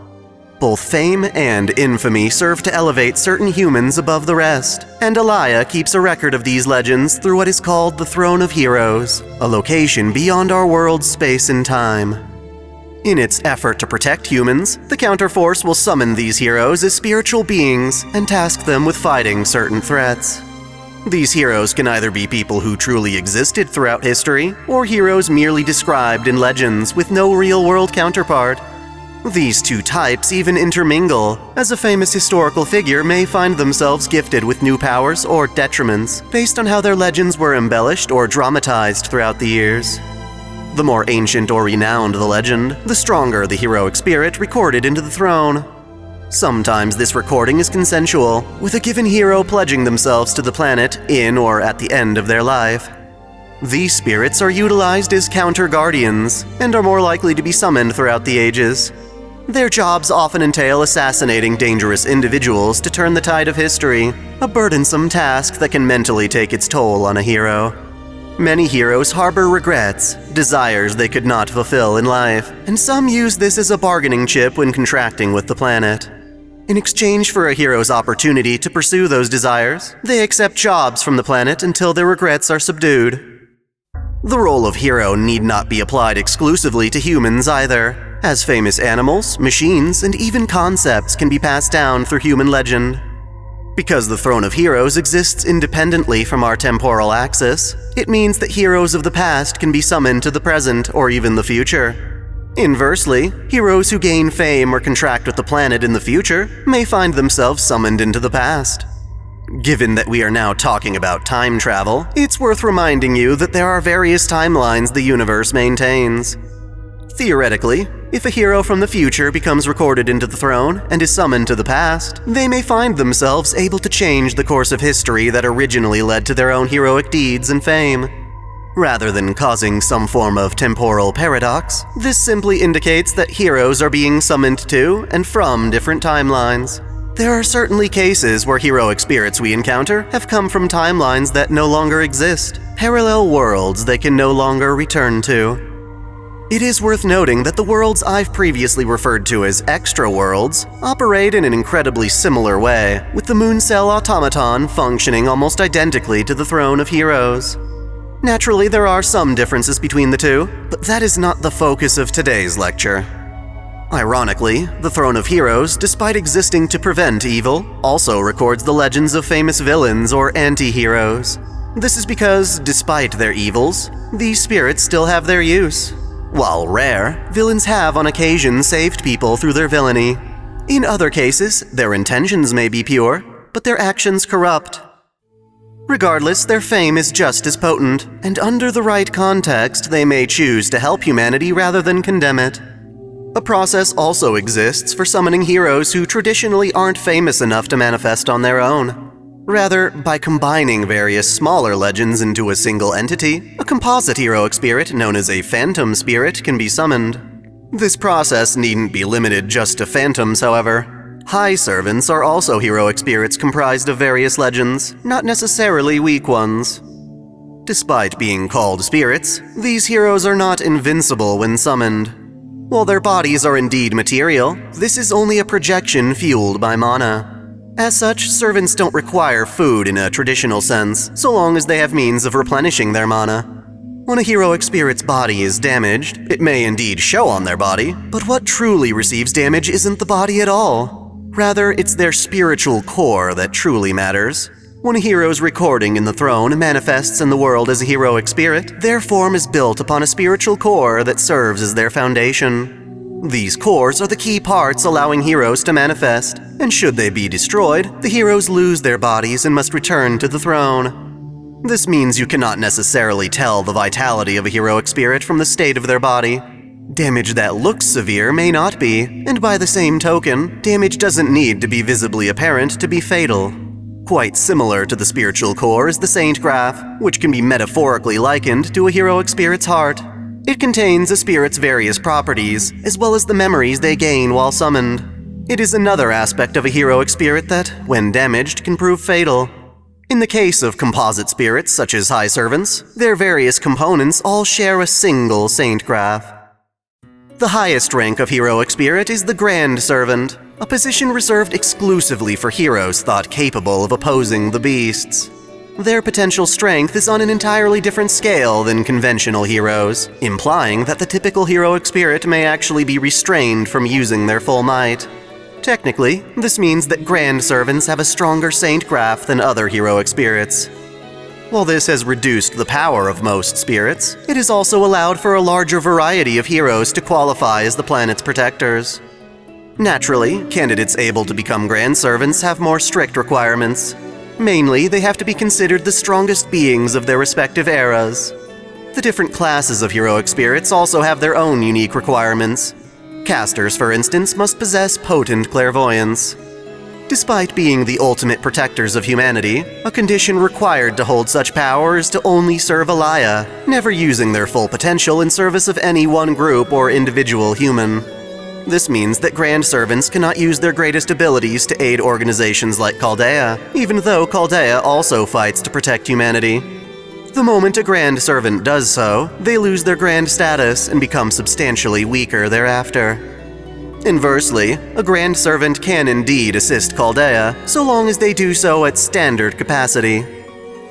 Both fame and infamy serve to elevate certain humans above the rest, and Alaya keeps a record of these legends through what is called the Throne of Heroes, a location beyond our world's space and time. In its effort to protect humans, the counterforce will summon these heroes as spiritual beings and task them with fighting certain threats. These heroes can either be people who truly existed throughout history, or heroes merely described in legends with no real-world counterpart. These two types even intermingle, as a famous historical figure may find themselves gifted with new powers or detriments based on how their legends were embellished or dramatized throughout the years. The more ancient or renowned the legend, the stronger the heroic spirit recorded into the throne. Sometimes this recording is consensual, with a given hero pledging themselves to the planet in or at the end of their life. These spirits are utilized as counter-guardians, and are more likely to be summoned throughout the ages. Their jobs often entail assassinating dangerous individuals to turn the tide of history, a burdensome task that can mentally take its toll on a hero. Many heroes harbor regrets, desires they could not fulfill in life, and some use this as a bargaining chip when contracting with the planet. In exchange for a hero's opportunity to pursue those desires, they accept jobs from the planet until their regrets are subdued. The role of hero need not be applied exclusively to humans either, as famous animals, machines, and even concepts can be passed down through human legend. Because the Throne of Heroes exists independently from our temporal axis, it means that heroes of the past can be summoned to the present or even the future. Inversely, heroes who gain fame or contract with the planet in the future may find themselves summoned into the past. Given that we are now talking about time travel, it's worth reminding you that there are various timelines the universe maintains. Theoretically, if a hero from the future becomes recorded into the throne and is summoned to the past, they may find themselves able to change the course of history that originally led to their own heroic deeds and fame. Rather than causing some form of temporal paradox, this simply indicates that heroes are being summoned to and from different timelines. There are certainly cases where heroic spirits we encounter have come from timelines that no longer exist, parallel worlds they can no longer return to. It is worth noting that the worlds I've previously referred to as extra worlds operate in an incredibly similar way, with the moon cell automaton functioning almost identically to the throne of heroes. Naturally, there are some differences between the two, but that is not the focus of today's lecture. Ironically, the Throne of Heroes, despite existing to prevent evil, also records the legends of famous villains or anti-heroes. This is because, despite their evils, these spirits still have their use. While rare, villains have on occasion saved people through their villainy. In other cases, their intentions may be pure, but their actions corrupt. Regardless, their fame is just as potent, and under the right context, they may choose to help humanity rather than condemn it. A process also exists for summoning heroes who traditionally aren't famous enough to manifest on their own. Rather, by combining various smaller legends into a single entity, a composite heroic spirit known as a phantom spirit can be summoned. This process needn't be limited just to phantoms, however. High servants are also heroic spirits comprised of various legends, not necessarily weak ones. Despite being called spirits, these heroes are not invincible when summoned. While their bodies are indeed material, this is only a projection fueled by mana. As such, servants don't require food in a traditional sense, so long as they have means of replenishing their mana. When a heroic spirit's body is damaged, it may indeed show on their body, but what truly receives damage isn't the body at all. Rather, it's their spiritual core that truly matters. When a hero's recording in the throne manifests in the world as a heroic spirit, their form is built upon a spiritual core that serves as their foundation. These cores are the key parts allowing heroes to manifest, and should they be destroyed, the heroes lose their bodies and must return to the throne. This means you cannot necessarily tell the vitality of a heroic spirit from the state of their body. Damage that looks severe may not be, and by the same token, damage doesn't need to be visibly apparent to be fatal. Quite similar to the spiritual core is the Saint Graph, which can be metaphorically likened to a heroic spirit's heart. It contains a spirit's various properties, as well as the memories they gain while summoned. It is another aspect of a heroic spirit that, when damaged, can prove fatal. In the case of composite spirits such as high servants, their various components all share a single Saint Graph. The highest rank of heroic spirit is the Grand Servant, a position reserved exclusively for heroes thought capable of opposing the beasts. Their potential strength is on an entirely different scale than conventional heroes, implying that the typical heroic spirit may actually be restrained from using their full might. Technically, this means that Grand Servants have a stronger Saint Graph than other heroic spirits. While this has reduced the power of most spirits, it has also allowed for a larger variety of heroes to qualify as the planet's protectors. Naturally, candidates able to become Grand Servants have more strict requirements. Mainly, they have to be considered the strongest beings of their respective eras. The different classes of heroic spirits also have their own unique requirements. Casters, for instance, must possess potent clairvoyance. Despite being the ultimate protectors of humanity, a condition required to hold such power is to only serve Alaya, never using their full potential in service of any one group or individual human. This means that Grand Servants cannot use their greatest abilities to aid organizations like Chaldea, even though Chaldea also fights to protect humanity. The moment a Grand Servant does so, they lose their Grand status and become substantially weaker thereafter. Inversely, a Grand Servant can indeed assist Chaldea, so long as they do so at standard capacity.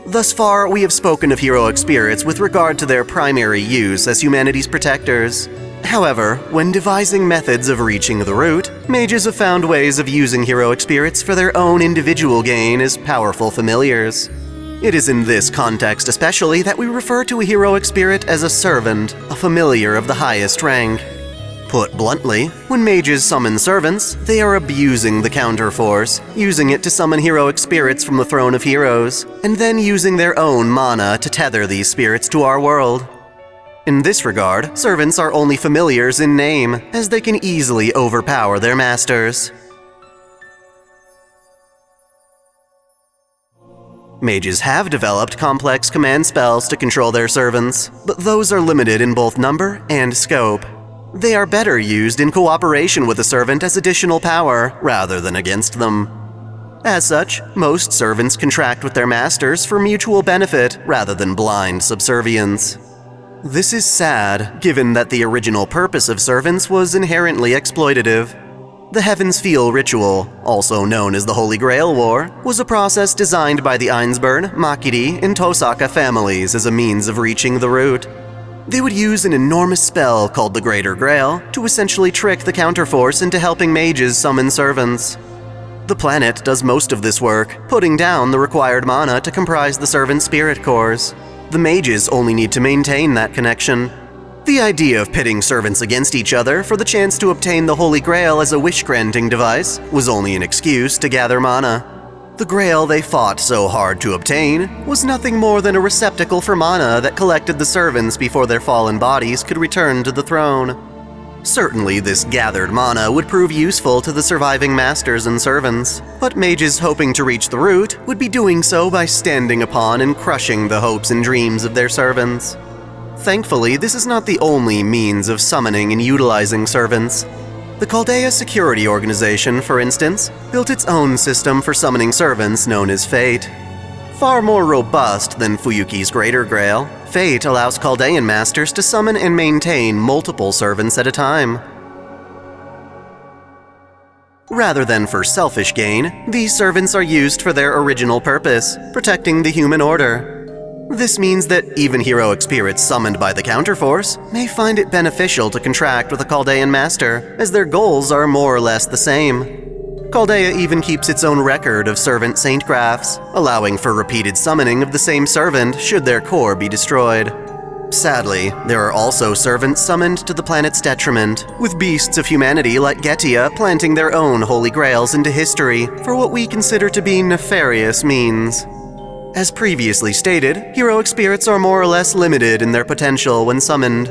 Thus far, we have spoken of heroic spirits with regard to their primary use as humanity's protectors. However, when devising methods of reaching the root, mages have found ways of using heroic spirits for their own individual gain as powerful familiars. It is in this context especially that we refer to a heroic spirit as a servant, a familiar of the highest rank. Put bluntly, when mages summon servants, they are abusing the counterforce, using it to summon heroic spirits from the throne of heroes, and then using their own mana to tether these spirits to our world. In this regard, servants are only familiars in name, as they can easily overpower their masters. Mages have developed complex command spells to control their servants, but those are limited in both number and scope. They are better used in cooperation with a servant as additional power, rather than against them. As such, most servants contract with their masters for mutual benefit, rather than blind subservience. This is sad, given that the original purpose of servants was inherently exploitative. The Heavens Feel ritual, also known as the Holy Grail War, was a process designed by the Ainsburn, Makiri, and Tosaka families as a means of reaching the root. They would use an enormous spell called the Greater Grail to essentially trick the counterforce into helping mages summon servants. The planet does most of this work, putting down the required mana to comprise the servant spirit cores. The mages only need to maintain that connection. The idea of pitting servants against each other for the chance to obtain the Holy Grail as a wish-granting device was only an excuse to gather mana. The Grail they fought so hard to obtain was nothing more than a receptacle for mana that collected the servants before their fallen bodies could return to the throne. Certainly, this gathered mana would prove useful to the surviving masters and servants, but mages hoping to reach the root would be doing so by standing upon and crushing the hopes and dreams of their servants. Thankfully, this is not the only means of summoning and utilizing servants. The Chaldea Security Organization, for instance, built its own system for summoning servants known as Fate. Far more robust than Fuyuki's Greater Grail, Fate allows Chaldean masters to summon and maintain multiple servants at a time. Rather than for selfish gain, these servants are used for their original purpose, protecting the human order. This means that even heroic spirits summoned by the counterforce may find it beneficial to contract with a Chaldean master, as their goals are more or less the same. Chaldea even keeps its own record of servant saint graphs, allowing for repeated summoning of the same servant should their core be destroyed. Sadly, there are also servants summoned to the planet's detriment, with beasts of humanity like Getia planting their own holy grails into history for what we consider to be nefarious means. As previously stated, heroic spirits are more or less limited in their potential when summoned.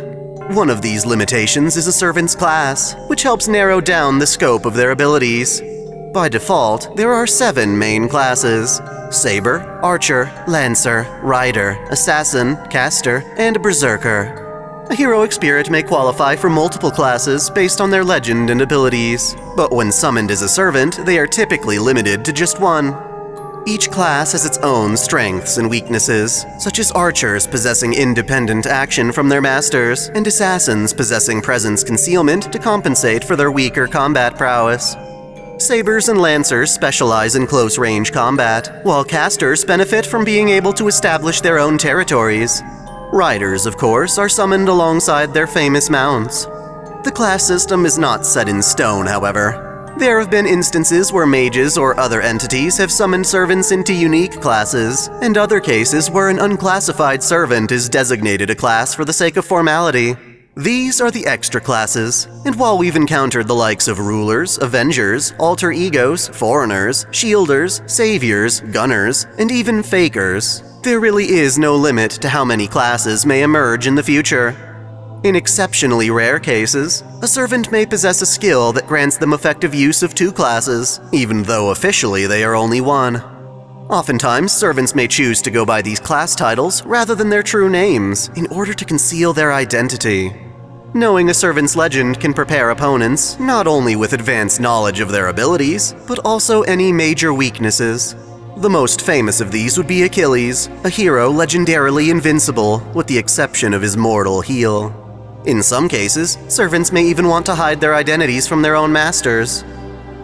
One of these limitations is a servant's class, which helps narrow down the scope of their abilities. By default, there are 7 main classes: Saber, Archer, Lancer, Rider, Assassin, Caster, and Berserker. A heroic spirit may qualify for multiple classes based on their legend and abilities, but when summoned as a servant, they are typically limited to just one. Each class has its own strengths and weaknesses, such as archers possessing independent action from their masters, and assassins possessing presence concealment to compensate for their weaker combat prowess. Sabers and Lancers specialize in close-range combat, while casters benefit from being able to establish their own territories. Riders, of course, are summoned alongside their famous mounts. The class system is not set in stone, however. There have been instances where mages or other entities have summoned servants into unique classes, and other cases where an unclassified servant is designated a class for the sake of formality. These are the extra classes, and while we've encountered the likes of rulers, avengers, alter egos, foreigners, shielders, saviors, gunners, and even fakers, there really is no limit to how many classes may emerge in the future. In exceptionally rare cases, a servant may possess a skill that grants them effective use of 2 classes, even though officially they are only 1. Oftentimes, servants may choose to go by these class titles rather than their true names, in order to conceal their identity. Knowing a servant's legend can prepare opponents not only with advanced knowledge of their abilities, but also any major weaknesses. The most famous of these would be Achilles, a hero legendarily invincible, with the exception of his mortal heel. In some cases, servants may even want to hide their identities from their own masters.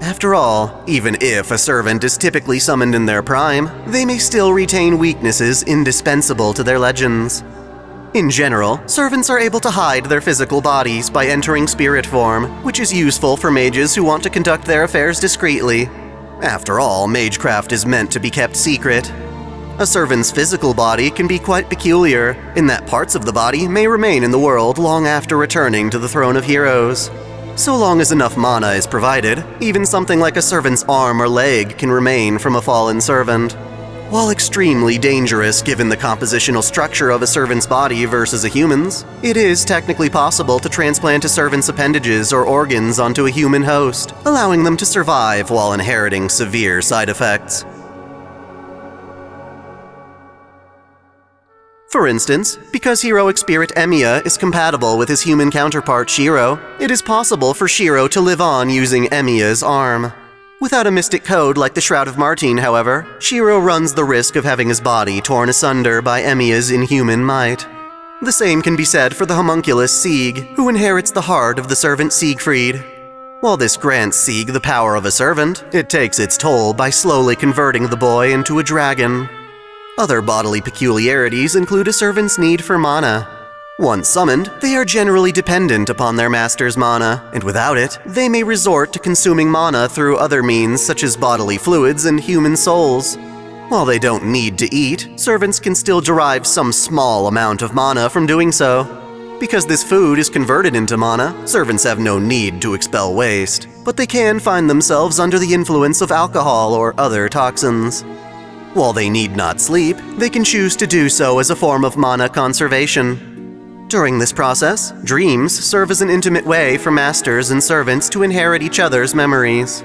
After all, even if a servant is typically summoned in their prime, they may still retain weaknesses indispensable to their legends. In general, servants are able to hide their physical bodies by entering spirit form, which is useful for mages who want to conduct their affairs discreetly. After all, Magecraft is meant to be kept secret. A servant's physical body can be quite peculiar, in that parts of the body may remain in the world long after returning to the throne of heroes. So long as enough mana is provided, even something like a servant's arm or leg can remain from a fallen servant. While extremely dangerous given the compositional structure of a servant's body versus a human's, it is technically possible to transplant a servant's appendages or organs onto a human host, allowing them to survive while inheriting severe side effects. For instance, because heroic spirit Emiya is compatible with his human counterpart Shiro, it is possible for Shiro to live on using Emiya's arm. Without a mystic code like the Shroud of Martine, however, Shiro runs the risk of having his body torn asunder by Emiya's inhuman might. The same can be said for the homunculus Sieg, who inherits the heart of the servant Siegfried. While this grants Sieg the power of a servant, it takes its toll by slowly converting the boy into a dragon. Other bodily peculiarities include a servant's need for mana. Once summoned, they are generally dependent upon their master's mana, and without it, they may resort to consuming mana through other means such as bodily fluids and human souls. While they don't need to eat, servants can still derive some small amount of mana from doing so. Because this food is converted into mana, servants have no need to expel waste, but they can find themselves under the influence of alcohol or other toxins. While they need not sleep, they can choose to do so as a form of mana conservation. During this process, dreams serve as an intimate way for masters and servants to inherit each other's memories.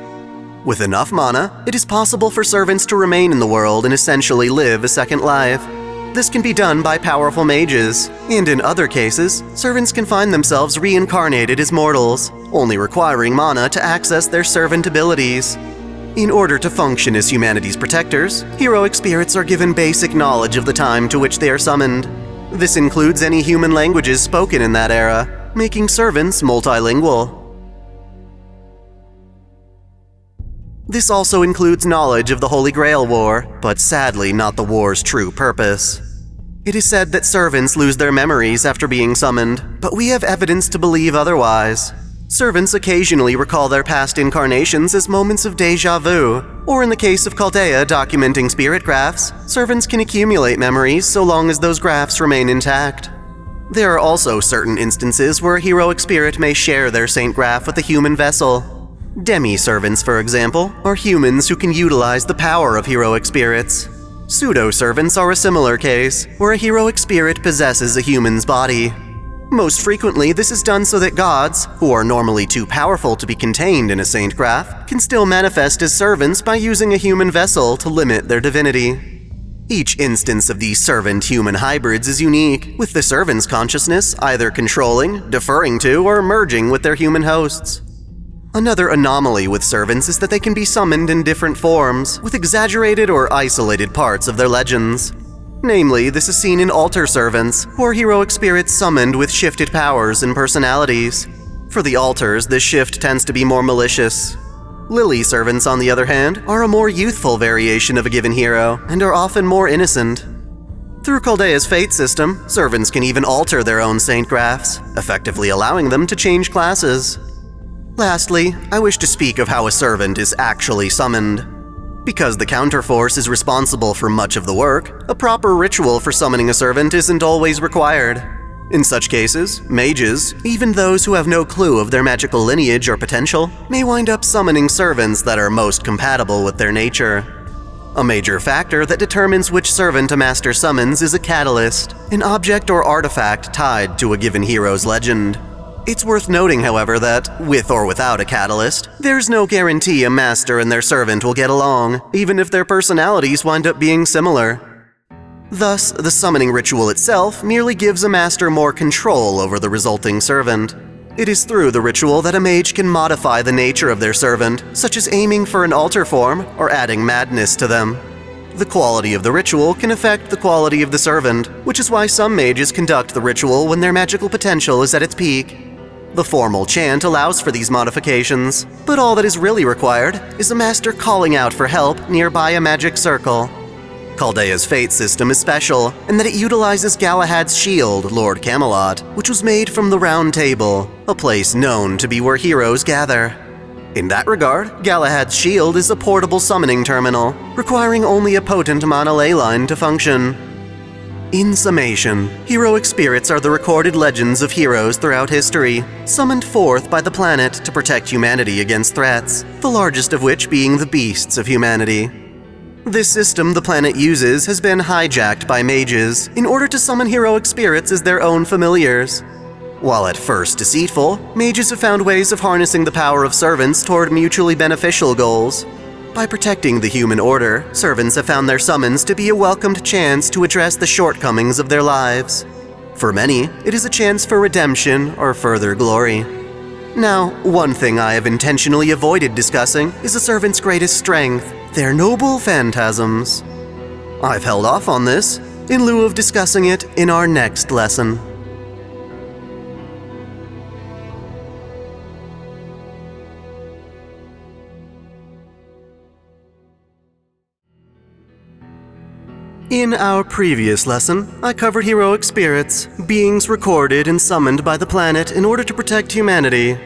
With enough mana, it is possible for servants to remain in the world and essentially live a second life. This can be done by powerful mages, and in other cases, servants can find themselves reincarnated as mortals, only requiring mana to access their servant abilities. In order to function as humanity's protectors, heroic spirits are given basic knowledge of the time to which they are summoned. This includes any human languages spoken in that era, making servants multilingual. This also includes knowledge of the Holy Grail War, but sadly not the war's true purpose. It is said that servants lose their memories after being summoned, but we have evidence to believe otherwise. Servants occasionally recall their past incarnations as moments of déjà vu, or in the case of Chaldea documenting spirit graphs, servants can accumulate memories so long as those graphs remain intact. There are also certain instances where a heroic spirit may share their saint graph with a human vessel. Demi-servants, for example, are humans who can utilize the power of heroic spirits. Pseudo-servants are a similar case, where a heroic spirit possesses a human's body. Most frequently, this is done so that gods, who are normally too powerful to be contained in a saint graph, can still manifest as servants by using a human vessel to limit their divinity. Each instance of these servant-human hybrids is unique, with the servant's consciousness either controlling, deferring to, or merging with their human hosts. Another anomaly with servants is that they can be summoned in different forms, with exaggerated or isolated parts of their legends. Namely, this is seen in altar servants, who are heroic spirits summoned with shifted powers and personalities. For the altars, this shift tends to be more malicious. Lily servants, on the other hand, are a more youthful variation of a given hero, and are often more innocent. Through Chaldea's fate system, servants can even alter their own saint graphs, effectively allowing them to change classes. Lastly, I wish to speak of how a servant is actually summoned. Because the counterforce is responsible for much of the work, a proper ritual for summoning a servant isn't always required. In such cases, mages, even those who have no clue of their magical lineage or potential, may wind up summoning servants that are most compatible with their nature. A major factor that determines which servant a master summons is a catalyst, an object or artifact tied to a given hero's legend. It's worth noting, however, that, with or without a catalyst, there's no guarantee a master and their servant will get along, even if their personalities wind up being similar. Thus, the summoning ritual itself merely gives a master more control over the resulting servant. It is through the ritual that a mage can modify the nature of their servant, such as aiming for an altar form or adding madness to them. The quality of the ritual can affect the quality of the servant, which is why some mages conduct the ritual when their magical potential is at its peak. The formal chant allows for these modifications, but all that is really required is a master calling out for help nearby a magic circle. Chaldea's fate system is special in that it utilizes Galahad's shield, Lord Camelot, which was made from the Round Table, a place known to be where heroes gather. In that regard, Galahad's shield is a portable summoning terminal, requiring only a potent mana ley line to function. In summation, heroic spirits are the recorded legends of heroes throughout history, summoned forth by the planet to protect humanity against threats, the largest of which being the beasts of humanity. This system the planet uses has been hijacked by mages in order to summon heroic spirits as their own familiars. While at first deceitful, mages have found ways of harnessing the power of servants toward mutually beneficial goals. By protecting the human order, servants have found their summons to be a welcomed chance to address the shortcomings of their lives. For many, it is a chance for redemption or further glory. Now, one thing I have intentionally avoided discussing is a servant's greatest strength, their noble phantasms. I've held off on this, in lieu of discussing it in our next lesson. In our previous lesson, I covered heroic spirits, beings recorded and summoned by the planet in order to protect humanity.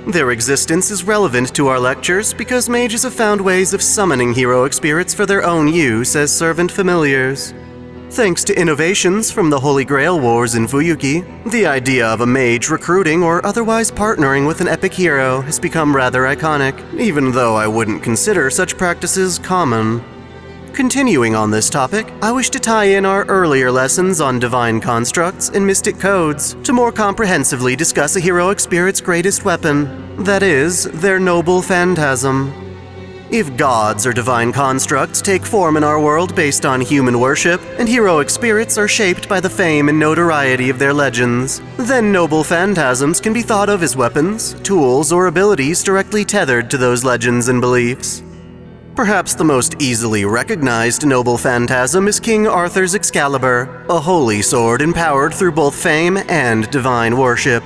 Their existence is relevant to our lectures because mages have found ways of summoning heroic spirits for their own use as servant familiars. Thanks to innovations from the Holy Grail Wars in Fuyuki, the idea of a mage recruiting or otherwise partnering with an epic hero has become rather iconic, even though I wouldn't consider such practices common. Continuing on this topic, I wish to tie in our earlier lessons on divine constructs and mystic codes to more comprehensively discuss a heroic spirit's greatest weapon, that is, their noble phantasm. If gods or divine constructs take form in our world based on human worship, and heroic spirits are shaped by the fame and notoriety of their legends, then noble phantasms can be thought of as weapons, tools, or abilities directly tethered to those legends and beliefs. Perhaps the most easily recognized noble phantasm is King Arthur's Excalibur, a holy sword empowered through both fame and divine worship.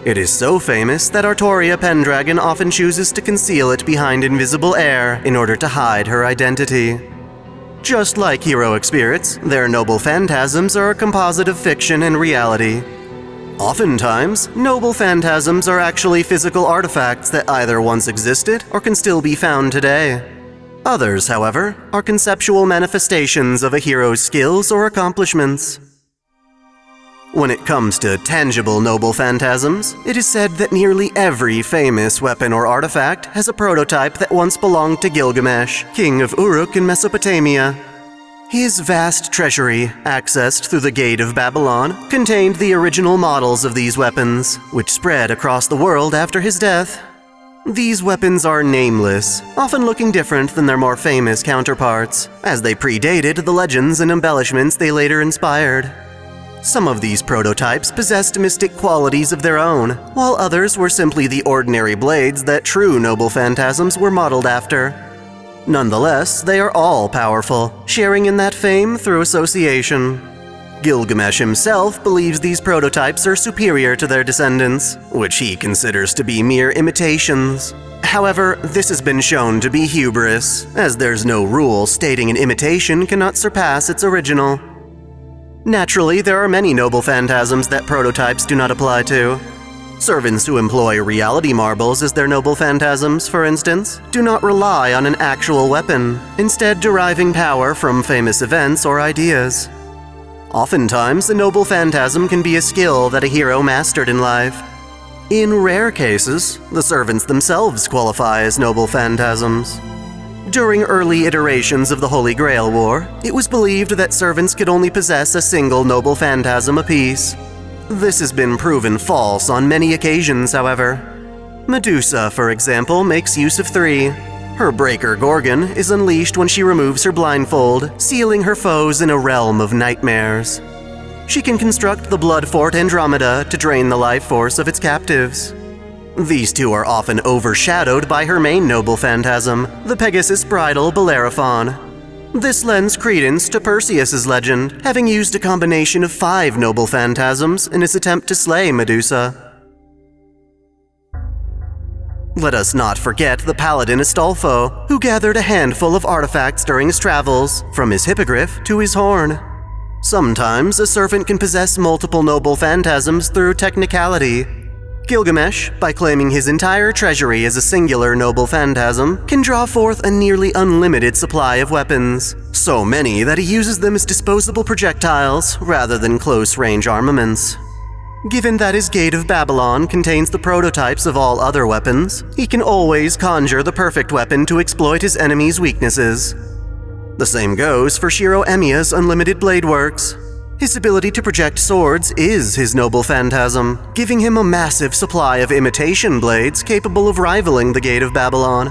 It is so famous that Artoria Pendragon often chooses to conceal it behind invisible air in order to hide her identity. Just like heroic spirits, their noble phantasms are a composite of fiction and reality. Oftentimes, noble phantasms are actually physical artifacts that either once existed or can still be found today. Others, however, are conceptual manifestations of a hero's skills or accomplishments. When it comes to tangible noble phantasms, it is said that nearly every famous weapon or artifact has a prototype that once belonged to Gilgamesh, king of Uruk in Mesopotamia. His vast treasury, accessed through the Gate of Babylon, contained the original models of these weapons, which spread across the world after his death. These weapons are nameless, often looking different than their more famous counterparts, as they predated the legends and embellishments they later inspired. Some of these prototypes possessed mystic qualities of their own, while others were simply the ordinary blades that true noble phantasms were modeled after. Nonetheless, they are all powerful, sharing in that fame through association. Gilgamesh himself believes these prototypes are superior to their descendants, which he considers to be mere imitations. However, this has been shown to be hubris, as there's no rule stating an imitation cannot surpass its original. Naturally, there are many noble phantasms that prototypes do not apply to. Servants who employ reality marbles as their noble phantasms, for instance, do not rely on an actual weapon, instead deriving power from famous events or ideas. Oftentimes, a noble phantasm can be a skill that a hero mastered in life. In rare cases, the servants themselves qualify as noble phantasms. During early iterations of the Holy Grail War, it was believed that servants could only possess a single noble phantasm apiece. This has been proven false on many occasions, however. Medusa, for example, makes use of 3. Her breaker Gorgon is unleashed when she removes her blindfold, sealing her foes in a realm of nightmares. She can construct the blood fort Andromeda to drain the life force of its captives. These two are often overshadowed by her main noble phantasm, the Pegasus bridal Bellerophon. This lends credence to Perseus's legend, having used a combination of 5 noble phantasms in his attempt to slay Medusa. Let us not forget the paladin Astolfo, who gathered a handful of artifacts during his travels, from his hippogriff to his horn. Sometimes a servant can possess multiple noble phantasms through technicality. Gilgamesh, by claiming his entire treasury as a singular noble phantasm, can draw forth a nearly unlimited supply of weapons. So many that he uses them as disposable projectiles rather than close-range armaments. Given that his Gate of Babylon contains the prototypes of all other weapons, he can always conjure the perfect weapon to exploit his enemy's weaknesses. The same goes for Shiro Emiya's unlimited blade works. His ability to project swords is his noble phantasm, giving him a massive supply of imitation blades capable of rivaling the Gate of Babylon.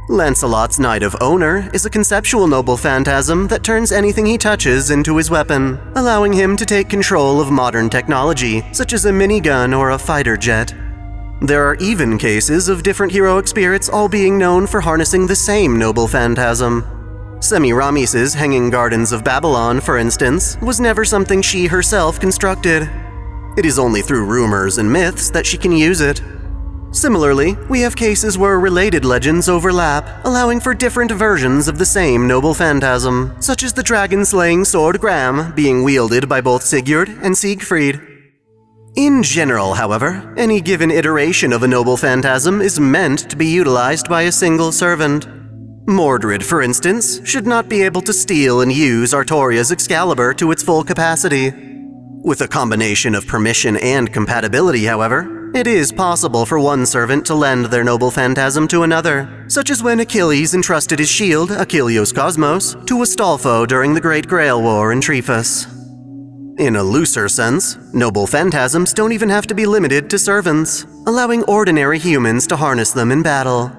Lancelot's Knight of Honor is a conceptual noble phantasm that turns anything he touches into his weapon, allowing him to take control of modern technology, such as a minigun or a fighter jet. There are even cases of different heroic spirits all being known for harnessing the same noble phantasm. Semiramis's Hanging Gardens of Babylon, for instance, was never something she herself constructed. It is only through rumors and myths that she can use it. Similarly, we have cases where related legends overlap, allowing for different versions of the same noble phantasm, such as the dragon-slaying sword Gram being wielded by both Sigurd and Siegfried. In general, however, any given iteration of a noble phantasm is meant to be utilized by a single servant. Mordred, for instance, should not be able to steal and use Artoria's Excalibur to its full capacity. With a combination of permission and compatibility, however, it is possible for one servant to lend their noble phantasm to another, such as when Achilles entrusted his shield, Achilleos Cosmos, to Astolfo during the Great Grail War in Trifas. In a looser sense, noble phantasms don't even have to be limited to servants, allowing ordinary humans to harness them in battle.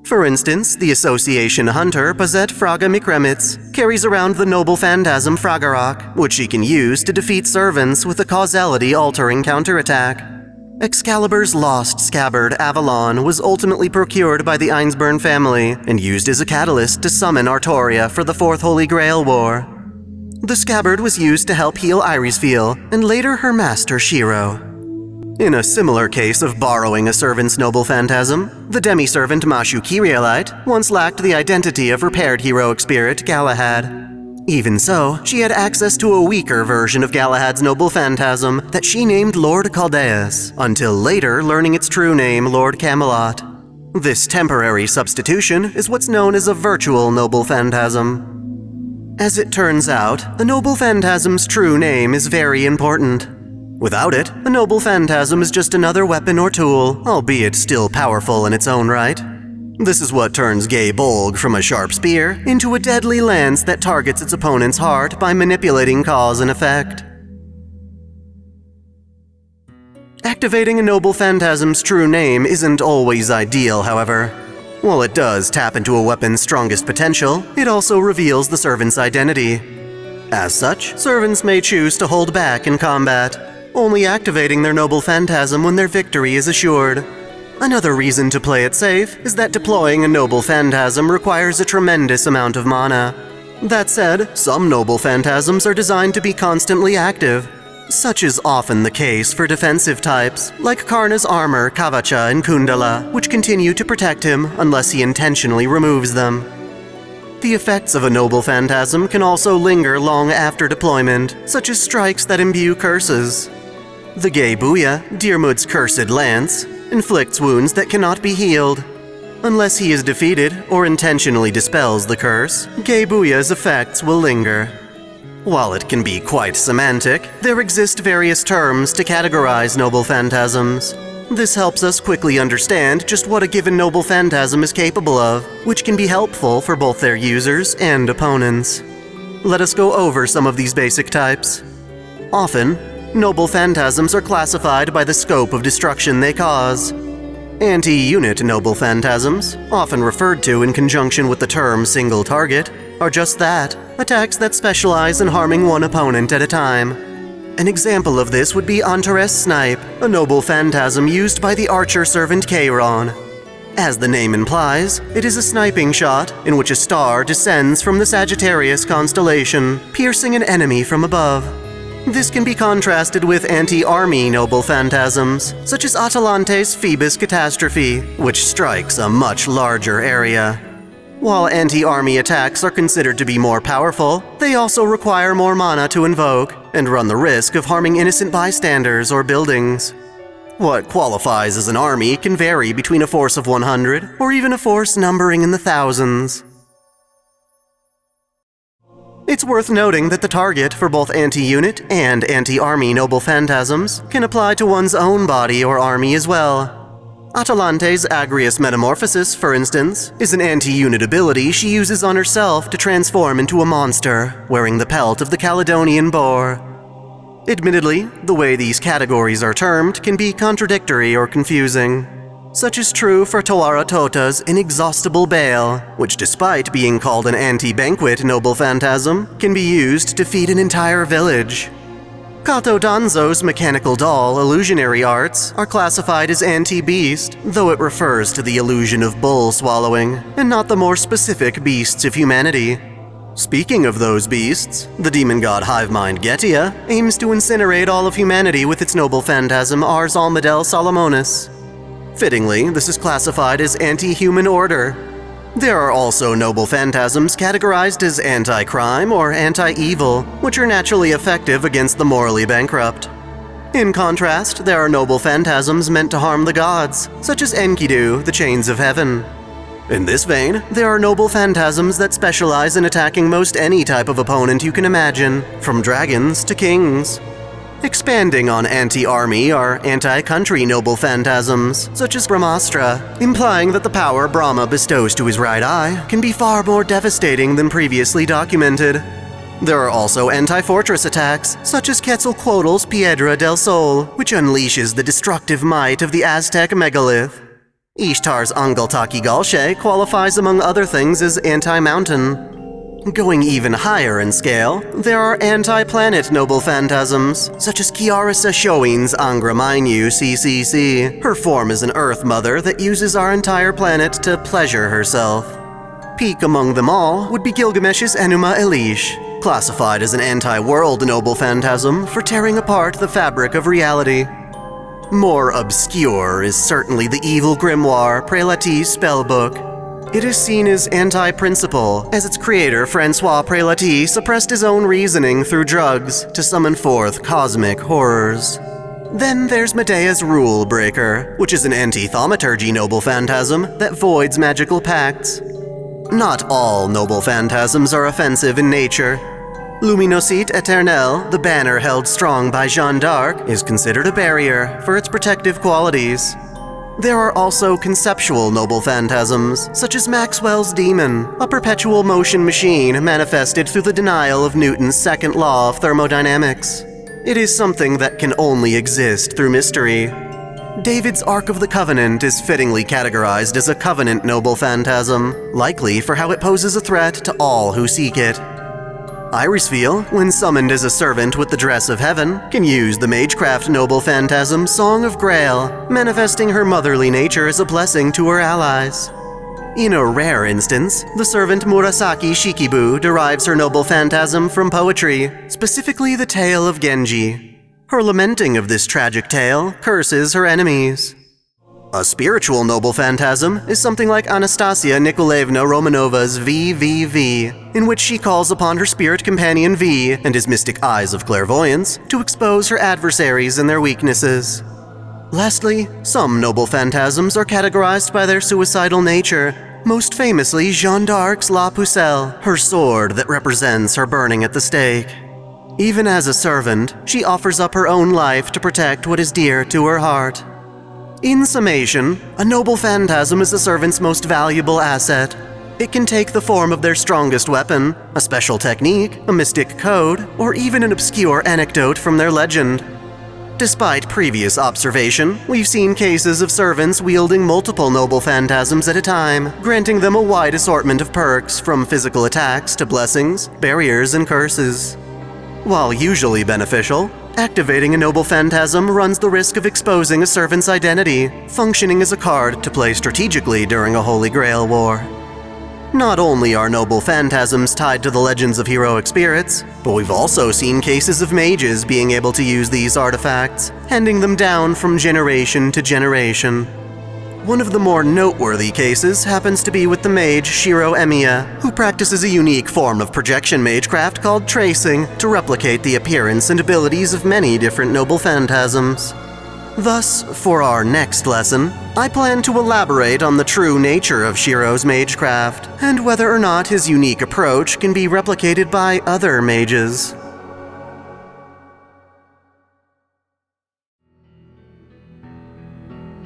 For instance, the Association Hunter Pazet Fraga Mikremitz carries around the noble phantasm Fragarok, which she can use to defeat servants with a causality-altering counterattack. Excalibur's lost scabbard Avalon was ultimately procured by the Einsburn family and used as a catalyst to summon Artoria for the Fourth Holy Grail War. The scabbard was used to help heal Irisfeel and later her master Shiro. In a similar case of borrowing a servant's noble phantasm, the demi-servant Mashu Kyrielite once lacked the identity of repaired heroic spirit Galahad. Even so, she had access to a weaker version of Galahad's noble phantasm that she named Lord Caldeus, until later learning its true name, Lord Camelot. This temporary substitution is what's known as a virtual noble phantasm. As it turns out, a noble phantasm's true name is very important. Without it, a noble phantasm is just another weapon or tool, albeit still powerful in its own right. This is what turns Gay Bolg from a sharp spear into a deadly lance that targets its opponent's heart by manipulating cause and effect. Activating a noble phantasm's true name isn't always ideal, however. While it does tap into a weapon's strongest potential, it also reveals the servant's identity. As such, servants may choose to hold back in combat, only activating their noble phantasm when their victory is assured. Another reason to play it safe is that deploying a noble phantasm requires a tremendous amount of mana. That said, some noble phantasms are designed to be constantly active. Such is often the case for defensive types, like Karna's armor, Kavacha and Kundala, which continue to protect him unless he intentionally removes them. The effects of a noble phantasm can also linger long after deployment, such as strikes that imbue curses. The Gay Booya, Dirmud's cursed lance, inflicts wounds that cannot be healed. Unless he is defeated or intentionally dispels the curse, Gay Booya's effects will linger. While it can be quite semantic, there exist various terms to categorize noble phantasms. This helps us quickly understand just what a given noble phantasm is capable of, which can be helpful for both their users and opponents. Let us go over some of these basic types. Often, noble phantasms are classified by the scope of destruction they cause. Anti-unit noble phantasms, often referred to in conjunction with the term single target, are just that, attacks that specialize in harming one opponent at a time. An example of this would be Antares Snipe, a noble phantasm used by the archer servant Cheiron. As the name implies, it is a sniping shot in which a star descends from the Sagittarius constellation, piercing an enemy from above. This can be contrasted with anti-army noble phantasms, such as Atalante's Phoebus Catastrophe, which strikes a much larger area. While anti-army attacks are considered to be more powerful, they also require more mana to invoke, and run the risk of harming innocent bystanders or buildings. What qualifies as an army can vary between a force of 100 or even a force numbering in the thousands. It's worth noting that the target for both anti-unit and anti-army noble phantasms can apply to one's own body or army as well. Atalante's Agrius Metamorphosis, for instance, is an anti-unit ability she uses on herself to transform into a monster, wearing the pelt of the Caledonian boar. Admittedly, the way these categories are termed can be contradictory or confusing. Such is true for Toara Tota's Inexhaustible Bale, which despite being called an anti-banquet noble phantasm, can be used to feed an entire village. Kato Danzo's mechanical doll illusionary arts are classified as anti-beast, though it refers to the illusion of bull swallowing, and not the more specific beasts of humanity. Speaking of those beasts, the demon god Hivemind Getia aims to incinerate all of humanity with its noble phantasm Ars Almadel Solomonis. Fittingly, this is classified as anti-human order. There are also noble phantasms categorized as anti-crime or anti-evil, which are naturally effective against the morally bankrupt. In contrast, there are noble phantasms meant to harm the gods, such as Enkidu, the Chains of Heaven. In this vein, there are noble phantasms that specialize in attacking most any type of opponent you can imagine, from dragons to kings. Expanding on anti-army are anti-country noble phantasms, such as Brahmastra, implying that the power Brahma bestows to his right eye can be far more devastating than previously documented. There are also anti-fortress attacks, such as Quetzalcoatl's Piedra del Sol, which unleashes the destructive might of the Aztec megalith. Ishtar's Angaltaki Galshe qualifies among other things as anti-mountain. Going even higher in scale, there are anti-planet noble phantasms, such as Kiarisa Shoin's Angra Mainyu CCC. Her form is an Earth Mother that uses our entire planet to pleasure herself. Peak among them all would be Gilgamesh's Enuma Elish, classified as an anti-world noble phantasm for tearing apart the fabric of reality. More obscure is certainly the evil grimoire Prelati's Spellbook. It is seen as anti-principle, as its creator Francois Prelati suppressed his own reasoning through drugs to summon forth cosmic horrors. Then there's Medea's Rule Breaker, which is an anti-thaumaturgy noble phantasm that voids magical pacts. Not all noble phantasms are offensive in nature. Luminosite Eternelle, the banner held strong by Jeanne d'Arc, is considered a barrier for its protective qualities. There are also conceptual noble phantasms, such as Maxwell's Demon, a perpetual motion machine manifested through the denial of Newton's second law of thermodynamics. It is something that can only exist through mystery. David's Ark of the Covenant is fittingly categorized as a Covenant noble phantasm, likely for how it poses a threat to all who seek it. Irisfeel, when summoned as a servant with the Dress of Heaven, can use the Magecraft noble phantasm Song of Grail, manifesting her motherly nature as a blessing to her allies. In a rare instance, the servant Murasaki Shikibu derives her noble phantasm from poetry, specifically the tale of Genji. Her lamenting of this tragic tale curses her enemies. A spiritual noble phantasm is something like Anastasia Nikolaevna Romanova's VVV, in which she calls upon her spirit companion V and his mystic eyes of clairvoyance to expose her adversaries and their weaknesses. Lastly, some noble phantasms are categorized by their suicidal nature, most famously Jeanne d'Arc's La Pucelle, her sword that represents her burning at the stake. Even as a servant, she offers up her own life to protect what is dear to her heart. In summation, a noble phantasm is a servant's most valuable asset. It can take the form of their strongest weapon, a special technique, a mystic code, or even an obscure anecdote from their legend. Despite previous observation, we've seen cases of servants wielding multiple noble phantasms at a time, granting them a wide assortment of perks, from physical attacks to blessings, barriers, and curses. While usually beneficial, activating a noble phantasm runs the risk of exposing a servant's identity, functioning as a card to play strategically during a Holy Grail war. Not only are noble phantasms tied to the legends of heroic spirits, but we've also seen cases of mages being able to use these artifacts, handing them down from generation to generation. One of the more noteworthy cases happens to be with the mage Shiro Emiya, who practices a unique form of projection magecraft called tracing to replicate the appearance and abilities of many different noble phantasms. Thus, for our next lesson, I plan to elaborate on the true nature of Shiro's magecraft, and whether or not his unique approach can be replicated by other mages.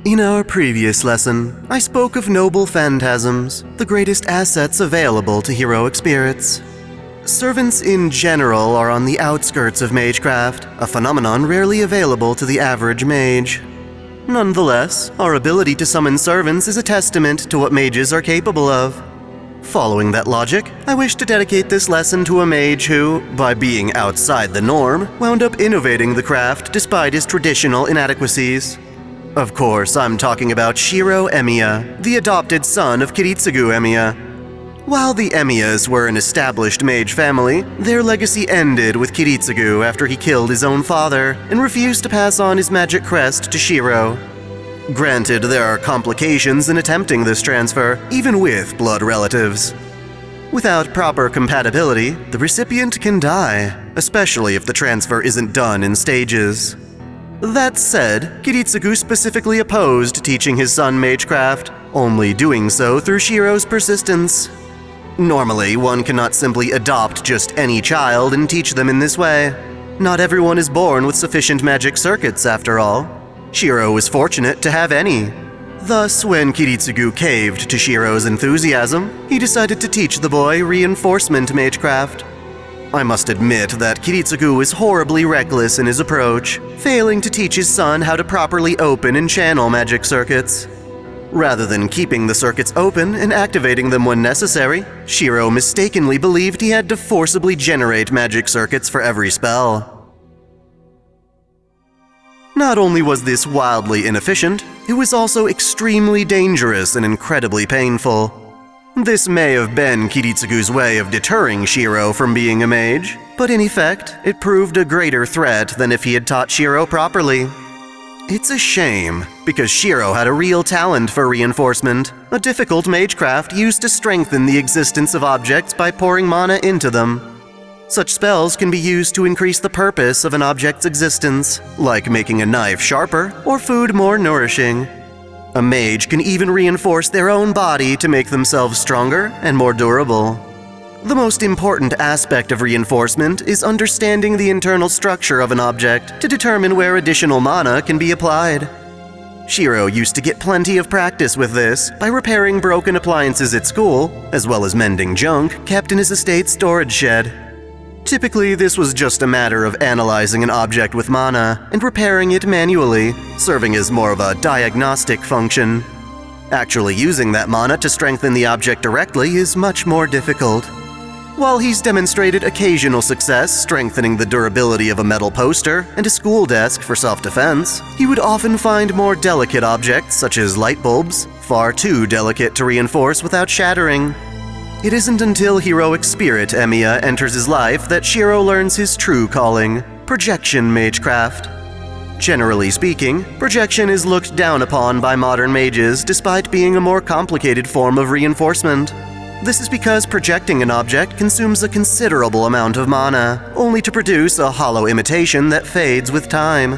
In our previous lesson, I spoke of noble phantasms, the greatest assets available to heroic spirits. Servants in general are on the outskirts of magecraft, a phenomenon rarely available to the average mage. Nonetheless, our ability to summon servants is a testament to what mages are capable of. Following that logic, I wish to dedicate this lesson to a mage who, by being outside the norm, wound up innovating the craft despite his traditional inadequacies. Of course, I'm talking about Shiro Emiya, the adopted son of Kiritsugu Emiya. While the Emiyas were an established mage family, their legacy ended with Kiritsugu after he killed his own father and refused to pass on his magic crest to Shiro. Granted, there are complications in attempting this transfer, even with blood relatives. Without proper compatibility, the recipient can die, especially if the transfer isn't done in stages. That said, Kiritsugu specifically opposed teaching his son magecraft, only doing so through Shiro's persistence. Normally, one cannot simply adopt just any child and teach them in this way. Not everyone is born with sufficient magic circuits, after all. Shiro was fortunate to have any. Thus, when Kiritsugu caved to Shiro's enthusiasm, he decided to teach the boy reinforcement magecraft. I must admit that Kiritsugu was horribly reckless in his approach, failing to teach his son how to properly open and channel magic circuits. Rather than keeping the circuits open and activating them when necessary, Shiro mistakenly believed he had to forcibly generate magic circuits for every spell. Not only was this wildly inefficient, it was also extremely dangerous and incredibly painful. This may have been Kiritsugu's way of deterring Shiro from being a mage, but in effect, it proved a greater threat than if he had taught Shiro properly. It's a shame, because Shiro had a real talent for reinforcement, a difficult magecraft used to strengthen the existence of objects by pouring mana into them. Such spells can be used to increase the purpose of an object's existence, like making a knife sharper or food more nourishing. A mage can even reinforce their own body to make themselves stronger and more durable. The most important aspect of reinforcement is understanding the internal structure of an object to determine where additional mana can be applied. Shiro used to get plenty of practice with this by repairing broken appliances at school, as well as mending junk kept in his estate's storage shed. Typically, this was just a matter of analyzing an object with mana and repairing it manually, serving as more of a diagnostic function. Actually using that mana to strengthen the object directly is much more difficult. While he's demonstrated occasional success strengthening the durability of a metal poster and a school desk for self-defense, he would often find more delicate objects, such as light bulbs, far too delicate to reinforce without shattering. It isn't until heroic spirit Emiya enters his life that Shiro learns his true calling, projection magecraft. Generally speaking, projection is looked down upon by modern mages despite being a more complicated form of reinforcement. This is because projecting an object consumes a considerable amount of mana, only to produce a hollow imitation that fades with time.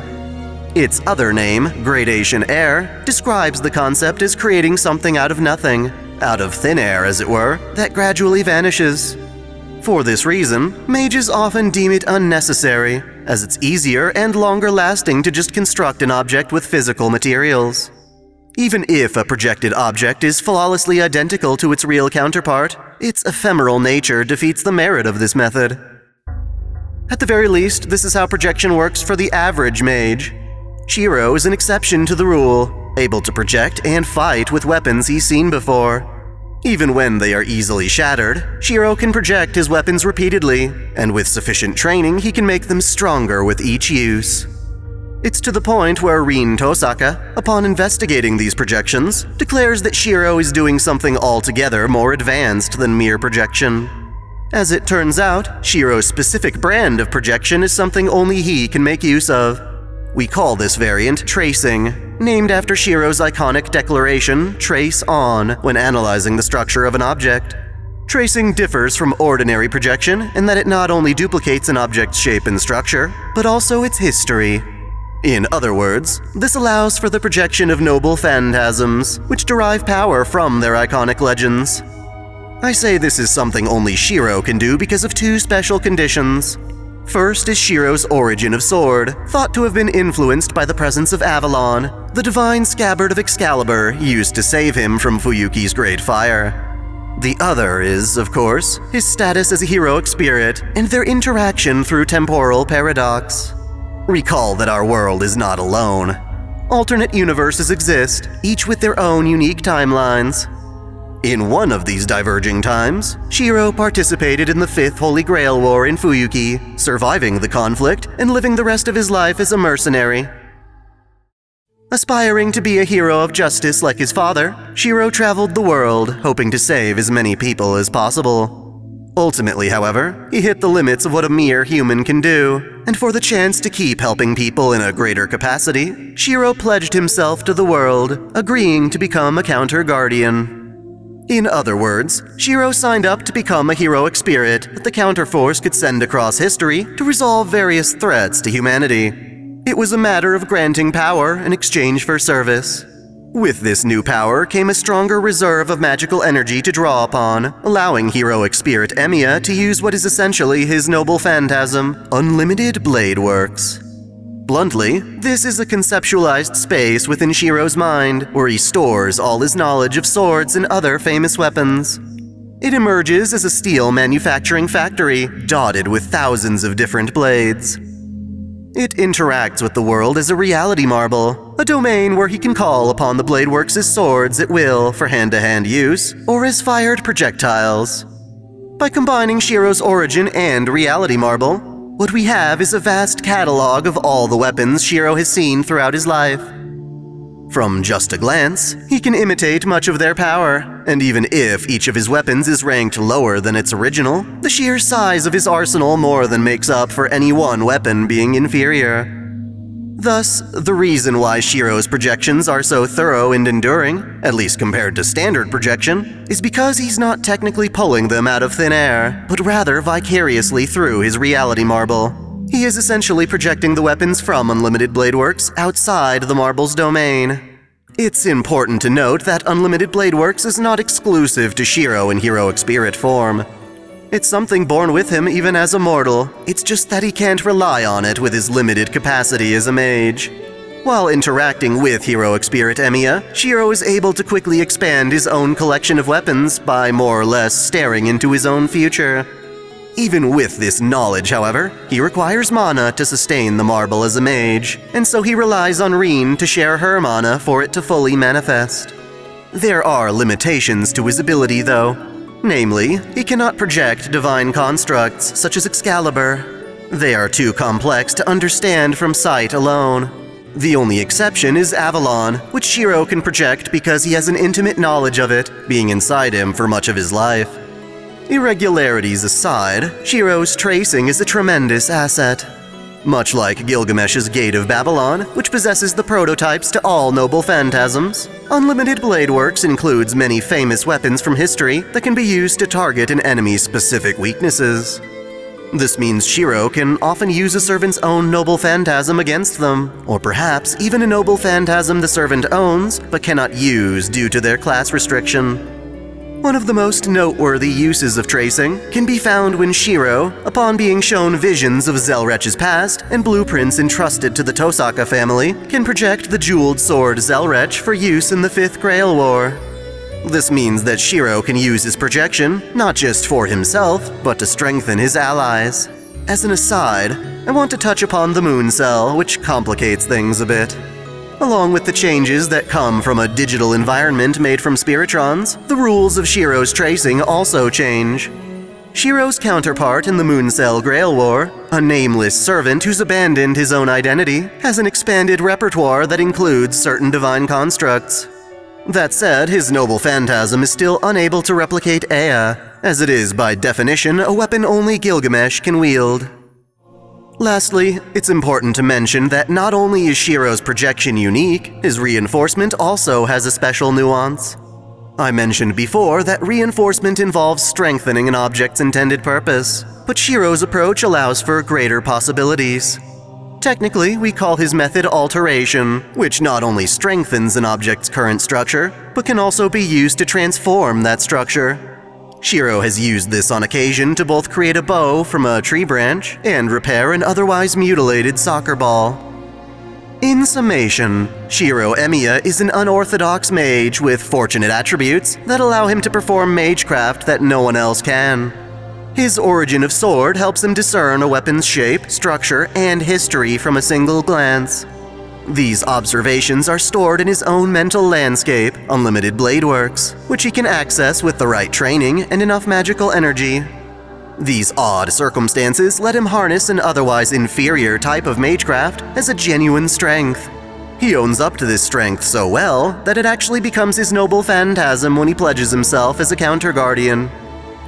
Its other name, gradation air, describes the concept as creating something out of nothing, out of thin air as it were, that gradually vanishes. For this reason, mages often deem it unnecessary, as it's easier and longer lasting to just construct an object with physical materials. Even if a projected object is flawlessly identical to its real counterpart, its ephemeral nature defeats the merit of this method. At the very least, this is how projection works for the average mage. Shiro is an exception to the rule, able to project and fight with weapons he's seen before. Even when they are easily shattered, Shiro can project his weapons repeatedly, and with sufficient training he can make them stronger with each use. It's to the point where Rin Tosaka, upon investigating these projections, declares that Shiro is doing something altogether more advanced than mere projection. As it turns out, Shiro's specific brand of projection is something only he can make use of. We call this variant tracing, named after Shiro's iconic declaration, "Trace on," when analyzing the structure of an object. Tracing differs from ordinary projection in that it not only duplicates an object's shape and structure, but also its history. In other words, this allows for the projection of noble phantasms, which derive power from their iconic legends. I say this is something only Shiro can do because of two special conditions. First is Shiro's origin of sword, thought to have been influenced by the presence of Avalon, the divine scabbard of Excalibur used to save him from Fuyuki's great fire. The other is, of course, his status as a heroic spirit and their interaction through temporal paradox. Recall that our world is not alone. Alternate universes exist, each with their own unique timelines. In one of these diverging times, Shiro participated in the Fifth Holy Grail War in Fuyuki, surviving the conflict and living the rest of his life as a mercenary. Aspiring to be a hero of justice like his father, Shiro traveled the world, hoping to save as many people as possible. Ultimately, however, he hit the limits of what a mere human can do, and for the chance to keep helping people in a greater capacity, Shiro pledged himself to the world, agreeing to become a counter-guardian. In other words, Shiro signed up to become a heroic spirit that the counterforce could send across history to resolve various threats to humanity. It was a matter of granting power in exchange for service. With this new power came a stronger reserve of magical energy to draw upon, allowing heroic spirit Emiya to use what is essentially his noble phantasm, unlimited blade works. Bluntly, this is a conceptualized space within Shiro's mind, where he stores all his knowledge of swords and other famous weapons. It emerges as a steel manufacturing factory, dotted with thousands of different blades. It interacts with the world as a reality marble, a domain where he can call upon the Bladeworks' swords at will for hand-to-hand use, or as fired projectiles. By combining Shiro's origin and reality marble, what we have is a vast catalog of all the weapons Shiro has seen throughout his life. From just a glance, he can imitate much of their power, and even if each of his weapons is ranked lower than its original, the sheer size of his arsenal more than makes up for any one weapon being inferior. Thus, the reason why Shiro's projections are so thorough and enduring, at least compared to standard projection, is because he's not technically pulling them out of thin air, but rather vicariously through his reality marble. He is essentially projecting the weapons from Unlimited Bladeworks outside the marble's domain. It's important to note that Unlimited Bladeworks is not exclusive to Shiro in heroic spirit form. It's something born with him even as a mortal, it's just that he can't rely on it with his limited capacity as a mage. While interacting with heroic spirit Emiya, Shiro is able to quickly expand his own collection of weapons by more or less staring into his own future. Even with this knowledge, however, he requires mana to sustain the marble as a mage, and so he relies on Reen to share her mana for it to fully manifest. There are limitations to his ability, though. Namely, he cannot project divine constructs such as Excalibur. They are too complex to understand from sight alone. The only exception is Avalon, which Shiro can project because he has an intimate knowledge of it, being inside him for much of his life. Irregularities aside, Shiro's tracing is a tremendous asset. Much like Gilgamesh's Gate of Babylon, which possesses the prototypes to all noble phantasms, Unlimited Bladeworks includes many famous weapons from history that can be used to target an enemy's specific weaknesses. This means Shiro can often use a servant's own noble phantasm against them, or perhaps even a noble phantasm the servant owns but cannot use due to their class restriction. One of the most noteworthy uses of tracing can be found when Shiro, upon being shown visions of Zelrech's past and blueprints entrusted to the Tosaka family, can project the jeweled sword Zelrech for use in the Fifth Grail War. This means that Shiro can use his projection not just for himself, but to strengthen his allies. As an aside, I want to touch upon the Moon Cell, which complicates things a bit. Along with the changes that come from a digital environment made from Spiritrons, the rules of Shiro's tracing also change. Shiro's counterpart in the Moon Cell Grail War, a nameless servant who's abandoned his own identity, has an expanded repertoire that includes certain divine constructs. That said, his noble phantasm is still unable to replicate Ea, as it is by definition a weapon only Gilgamesh can wield. Lastly, it's important to mention that not only is Shiro's projection unique, his reinforcement also has a special nuance. I mentioned before that reinforcement involves strengthening an object's intended purpose, but Shiro's approach allows for greater possibilities. Technically, we call his method alteration, which not only strengthens an object's current structure, but can also be used to transform that structure. Shiro has used this on occasion to both create a bow from a tree branch and repair an otherwise mutilated soccer ball. In summation, Shiro Emiya is an unorthodox mage with fortunate attributes that allow him to perform magecraft that no one else can. His origin of sword helps him discern a weapon's shape, structure, and history from a single glance. These observations are stored in his own mental landscape, Unlimited Blade Works, which he can access with the right training and enough magical energy. These odd circumstances let him harness an otherwise inferior type of magecraft as a genuine strength. He owns up to this strength so well that it actually becomes his noble phantasm when he pledges himself as a counter-guardian.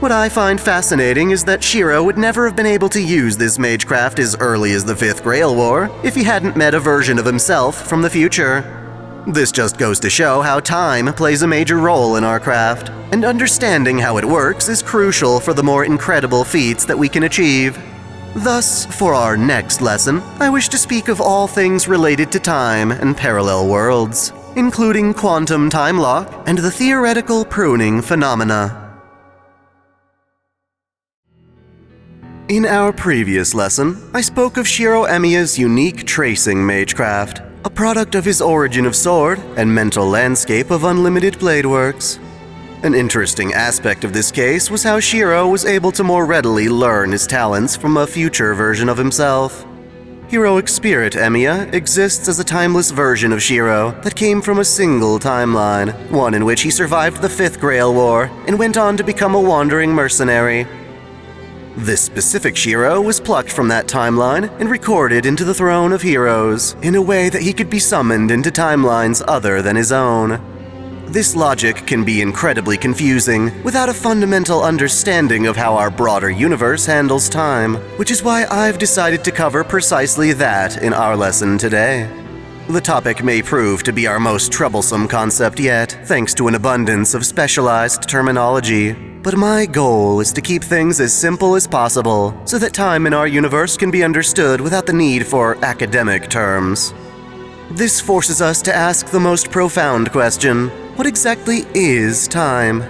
What I find fascinating is that Shiro would never have been able to use this magecraft as early as the 5th Grail War if he hadn't met a version of himself from the future. This just goes to show how time plays a major role in our craft, and understanding how it works is crucial for the more incredible feats that we can achieve. Thus, for our next lesson, I wish to speak of all things related to time and parallel worlds, including quantum time lock and the theoretical pruning phenomena. In our previous lesson, I spoke of Shiro Emiya's unique tracing magecraft, a product of his origin of sword and mental landscape of Unlimited Blade Works. An interesting aspect of this case was how Shiro was able to more readily learn his talents from a future version of himself. Heroic Spirit Emiya exists as a timeless version of Shiro that came from a single timeline, one in which he survived the 5th Grail War and went on to become a wandering mercenary. This specific Shiro was plucked from that timeline and recorded into the Throne of Heroes in a way that he could be summoned into timelines other than his own. This logic can be incredibly confusing without a fundamental understanding of how our broader universe handles time, which is why I've decided to cover precisely that in our lesson today. The topic may prove to be our most troublesome concept yet, thanks to an abundance of specialized terminology. But my goal is to keep things as simple as possible, so that time in our universe can be understood without the need for academic terms. This forces us to ask the most profound question: what exactly is time?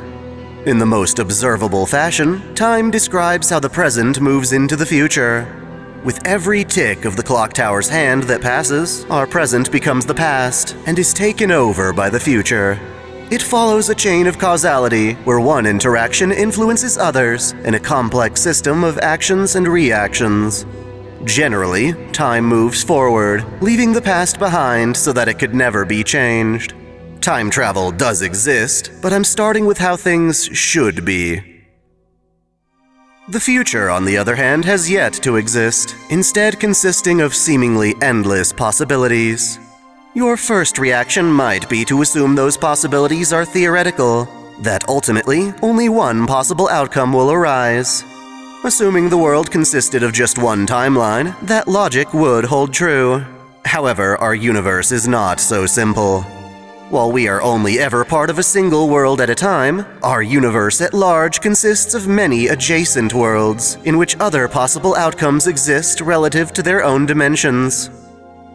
In the most observable fashion, time describes how the present moves into the future. With every tick of the clock tower's hand that passes, our present becomes the past and is taken over by the future. It follows a chain of causality where one interaction influences others in a complex system of actions and reactions. Generally, time moves forward, leaving the past behind so that it could never be changed. Time travel does exist, but I'm starting with how things should be. The future, on the other hand, has yet to exist, instead consisting of seemingly endless possibilities. Your first reaction might be to assume those possibilities are theoretical, that ultimately only one possible outcome will arise. Assuming the world consisted of just one timeline, that logic would hold true. However, our universe is not so simple. While we are only ever part of a single world at a time, our universe at large consists of many adjacent worlds, in which other possible outcomes exist relative to their own dimensions.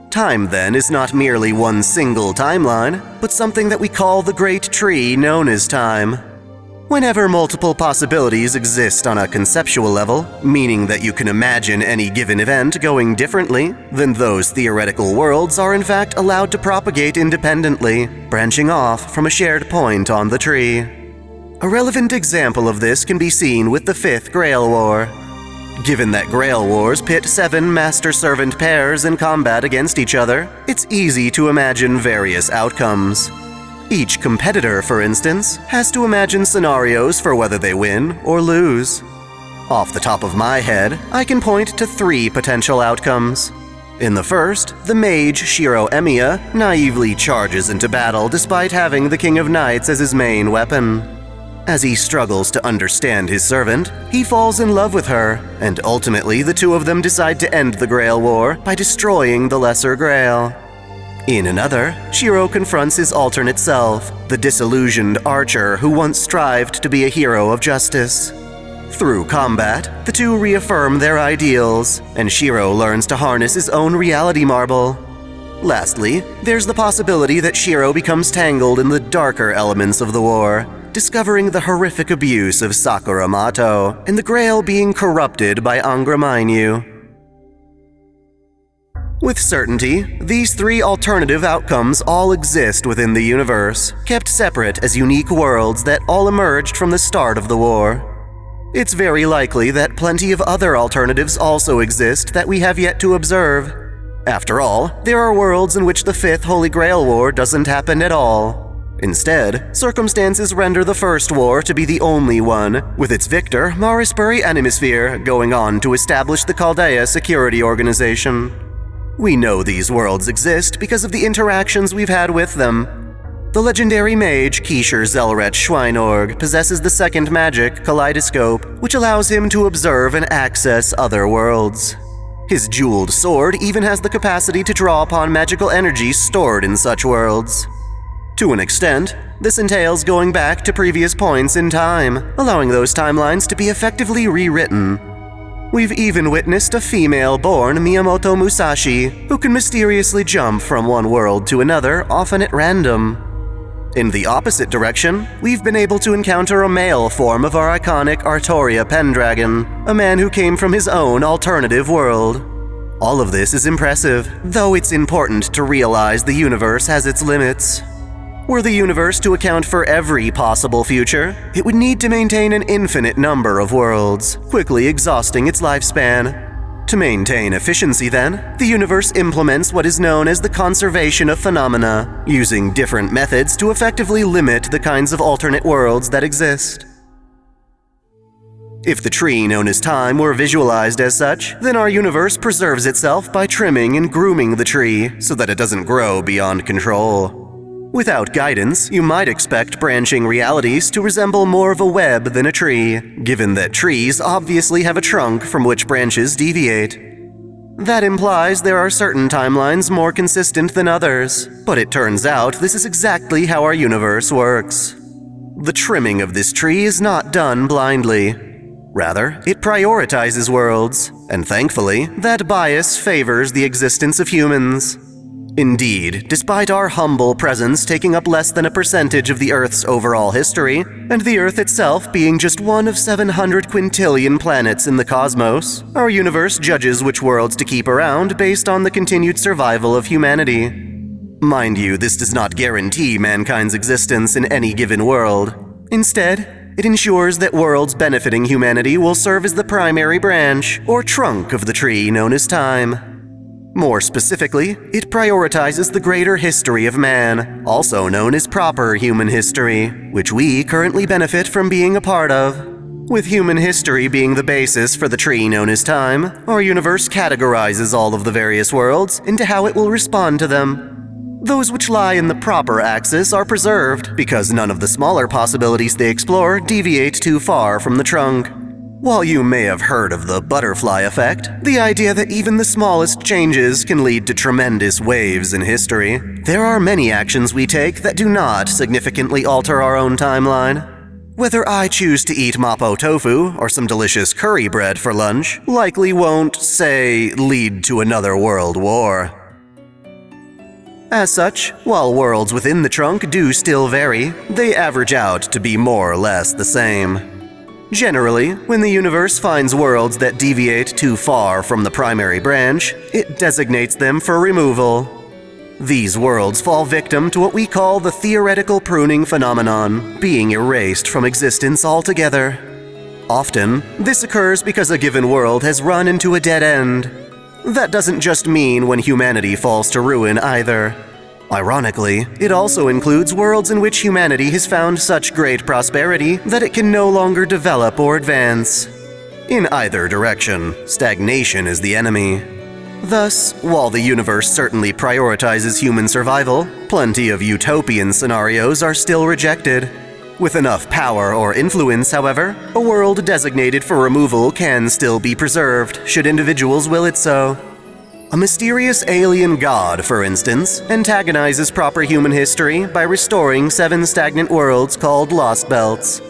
Time, then, is not merely one single timeline, but something that we call the Great Tree known as time. Whenever multiple possibilities exist on a conceptual level, meaning that you can imagine any given event going differently, then those theoretical worlds are in fact allowed to propagate independently, branching off from a shared point on the tree. A relevant example of this can be seen with the 5th Grail War. Given that Grail Wars pit 7 master-servant pairs in combat against each other, it's easy to imagine various outcomes. Each competitor, for instance, has to imagine scenarios for whether they win or lose. Off the top of my head, I can point to 3 potential outcomes. In the first, the mage Shiro Emiya naively charges into battle despite having the King of Knights as his main weapon. As he struggles to understand his servant, he falls in love with her, and ultimately the two of them decide to end the Grail War by destroying the Lesser Grail. In another, Shiro confronts his alternate self, the disillusioned archer who once strived to be a hero of justice. Through combat, the two reaffirm their ideals, and Shiro learns to harness his own reality marble. Lastly, there's the possibility that Shiro becomes tangled in the darker elements of the war, discovering the horrific abuse of Sakura Mato and the Grail being corrupted by Angra Mainyu. With certainty, these three alternative outcomes all exist within the universe, kept separate as unique worlds that all emerged from the start of the war. It's very likely that plenty of other alternatives also exist that we have yet to observe. After all, there are worlds in which the Fifth Holy Grail War doesn't happen at all. Instead, circumstances render the First War to be the only one, with its victor, Marisbury Animisphere, going on to establish the Chaldea Security Organization. We know these worlds exist because of the interactions we've had with them. The legendary mage Keisher Zelret Schweinorg possesses the second magic, Kaleidoscope, which allows him to observe and access other worlds. His jeweled sword even has the capacity to draw upon magical energy stored in such worlds. To an extent, this entails going back to previous points in time, allowing those timelines to be effectively rewritten. We've even witnessed a female-born Miyamoto Musashi who can mysteriously jump from one world to another, often at random. In the opposite direction, we've been able to encounter a male form of our iconic Artoria Pendragon, a man who came from his own alternative world. All of this is impressive, though it's important to realize the universe has its limits. Were the universe to account for every possible future, it would need to maintain an infinite number of worlds, quickly exhausting its lifespan. To maintain efficiency, then, the universe implements what is known as the conservation of phenomena, using different methods to effectively limit the kinds of alternate worlds that exist. If the tree known as time were visualized as such, then our universe preserves itself by trimming and grooming the tree so that it doesn't grow beyond control. Without guidance, you might expect branching realities to resemble more of a web than a tree, given that trees obviously have a trunk from which branches deviate. That implies there are certain timelines more consistent than others, but it turns out this is exactly how our universe works. The trimming of this tree is not done blindly. Rather, it prioritizes worlds, and thankfully, that bias favors the existence of humans. Indeed, despite our humble presence taking up less than a percentage of the Earth's overall history, and the Earth itself being just one of 700 quintillion planets in the cosmos, our universe judges which worlds to keep around based on the continued survival of humanity. Mind you, this does not guarantee mankind's existence in any given world. Instead, it ensures that worlds benefiting humanity will serve as the primary branch, or trunk of the tree known as time. More specifically, it prioritizes the greater history of man, also known as proper human history, which we currently benefit from being a part of. With human history being the basis for the tree known as time, our universe categorizes all of the various worlds into how it will respond to them. Those which lie in the proper axis are preserved, because none of the smaller possibilities they explore deviate too far from the trunk. While you may have heard of the butterfly effect, the idea that even the smallest changes can lead to tremendous waves in history, there are many actions we take that do not significantly alter our own timeline. Whether I choose to eat mapo tofu or some delicious curry bread for lunch likely won't, say, lead to another world war. As such, while worlds within the trunk do still vary, they average out to be more or less the same. Generally, when the universe finds worlds that deviate too far from the primary branch, it designates them for removal. These worlds fall victim to what we call the theoretical pruning phenomenon, being erased from existence altogether. Often, this occurs because a given world has run into a dead end. That doesn't just mean when humanity falls to ruin either. Ironically, it also includes worlds in which humanity has found such great prosperity that it can no longer develop or advance. In either direction, stagnation is the enemy. Thus, while the universe certainly prioritizes human survival, plenty of utopian scenarios are still rejected. With enough power or influence, however, a world designated for removal can still be preserved, should individuals will it so. A mysterious alien god, for instance, antagonizes proper human history by restoring 7 stagnant worlds called Lost Belts.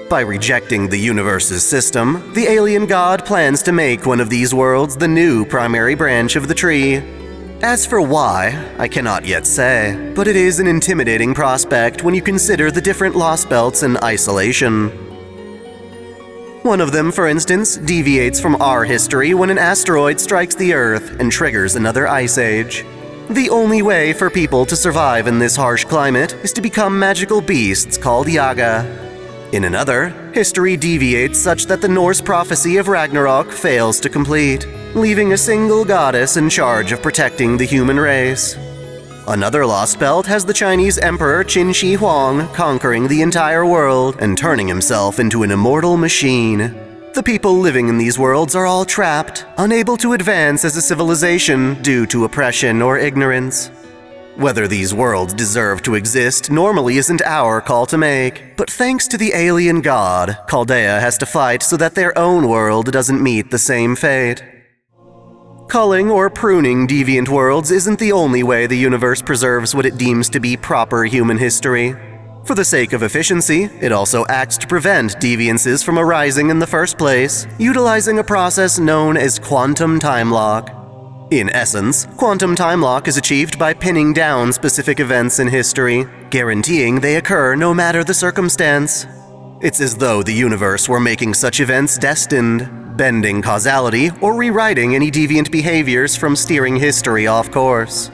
By rejecting the universe's system, the alien god plans to make one of these worlds the new primary branch of the tree. As for why, I cannot yet say, but it is an intimidating prospect when you consider the different lost belts in isolation. One of them, for instance, deviates from our history when an asteroid strikes the Earth and triggers another ice age. The only way for people to survive in this harsh climate is to become magical beasts called Yaga. In another, history deviates such that the Norse prophecy of Ragnarok fails to complete, leaving a single goddess in charge of protecting the human race. Another lost belt has the Chinese Emperor Qin Shi Huang conquering the entire world and turning himself into an immortal machine. The people living in these worlds are all trapped, unable to advance as a civilization due to oppression or ignorance. Whether these worlds deserve to exist normally isn't our call to make, but thanks to the alien god, Chaldea has to fight so that their own world doesn't meet the same fate. Culling or pruning deviant worlds isn't the only way the universe preserves what it deems to be proper human history. For the sake of efficiency, it also acts to prevent deviances from arising in the first place, utilizing a process known as quantum time lock. In essence, quantum time lock is achieved by pinning down specific events in history, guaranteeing they occur no matter the circumstance. It's as though the universe were making such events destined, bending causality or rewriting any deviant behaviors from steering history off course.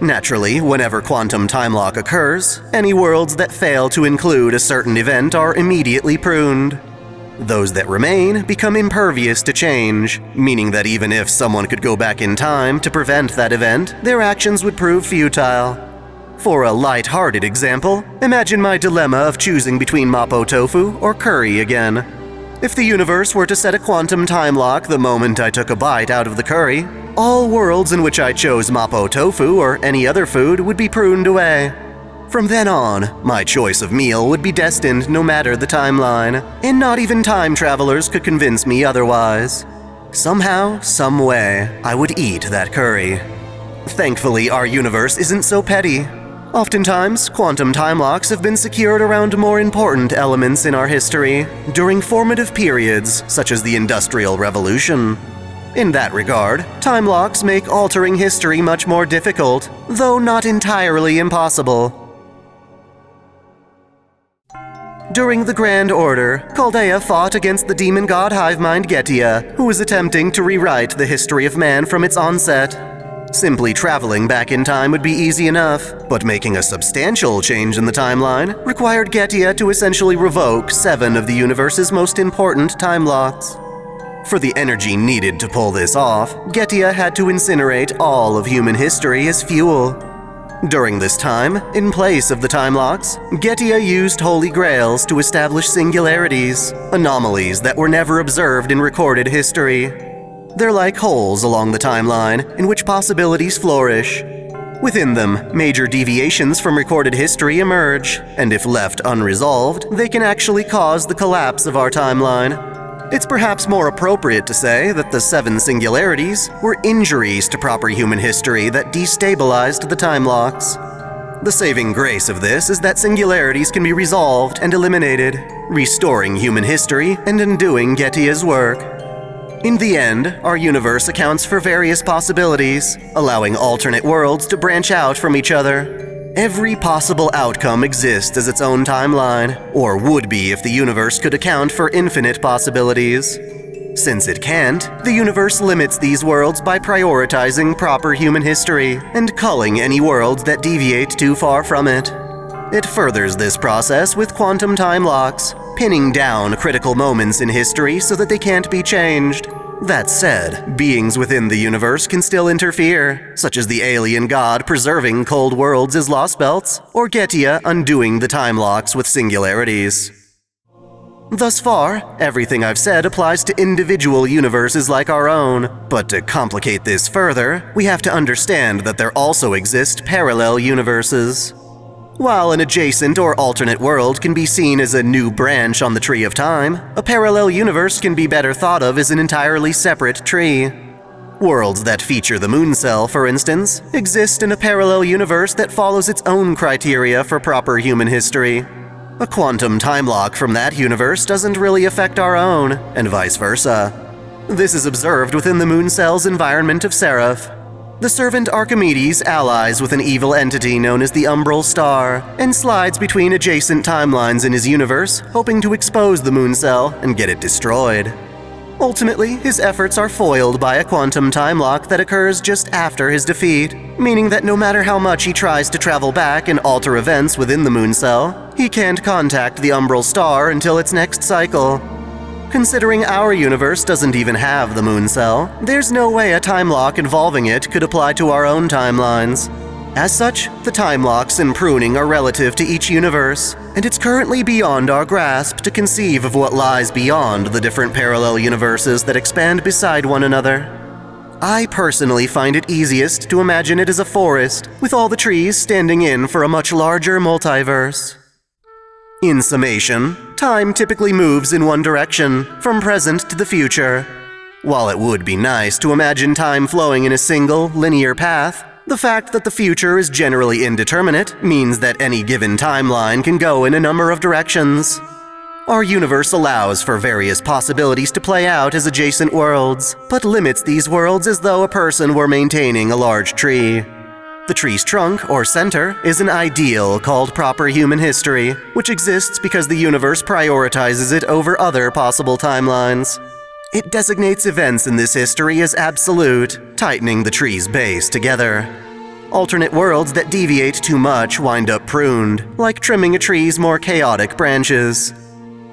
Naturally, whenever quantum time lock occurs, any worlds that fail to include a certain event are immediately pruned. Those that remain become impervious to change, meaning that even if someone could go back in time to prevent that event, their actions would prove futile. For a light-hearted example, imagine my dilemma of choosing between mapo tofu or curry again. If the universe were to set a quantum time lock the moment I took a bite out of the curry, all worlds in which I chose mapo tofu or any other food would be pruned away. From then on, my choice of meal would be destined no matter the timeline, and not even time travelers could convince me otherwise. Somehow, some way, I would eat that curry. Thankfully, our universe isn't so petty. Oftentimes, quantum time locks have been secured around more important elements in our history, during formative periods such as the Industrial Revolution. In that regard, time locks make altering history much more difficult, though not entirely impossible. During the Grand Order, Chaldea fought against the demon god Hivemind Getia, who was attempting to rewrite the history of man from its onset. Simply traveling back in time would be easy enough, but making a substantial change in the timeline required Getia to essentially revoke 7 of the universe's most important time locks. For the energy needed to pull this off, Getia had to incinerate all of human history as fuel. During this time, in place of the time locks, Getia used Holy Grails to establish singularities, anomalies that were never observed in recorded history. They're like holes along the timeline in which possibilities flourish. Within them, major deviations from recorded history emerge, and if left unresolved, they can actually cause the collapse of our timeline. It's perhaps more appropriate to say that the 7 singularities were injuries to proper human history that destabilized the time locks. The saving grace of this is that singularities can be resolved and eliminated, restoring human history and undoing Getia's work. In the end, our universe accounts for various possibilities, allowing alternate worlds to branch out from each other. Every possible outcome exists as its own timeline, or would be if the universe could account for infinite possibilities. Since it can't, the universe limits these worlds by prioritizing proper human history and culling any worlds that deviate too far from it. It furthers this process with quantum time locks, pinning down critical moments in history so that they can't be changed. That said, beings within the universe can still interfere, such as the alien god preserving cold worlds as lost belts, or Getia undoing the time locks with singularities. Thus far, everything I've said applies to individual universes like our own, but to complicate this further, we have to understand that there also exist parallel universes. While an adjacent or alternate world can be seen as a new branch on the tree of time, a parallel universe can be better thought of as an entirely separate tree. Worlds that feature the moon cell, for instance, exist in a parallel universe that follows its own criteria for proper human history. a quantum time lock from that universe doesn't really affect our own, and vice versa. This is observed within the moon cell's environment of Seraph. The servant Archimedes allies with an evil entity known as the Umbral Star and slides between adjacent timelines in his universe, hoping to expose the moon cell and get it destroyed. Ultimately, his efforts are foiled by a quantum time lock that occurs just after his defeat, meaning that no matter how much he tries to travel back and alter events within the moon cell, he can't contact the Umbral Star until its next cycle. Considering our universe doesn't even have the moon cell, there's no way a time lock involving it could apply to our own timelines. As such, the time locks and pruning are relative to each universe, and it's currently beyond our grasp to conceive of what lies beyond the different parallel universes that expand beside one another. I personally find it easiest to imagine it as a forest, with all the trees standing in for a much larger multiverse. In summation, time typically moves in one direction, from present to the future. While it would be nice to imagine time flowing in a single, linear path, the fact that the future is generally indeterminate means that any given timeline can go in a number of directions. Our universe allows for various possibilities to play out as adjacent worlds, but limits these worlds as though a person were maintaining a large tree. The tree's trunk, or center, is an ideal called proper human history, which exists because the universe prioritizes it over other possible timelines. It designates events in this history as absolute, tightening the tree's base together. Alternate worlds that deviate too much wind up pruned, like trimming a tree's more chaotic branches.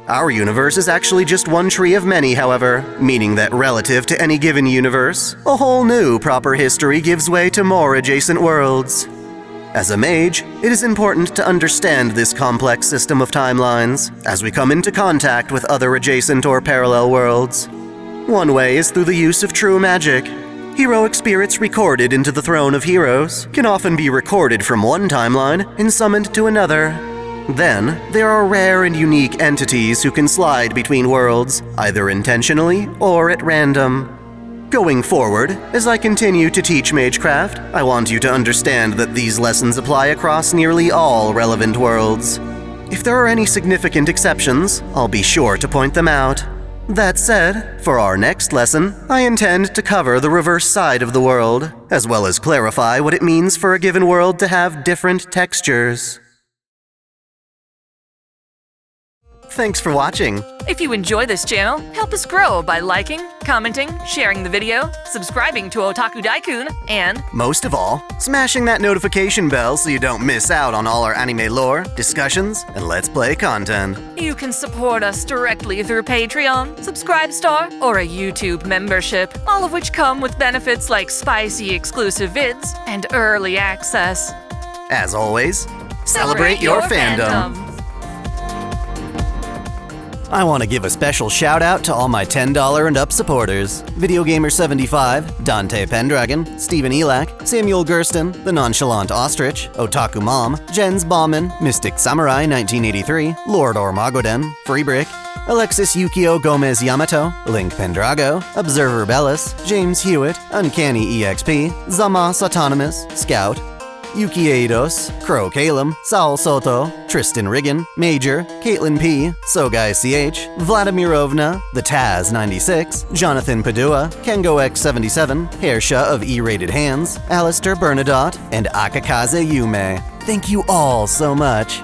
Our universe is actually just one tree of many, however, meaning that relative to any given universe, a whole new proper history gives way to more adjacent worlds. As a mage, it is important to understand this complex system of timelines as we come into contact with other adjacent or parallel worlds. One way is through the use of true magic. Heroic spirits recorded into the Throne of Heroes can often be recorded from one timeline and summoned to another. Then, there are rare and unique entities who can slide between worlds, either intentionally or at random. Going forward, as I continue to teach Magecraft, I want you to understand that these lessons apply across nearly all relevant worlds. If there are any significant exceptions, I'll be sure to point them out. That said, for our next lesson, I intend to cover the reverse side of the world, as well as clarify what it means for a given world to have different textures. Thanks for watching. If you enjoy this channel, help us grow by liking, commenting, sharing the video, subscribing to Otaku Daikun, and most of all, smashing that notification bell so you don't miss out on all our anime lore, discussions, and Let's Play content. You can support us directly through Patreon, Subscribestar, or a YouTube membership, all of which come with benefits like spicy exclusive vids and early access. As always, celebrate your fandom. I want to give a special shout out to all my $10 and up supporters. VideoGamer75, Dante Pendragon, Stephen Elak, Samuel Gersten, The Nonchalant Ostrich, Otaku Mom, Jens Bauman, Mystic Samurai 1983, Lord Ormagoden, Freebrick, Alexis Yukio Gomez Yamato, Link Pendrago, Observer Bellis, James Hewitt, Uncanny EXP, Zamas Autonomous, Scout, Yuki Eidos, Crow Kalem, Saul Soto, Tristan Riggin, Major, Caitlin P, Sogai CH, Vladimirovna, The Taz 96, Jonathan Padua, Kengo X77, Hairsha of E-Rated Hands, Alistair Bernadotte, and Akakaze Yume. Thank you all so much.